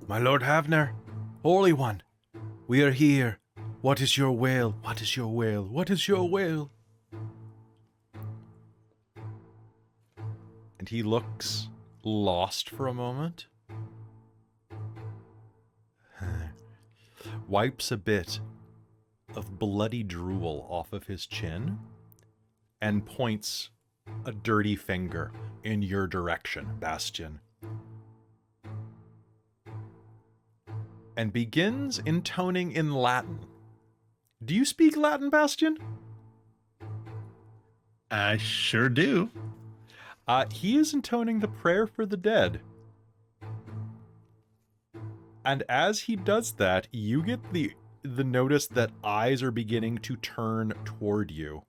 My Lord Havner, Holy One, we are here. What is your will? What is your will? What is your will? And he looks lost for a moment. Wipes a bit of bloody drool off of his chin and points a dirty finger in your direction, Bastien. And begins intoning in Latin. Do you speak Latin, Bastien? I sure do. He is intoning the prayer for the dead. And as he does that, you get the notice that eyes are beginning to turn toward you.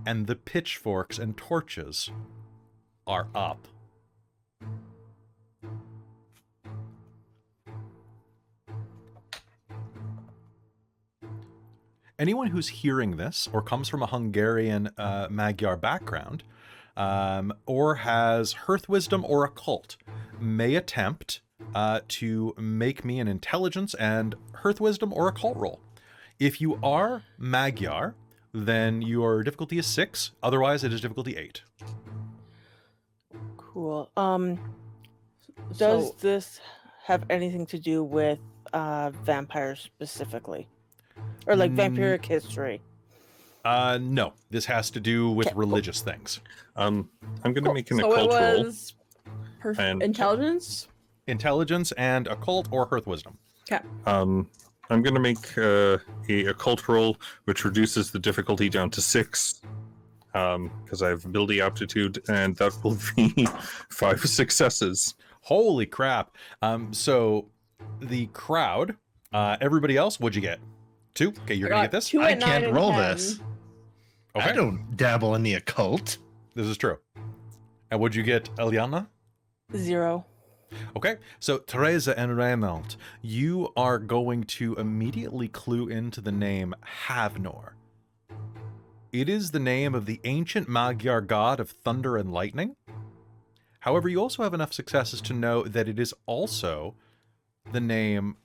And the pitchforks and torches are up. Anyone who's hearing this or comes from a Hungarian Magyar background or has Hearth Wisdom or Occult may attempt to make me an Intelligence and Hearth Wisdom or Occult roll. If you are Magyar, then your difficulty is 6. Otherwise, it is difficulty 8. Cool. Does this have anything to do with vampires specifically? Or like vampiric history? No. This has to do with Okay, religious things. I'm going to make an So it occult roll. was And- intelligence? Intelligence and Occult or Hearth Wisdom. Okay. I'm going to make a occult roll, which reduces the difficulty down to 6, because I have ability aptitude, and that will be 5 successes. Holy crap. So the crowd, everybody else, what'd you get? 2? Okay, you're going to get this? 2 I and 9 can't and roll 10. this. Okay, I don't dabble in the occult. this is true. And what'd you get, Alëna? 0. Okay, so Tereza and Rainald, you are going to immediately clue into the name Havnor. It is the name of the ancient Magyar god of thunder and lightning. However, you also have enough successes to know that it is also the name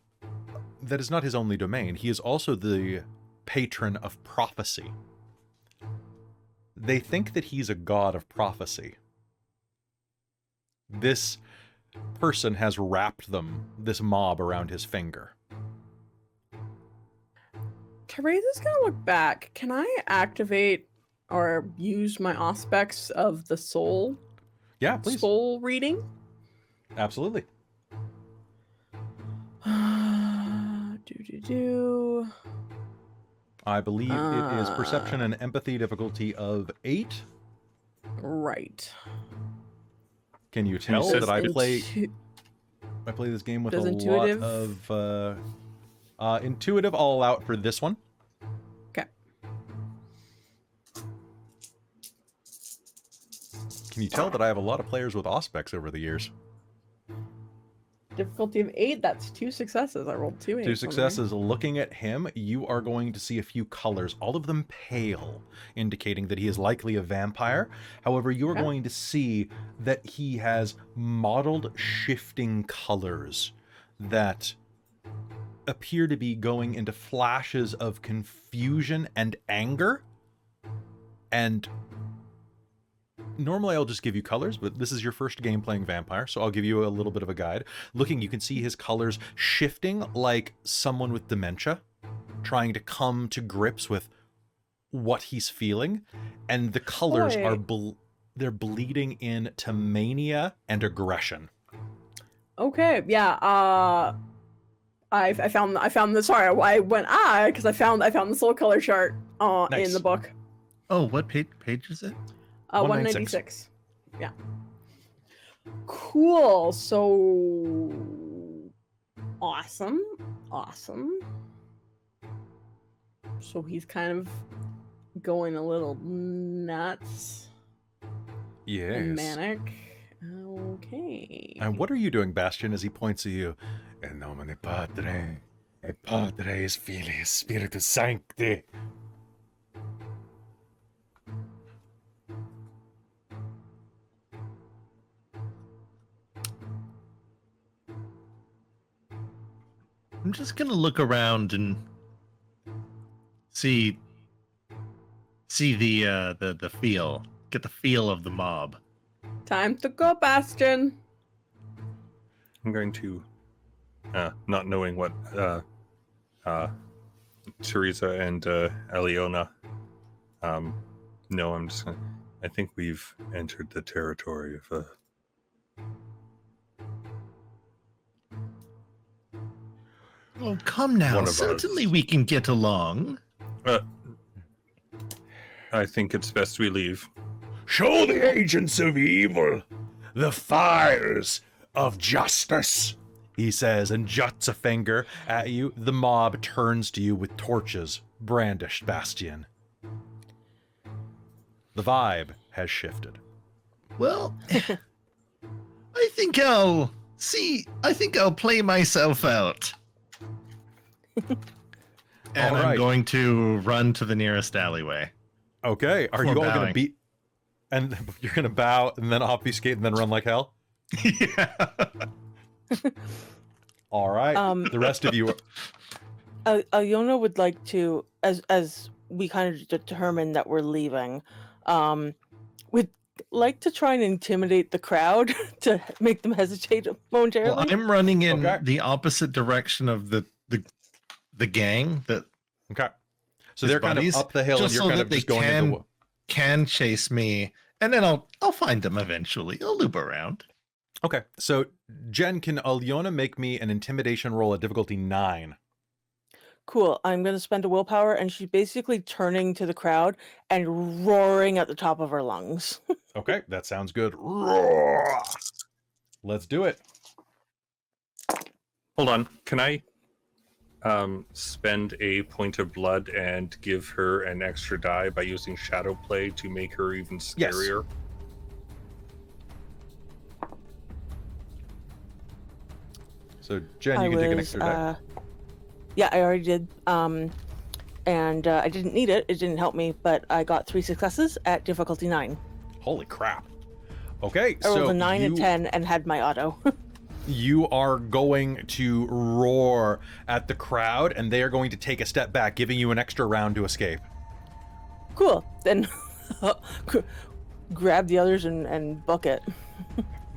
that is not his only domain. He is also the patron of prophecy. They think that he's a god of prophecy. This person has wrapped this mob around his finger. Tereza's gonna look back. Can I activate or use my aspects of the soul Yeah, please. soul reading? Absolutely. Do. I believe it is perception and empathy difficulty of 8. Right. Can you tell says that I play Intu- this game with Does a intuitive- lot of intuitive? I'll allow it for this one. Okay. Can you tell that I have a lot of players with Auspex over the years? Difficulty of 8. That's 2 successes. I rolled 2 8s. 2 successes. Looking at him, you are going to see a few colors, all of them pale, indicating that he is likely a vampire. However, you are Okay. going to see that he has mottled, shifting colors that appear to be going into flashes of confusion and anger. And normally I'll just give you colors, but this is your first game playing vampire, so I'll give you a little bit of a guide. Looking, you can see his colors shifting like someone with dementia, trying to come to grips with what he's feeling. And the colors are they're bleeding into mania and aggression. Okay. Yeah. I found the sorry. I went because I found the soul color chart in Nice. the book. Oh, what page is it? 196. Yeah. Cool. So awesome. So he's kind of going a little nuts Yes. and manic. Okay. And what are you doing, Bastien, as he points at you? In nomine Patri, et Patris Filii Spiritus Sancti. I'm just gonna look around and see the feel, get the feel of the mob. Time to go, Bastion. I'm going to, not knowing what Tereza and Alëna know, I'm just gonna, I think we've entered the territory of Oh, come now. One of Certainly us. we can get along. I think it's best we leave. Show the agents of evil the fires of justice. He says, and juts a finger at you. The mob turns to you with torches brandished, Bastien. The vibe has shifted. Well, I think I'll play myself out. And All I'm right. going to run to the nearest alleyway. Okay, are Before you all going to bowing. beat? And you're going to bow and then obfuscate and then run like hell? Yeah. All right. The rest of you. Alëna would like to, as we kind of determined that we're leaving, would like to try and intimidate the crowd to make them hesitate momentarily. Well, I'm running in Okay. the opposite direction of the gang that Okay. So His they're kind of buddies, up the hill and just you're so kind that of they just going into. can chase me, and then I'll find them eventually. I'll loop around. Okay. So, Jen, can Alëna make me an intimidation roll at difficulty 9? Cool. I'm going to spend a willpower, and she's basically turning to the crowd and roaring at the top of her lungs. Okay, that sounds good. Roar! Let's do it. Hold on. Can I spend a point of blood and give her an extra die by using shadow play to make her even Yes. scarier? So, Jen, you can take an extra die. Yeah, I already did. And I didn't need it. It didn't help me, but I got 3 successes at difficulty 9. Holy crap. Okay, I rolled so a 9 and you, 10 and had my auto. you are going to roar at the crowd, and they are going to take a step back, giving you an extra round to escape. Cool. Then grab the others and book it.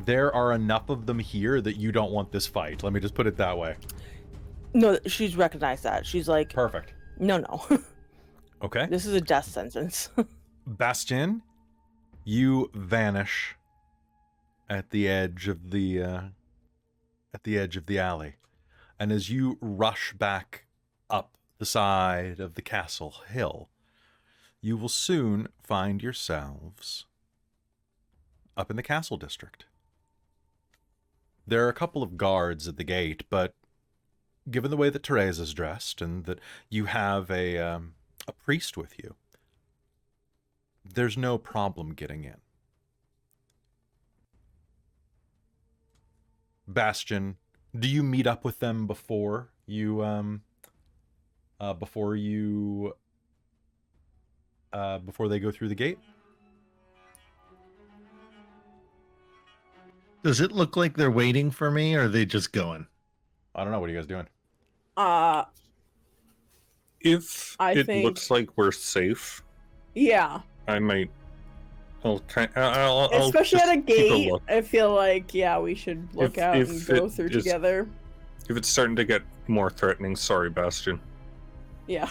There are enough of them here that you don't want this fight. Let me just put it that way. No, she's recognized that. She's like, Perfect. no. Okay. This is a death sentence. Bastien, you vanish at the edge of the alley, and as you rush back up the side of the castle hill, you will soon find yourselves up in the castle district. There are a couple of guards at the gate, but given the way that Tereza's dressed and that you have a priest with you, there's no problem getting in. Bastien, do you meet up with them before you before they go through the gate? Does it look like they're waiting for me, or are they just going? I don't know. What are you guys doing? If I it think- looks like we're safe, Yeah. I might. I'll Especially just at a keep gate, look. I feel like, yeah, we should look If- out if and go it through is- together. If it's starting to get more threatening, sorry, Bastien. Yeah.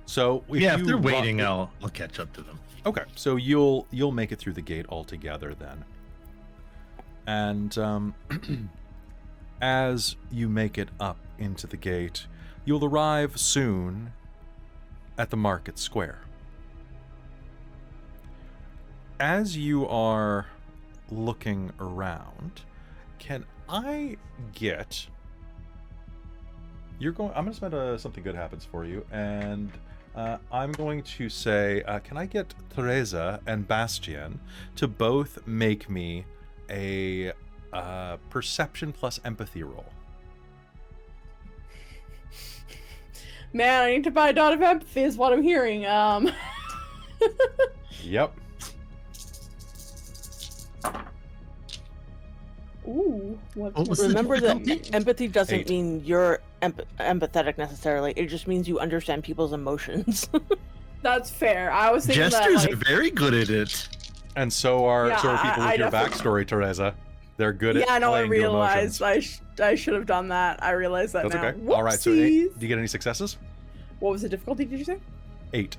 So If you they're ru- waiting, I'll catch up to them. Okay, so you'll make it through the gate altogether then. And as you make it up into the gate, you'll arrive soon at the market square. As you are looking around, can I get... I'm going to spend something good happens for you, and I'm going to say, can I get Tereza and Bastien to both make me a perception plus empathy roll. Man, I need to buy a dot of empathy is what I'm hearing. Yep. Ooh, What was the Remember that difficulty? empathy doesn't 8. mean you're empathetic necessarily. It just means you understand people's emotions. that's fair. I was thinking Jesters that, are like, very good at it. And so are Yeah, people with I your definitely- backstory, Tereza. They're good at yeah, no, I playing to realized emotions. I should have done that. I realized that That's now. okay. All right, so 8. Whoopsies. Do you get any successes? What was the difficulty, did you say? 8.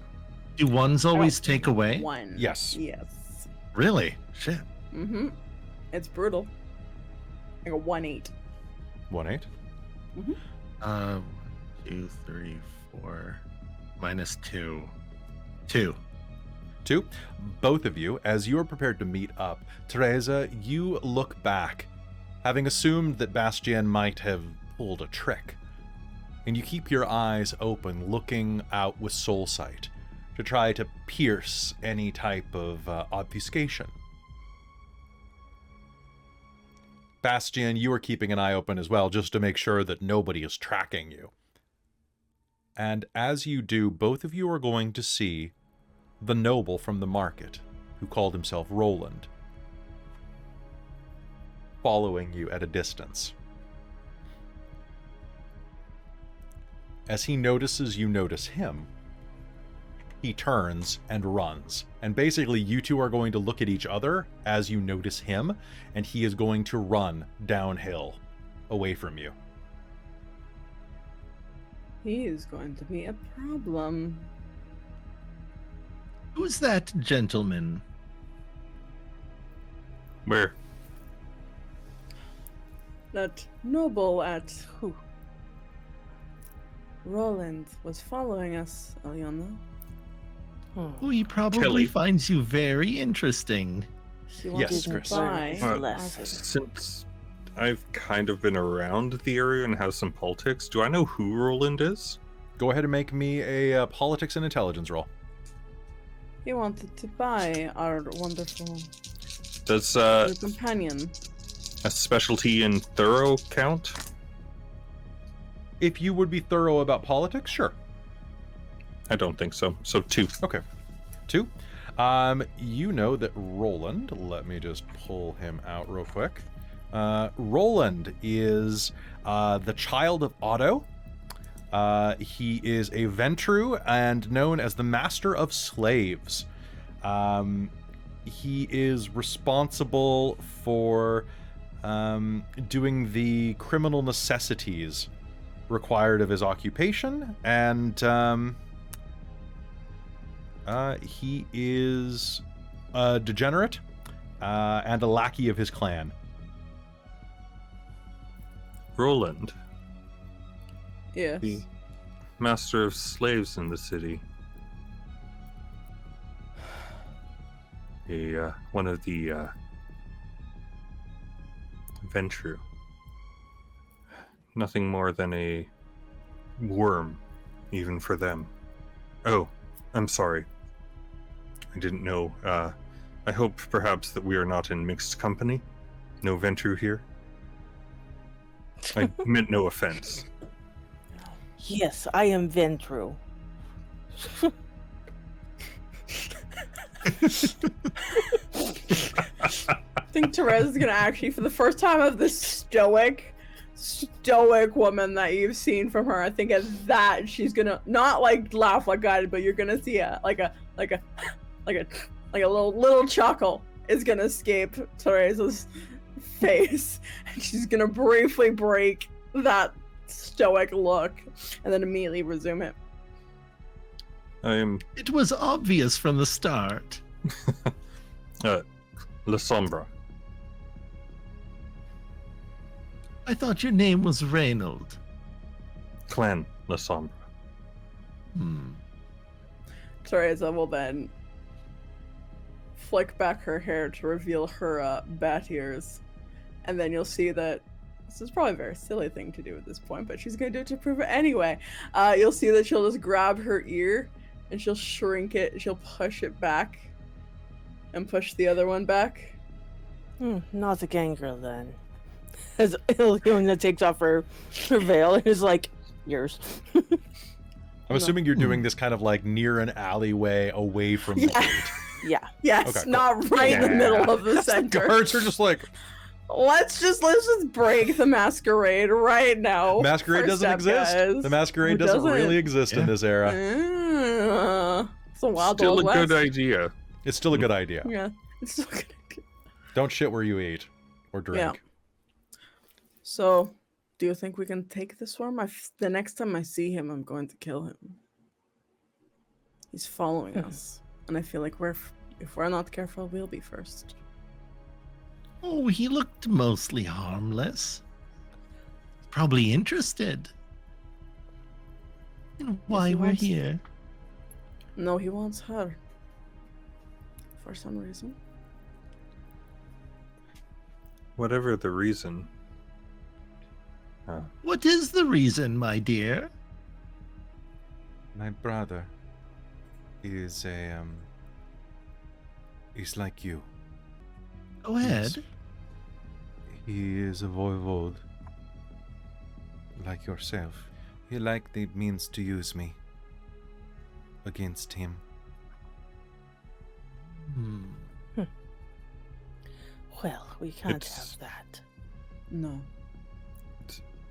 Do ones always take away? 1. Yes. Yes. Really? Shit. Mm-hmm. It's brutal. Like a 1-8. 1-8. 1, 2, 3, 4. Minus 2. 2. 2. Both of you, as you are prepared to meet up, Tereza, you look back, having assumed that Bastien might have pulled a trick. And you keep your eyes open, looking out with soul sight, to try to pierce any type of obfuscation. Bastien, you are keeping an eye open as well, just to make sure that nobody is tracking you. And as you do, both of you are going to see the noble from the market, who called himself Roland, following you at a distance. As he notices you notice him, he turns and runs. And basically, you two are going to look at each other as you notice him, and he is going to run downhill away from you. He is going to be a problem. Who's that gentleman? Where? That noble at who? Roland was following us, Alëna. Oh, he probably Kelly. finds you very interesting. She wanted Yes, to Chris. buy Uh, Less. us. Since I've kind of been around the area and have some politics, do I know who Roland is? Go ahead and make me a politics and intelligence roll. He wanted to buy our wonderful Does new companion. a specialty in thorough count? If you would be thorough about politics, sure. I don't think so. So 2. Okay. 2. You know that Roland, let me just pull him out real quick. Roland is the child of Otto. He is a Ventru and known as the Master of Slaves. He is responsible for doing the criminal necessities required of his occupation, and he is a degenerate and a lackey of his clan. Roland, Yes. the master of slaves in the city. One of the Ventru. Nothing more than a worm, even for them. Oh, I'm sorry. I didn't know. I hope perhaps that we are not in mixed company. No Ventru here. I meant no offense. Yes, I am Ventru. I think Tereza's gonna actually, for the first time of this stoic woman that you've seen from her, I think at that she's gonna not like laugh like I did, but you're gonna see a little chuckle is gonna escape Tereza's face, and she's gonna briefly break that stoic look and then immediately resume it. I am It was obvious from the start. La Sombra. I thought your name was Rainald. Clan La Sombra. Tereza will then flick back her hair to reveal her bat ears, and then you'll see that this is probably a very silly thing to do at this point, but she's gonna do it to prove it anyway. You'll see that she'll just grab her ear and she'll shrink it, she'll push it back and push the other one back, Not the gangrel then. As Alëna takes off her veil and is like, yours. I'm assuming you're doing this kind of like near an alleyway away from the gate. Yeah. Yes, Okay, cool. not right in the middle of the center. Guards are just like, Let's just break the masquerade right now. Masquerade First doesn't step, exist. guys. The Masquerade It doesn't doesn't? really exist in this era. It's a wild Still a old good west. idea. It's still a good idea. Yeah, it's still good. Don't shit where you eat or drink. Yeah. So, do you think we can take this worm? The next time I see him, I'm going to kill him. He's following us, and I feel like if we're not careful, we'll be first. Oh, he looked mostly harmless. Probably interested in why he we're wants- here. No, he wants her. For some reason. Whatever the reason. What is the reason, my dear? My brother is he's like you. Go ahead. He is a voivode. Like yourself. He likely means to use me. Against him. Well, we can't It's- have that. No.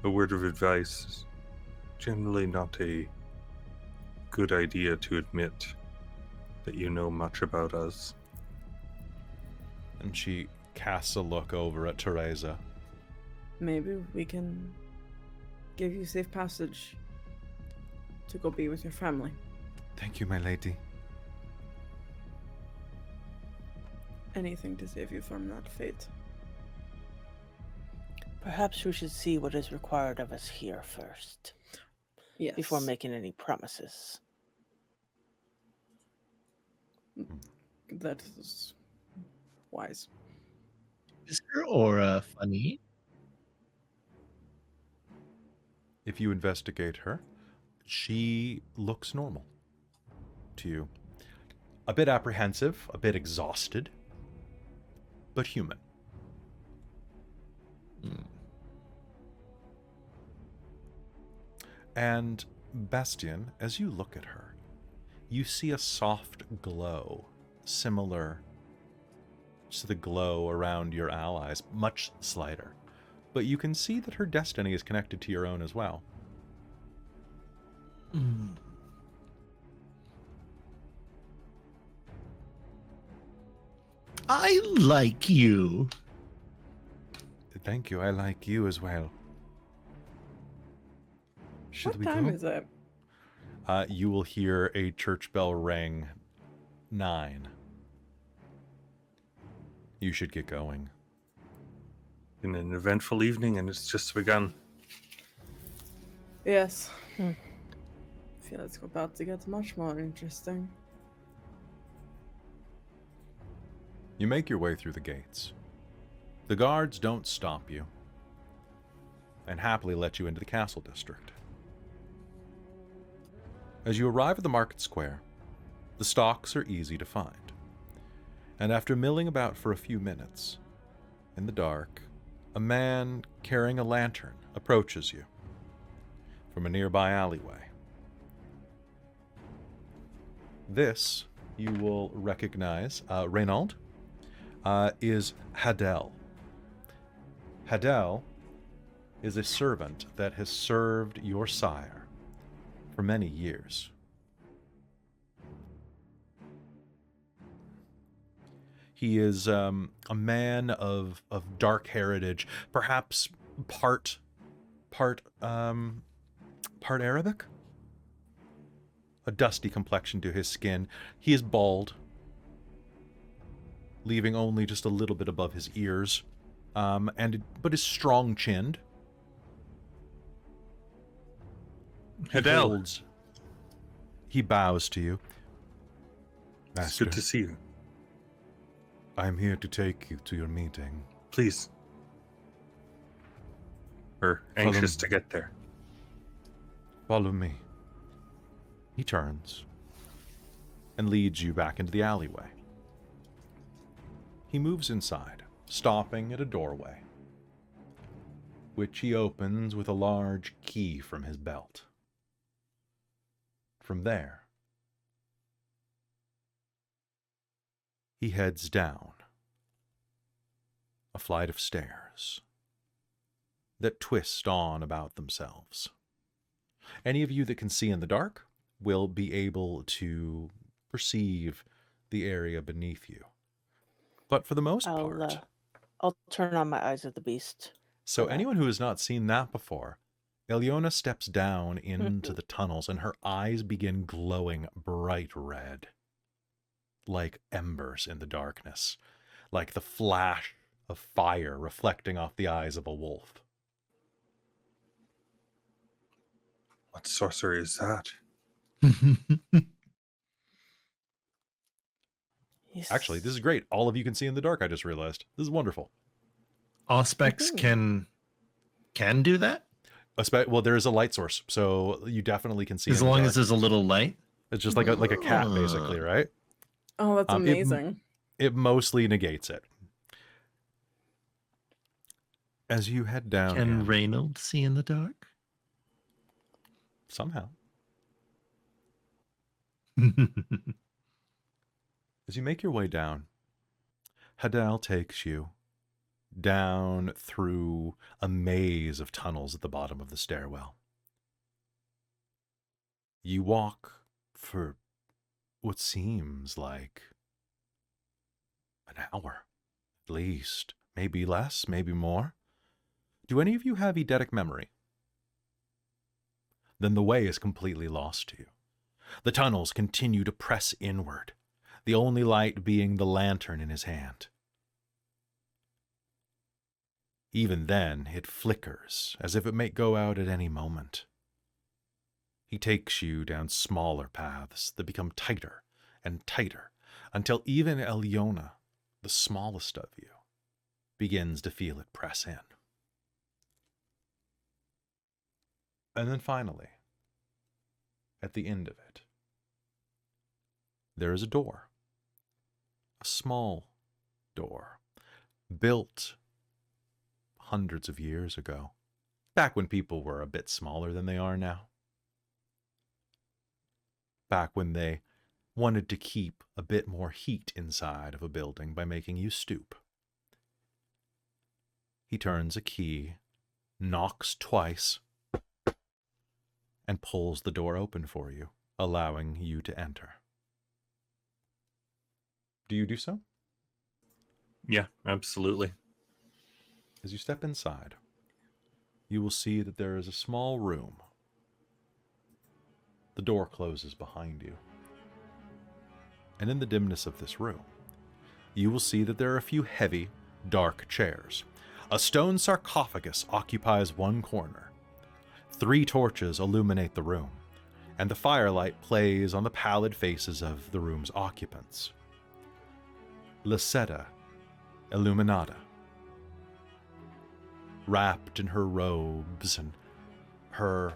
A word of advice is generally not a good idea to admit that you know much about us. And she casts a look over at Tereza. Maybe we can give you safe passage to go be with your family. Thank you, my lady. Anything to save you from that fate. Perhaps we should see what is required of us here first, Yes. before making any promises. That is wise. Is her aura funny? If you investigate her, she looks normal to you. A bit apprehensive, a bit exhausted, but human. And Bastien, as you look at her, you see a soft glow similar to the glow around your allies, much slighter. But you can see that her destiny is connected to your own as well. I like you. Thank you, I like you as well. Should What we time go? is it? You will hear a church bell ring. 9. You should get going. Been an eventful evening and it's just begun. Yes. I feel it's about to get much more interesting. You make your way through the gates. The guards don't stop you and happily let you into the castle district. As you arrive at the market square, the stocks are easy to find. And after milling about for a few minutes, in the dark, a man carrying a lantern approaches you from a nearby alleyway. This, you will recognize, Rainald, is Hadel. Hadel is a servant that has served your sire for many years. He is a man of dark heritage, perhaps part Arabic. A dusty complexion to his skin. He is bald, leaving only just a little bit above his ears, but is strong-chinned. Hadel, He bows to you. it's Master, good to see you. I'm here to take you to your meeting. Please. We're anxious to get there. Follow me. He turns and leads you back into the alleyway. He moves inside, stopping at a doorway, which he opens with a large key from his belt. From there, he heads down a flight of stairs that twist on about themselves. Any of you that can see in the dark will be able to perceive the area beneath you. But for the most part... I'll turn on my Eyes of the Beast. So anyone who has not seen that before, Alëna steps down into the tunnels and her eyes begin glowing bright red, like embers in the darkness, like the flash of fire reflecting off the eyes of a wolf. What sorcery is that? Actually, this is great. All of you can see in the dark, I just realized. This is wonderful. Auspex can do that? Well, there is a light source, so you definitely can see as in the long dark. as there's a little light. It's just like a cat, basically, right? Oh, that's amazing. It mostly negates it. As you head down... Can Rainald see in the dark? Somehow. As you make your way down, Hadal takes you down through a maze of tunnels at the bottom of the stairwell. You walk for what seems like an hour, at least. Maybe less, maybe more. Do any of you have eidetic memory? Then the way is completely lost to you. The tunnels continue to press inward, the only light being the lantern in his hand. Even then, it flickers, as if it may go out at any moment. He takes you down smaller paths that become tighter and tighter, until even Alëna, the smallest of you, begins to feel it press in. And then finally, at the end of it, there is a door. A small door, built hundreds of years ago, back when people were a bit smaller than they are now. Back when they wanted to keep a bit more heat inside of a building by making you stoop. He turns a key, knocks twice, and pulls the door open for you, allowing you to enter. Do you do so? Yeah, absolutely. As you step inside, you will see that there is a small room. The door closes behind you. And in the dimness of this room, you will see that there are a few heavy, dark chairs. A stone sarcophagus occupies one corner. 3 torches illuminate the room, and the firelight plays on the pallid faces of the room's occupants. Lisetta Illuminata, wrapped in her robes and her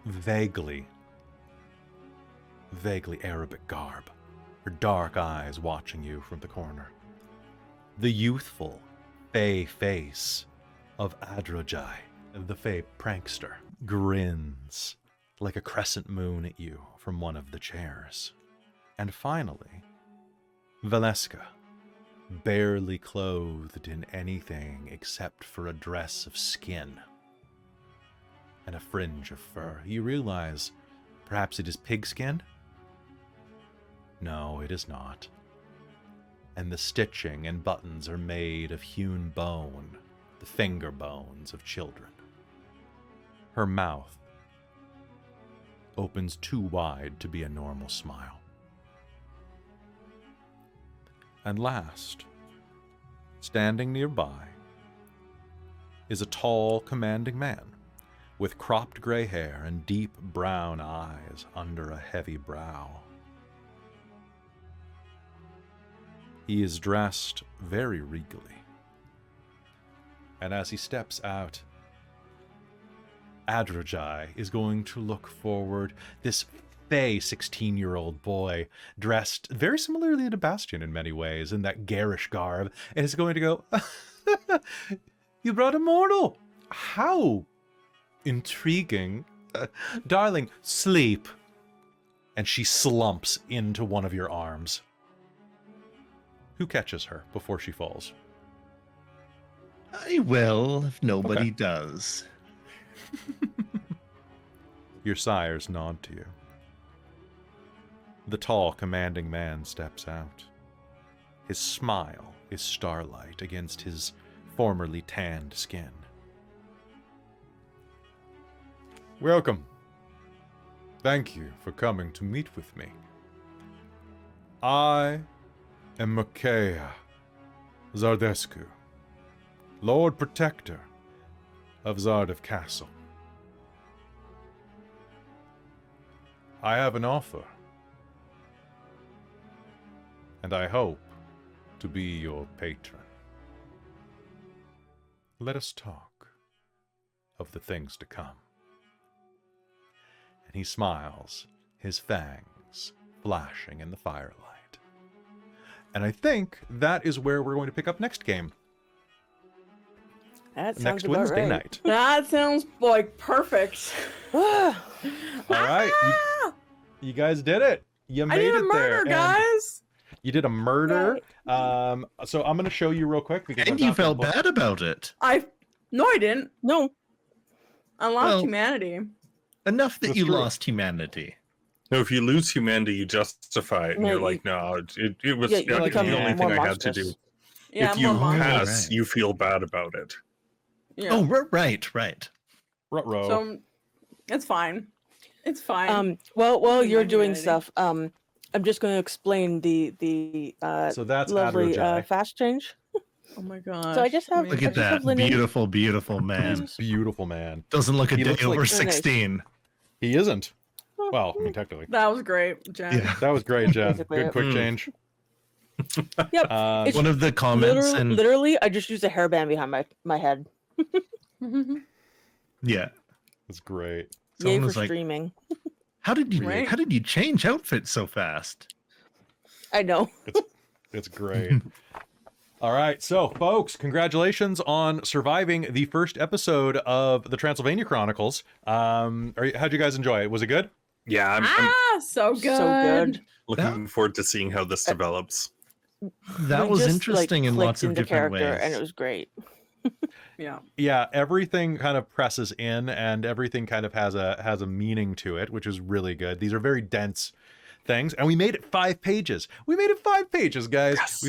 vaguely Arabic garb, her dark eyes watching you from the corner. The youthful, fey face of Adrojai, the fey prankster, grins like a crescent moon at you from one of the chairs. And finally, Valeska, barely clothed in anything except for a dress of skin and a fringe of fur. You realize perhaps it is pigskin? No, it is not. And the stitching and buttons are made of hewn bone, the finger bones of children. Her mouth opens too wide to be a normal smile. And last, standing nearby, is a tall, commanding man with cropped gray hair and deep brown eyes under a heavy brow. He is dressed very regally, and as he steps out, Adrojai is going to look forward, this fey 16-year-old boy dressed very similarly to Bastien in many ways, in that garish garb, and is going to go, "You brought a mortal. How intriguing. Darling, sleep." And she slumps into one of your arms. Who catches her before she falls? I will if nobody does. Your sires nod to you. The tall, commanding man steps out. His smile is starlight against his formerly tanned skin. Welcome. Thank you for coming to meet with me. I am Makea Zardescu, Lord Protector of Zardev Castle. I have an offer, and I hope to be your patron. Let us talk of the things to come. And he smiles, his fangs flashing in the firelight. And I think that is where we're going to pick up next game. That sounds Next about Wednesday right. night. That sounds like perfect. All right. You guys did it. You I made did a it murder, there. And guys. you did a murder. So I'm going to show you real quick. Because And I've you got the felt book. bad about it. No, I didn't. No, I lost Well, humanity. Enough that That's you true. lost humanity. No, if you lose humanity, you justify it, and No, you're you- like, no, it was yeah, you the become only thing more I had to do. monstrous. Yeah, If you more monsters. pass, Right. you feel bad about it. Yeah. Oh, right. Ruh-roh. So it's fine. It's fine. While Only you're my doing humanity. stuff, I'm just going to explain the So that's lovely Adrojai. fast change. Oh my gosh. So I just have- Look I at just have that linen. beautiful, beautiful man. Beautiful man. Doesn't look a He day looks like- over Very nice. 16. He isn't. Well, I mean, technically. That was great, Jen. Yeah. That was great, Jen. Basically Good it. quick change. Yep. It's One of the comments and literally, I just used a hairband behind my head. yeah, It's great. Yay someone for was like, streaming. how did you Right. change outfits so fast? I know. It's great. All right, so folks, congratulations on surviving the first episode of the Transylvania Chronicles. How'd you guys enjoy it? Was it good? Yeah, I'm So good. So good. looking forward to seeing how this develops. That We was just, interesting in clicked lots of into different character, ways. and it was great. Yeah. Yeah, everything kind of presses in, and everything kind of has a meaning to it, which is really good. These are very dense things, and we made it 5 pages. We made it 5 pages, guys. Yes.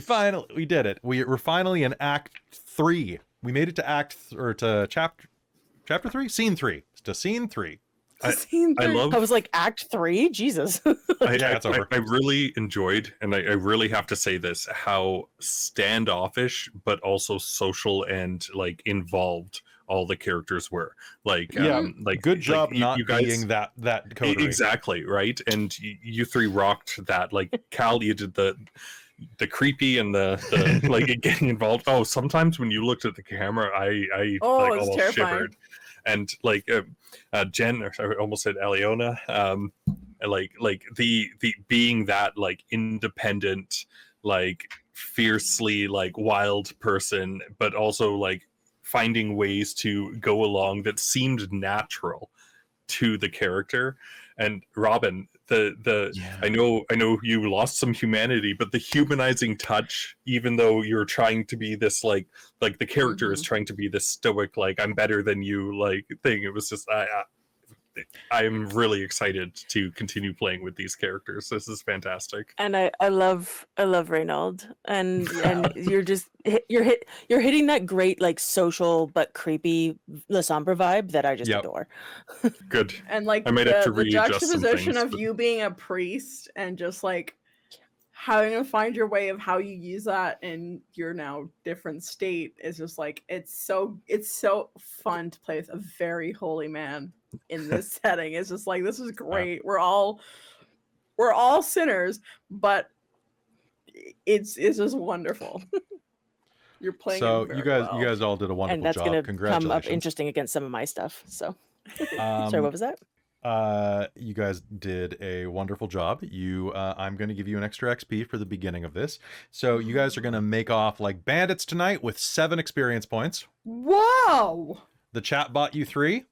We did it. We're finally in Act 3. We made it to chapter 3, scene 3, to scene 3. I love. I was like, Act 3? Jesus. Yeah, it's over. I really enjoyed, and I really have to say this, how standoffish but also social and like involved all the characters were. Like, Yeah, like Good job not you guys, being that coterie. exactly right. And you three rocked that. Like Kal, you did the creepy and the like getting involved. Oh, sometimes when you looked at the camera, I like it's almost terrifying. shivered. And like Jen, or I almost said Alëna, like the being that like independent, like fiercely like wild person, but also like finding ways to go along that seemed natural to the character. And Robin, Yeah. I know you lost some humanity, but the humanizing touch, even though you're trying to be this like the character is trying to be this stoic, like I'm better than you, like thing. It was just I'm really excited to continue playing with these characters. This is fantastic. And I love Rainald, and you're hitting that great like social but creepy La Sombra vibe that I just Yep. adore. Good. And like I might have to the readjust some juxtaposition things, of but- you being a priest and just like having to find your way of how you use that in your now different state is just like it's so fun to play with a very holy man in this setting. It's just like this is great. We're all sinners, but it's just wonderful. You're playing. So it very you guys well. all did a wonderful And that's job. going to come up Congratulations. interesting against some of my stuff. So, Um, sorry, what was that? You guys did a wonderful job. I'm going to give you an extra XP for the beginning of this. So you guys are going to make off like bandits tonight with 7 experience points. Whoa! The chat bought you 3.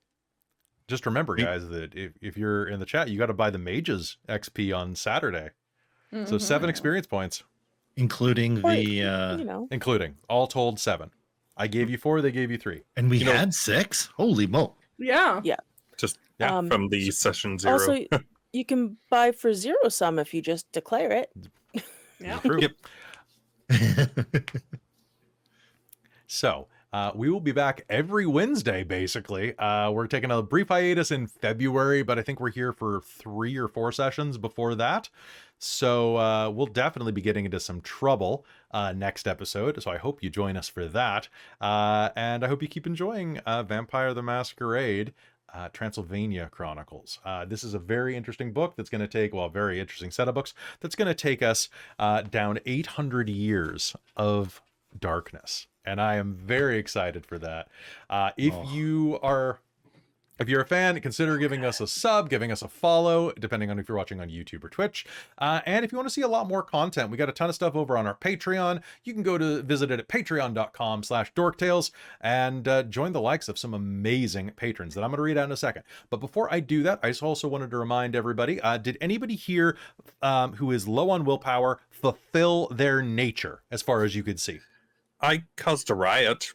Just remember, guys, that if you're in the chat, you got to buy the mages XP on Saturday. So 7 experience points. Including Including. All told 7. I gave you 4, they gave you 3. And we had 6? Holy moly. Yeah. Just Yeah. from the session 0. Also, you can buy for 0 sum if you just declare it. Yeah. True. Yep. So, we will be back every Wednesday, basically. We're taking a brief hiatus in February, but I think we're here for 3 or 4 sessions before that. So we'll definitely be getting into some trouble next episode. So I hope you join us for that. And I hope you keep enjoying Vampire the Masquerade, Transylvania Chronicles. This is a very interesting book that's going to take, well, a very interesting set of books that's going to take us down 800 years of darkness. And I am very excited for that. If you're a fan, consider giving us a sub, giving us a follow, depending on if you're watching on YouTube or Twitch. And if you want to see a lot more content, we got a ton of stuff over on our Patreon. You can go to visit it at patreon.com/dorktales and join the likes of some amazing patrons that I'm going to read out in a second. But before I do that, I just also wanted to remind everybody, did anybody here who is low on willpower fulfill their nature as far as you could see? I caused a riot.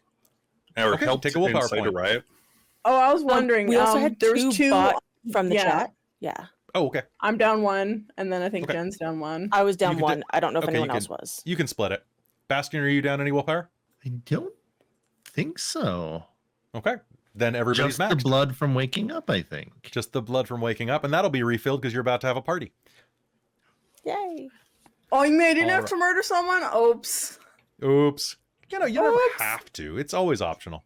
Or Okay, helped take a willpower incite a point. riot. Oh, I was wondering. We also had there's 2 bought from the yeah. chat. Yeah. Oh, okay. I'm down 1, and then I think Okay. Jen's down 1. I was down You could 1. I don't know if okay, anyone you else could- was. You can split it. Bastien, are you down any willpower? I don't think so. Okay. Then everybody's Just the maxed. blood from waking up, I think. Just the blood from waking up, and that'll be refilled because you're about to have a party. Yay. Oh, you made it All have right. to murder someone? Oops. Oops. You know, you never Oops. have to. It's always optional.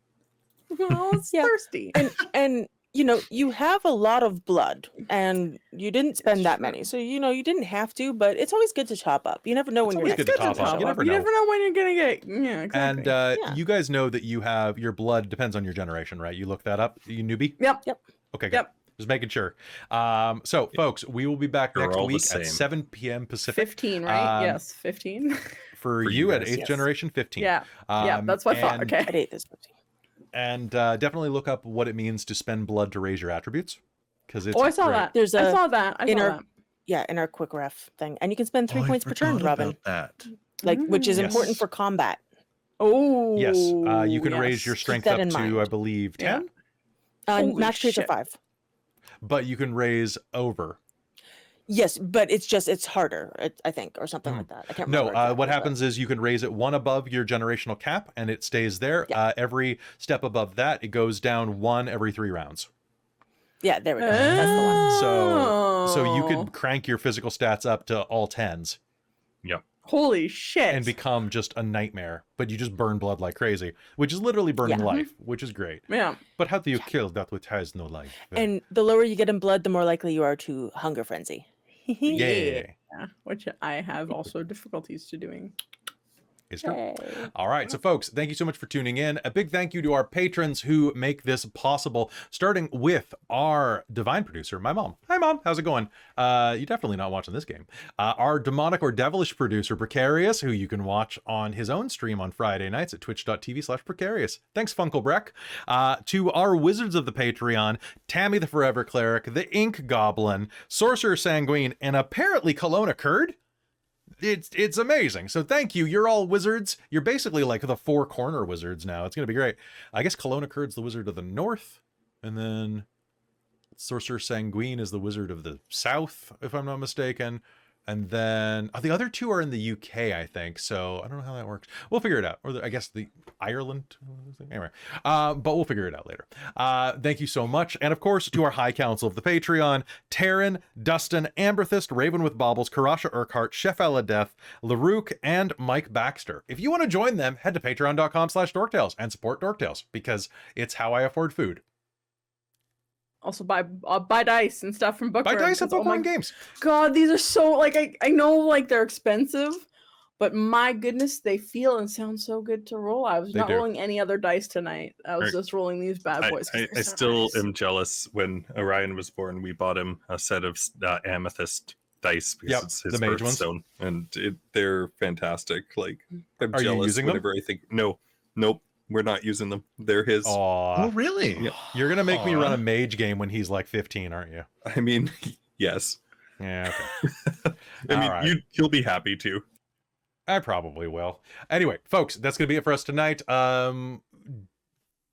I was Yeah. thirsty. And you know, you have a lot of blood and you didn't spend that many. So, you know, you didn't have to, but it's always good to chop up. You never know when It's you're always next good to to top up. chop You up. never You know. never know when you're gonna get. Yeah, exactly. And Yeah. you guys know that you have your blood depends on your generation, right? You look that up, you newbie? Yep. Okay, good. Yep. Just making sure. So, folks, we will be back They're next all the week at same. 7 p.m. Pacific. 15, right? Um, Yes, 15. For For you you at guys. 8th Yes. generation, 15. Yeah. Yeah, that's what I thought. and- Okay. At 8 this 15. And definitely look up what it means to spend blood to raise your attributes. Because it's Oh, I saw great. that. There's I a saw that. I in saw our- that. Yeah, in our quick ref thing. And you can spend 3 Oh, I points per turn, forgot Robin. about that. Like which is Yes. important for combat. Oh. Yes, you can raise yes. your strength that up in to, mind. I believe, 10, Holy Max traits are shit. 5. but you can raise over. Yes, but it's harder, I think, or something like that. I can't No, remember. exactly, what but- happens is you can raise it 1 above your generational cap, and it stays there. Yeah. Every step above that, it goes down 1 every 3 rounds. Yeah, there we go. That's the one. So you Oh. could crank your physical stats up to all 10s Holy shit. and become just a nightmare, but you just burn blood like crazy, which is literally burning Yeah. life, which is great. Yeah. But how do you kill that which has no life? And the lower you get in blood, the more likely you are to hunger frenzy. Yeah, Yeah. Which I have also difficulties to doing. it's true. Yay. All right, so folks, thank you so much for tuning in. A big thank you to our patrons who make this possible, starting with our divine producer, my mom. Hi, Mom. How's it going? You're definitely not watching this game. Our demonic or devilish producer, Precarious, who you can watch on his own stream on Friday nights at twitch.tv/Precarious. Thanks, Funkelbreck. To our wizards of the Patreon, Tammy the Forever Cleric, the Ink Goblin, Sorcerer Sanguine, and apparently Kelowna Curd. It's amazing. So thank you. You're all wizards. You're basically like the 4 corner wizards now. It's going to be great. I guess Kelowna Curd's the wizard of the north. And then Sorcerer Sanguine is the wizard of the south, if I'm not mistaken. And then the other 2 are in the UK, I think. So I don't know how that works. We'll figure it out. Or I guess the Ireland. Anyway, but we'll figure it out later. Thank you so much. And of course, to our High Council of the Patreon, Taryn, Dustin, Amberthist, Raven with Baubles, Karasha Urquhart, Chef Death, Larouk, and Mike Baxter. If you want to join them, head to patreon.com/dorktales and support Dorktales because it's how I afford food. Also buy dice and stuff from Bookwyrm. Buy dice at 'cause, oh my Bookwyrm Games. God, these are so like I know like they're expensive, But my goodness, they feel and sound so good to roll. I was They not do. rolling any other dice tonight. I was Right. just rolling these bad boys. 'cause I they're so still nice. am jealous. When Orion was born, we bought him a set of amethyst dice because Yep, it's his the mage ones. birthstone, and they're fantastic. Like, I'm Are you jealous using them? whenever I think. Nope, we're not using them. They're his. Aw. Oh, really? Yeah. You're gonna make me run Aw. a mage game when he's like 15, aren't you? I mean, yes. Yeah, okay. I mean, All right. you'll be happy too. I probably will. Anyway, folks, that's gonna be it for us tonight.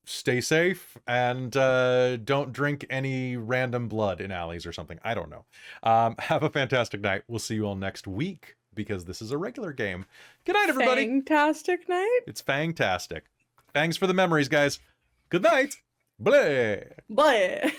Stay safe and don't drink any random blood in alleys or something. I don't know. Have a fantastic night. We'll see you all next week because this is a regular game. Good night, everybody. Fantastic night. It's fantastic. Thanks for the memories, guys. Good night. Bleh. But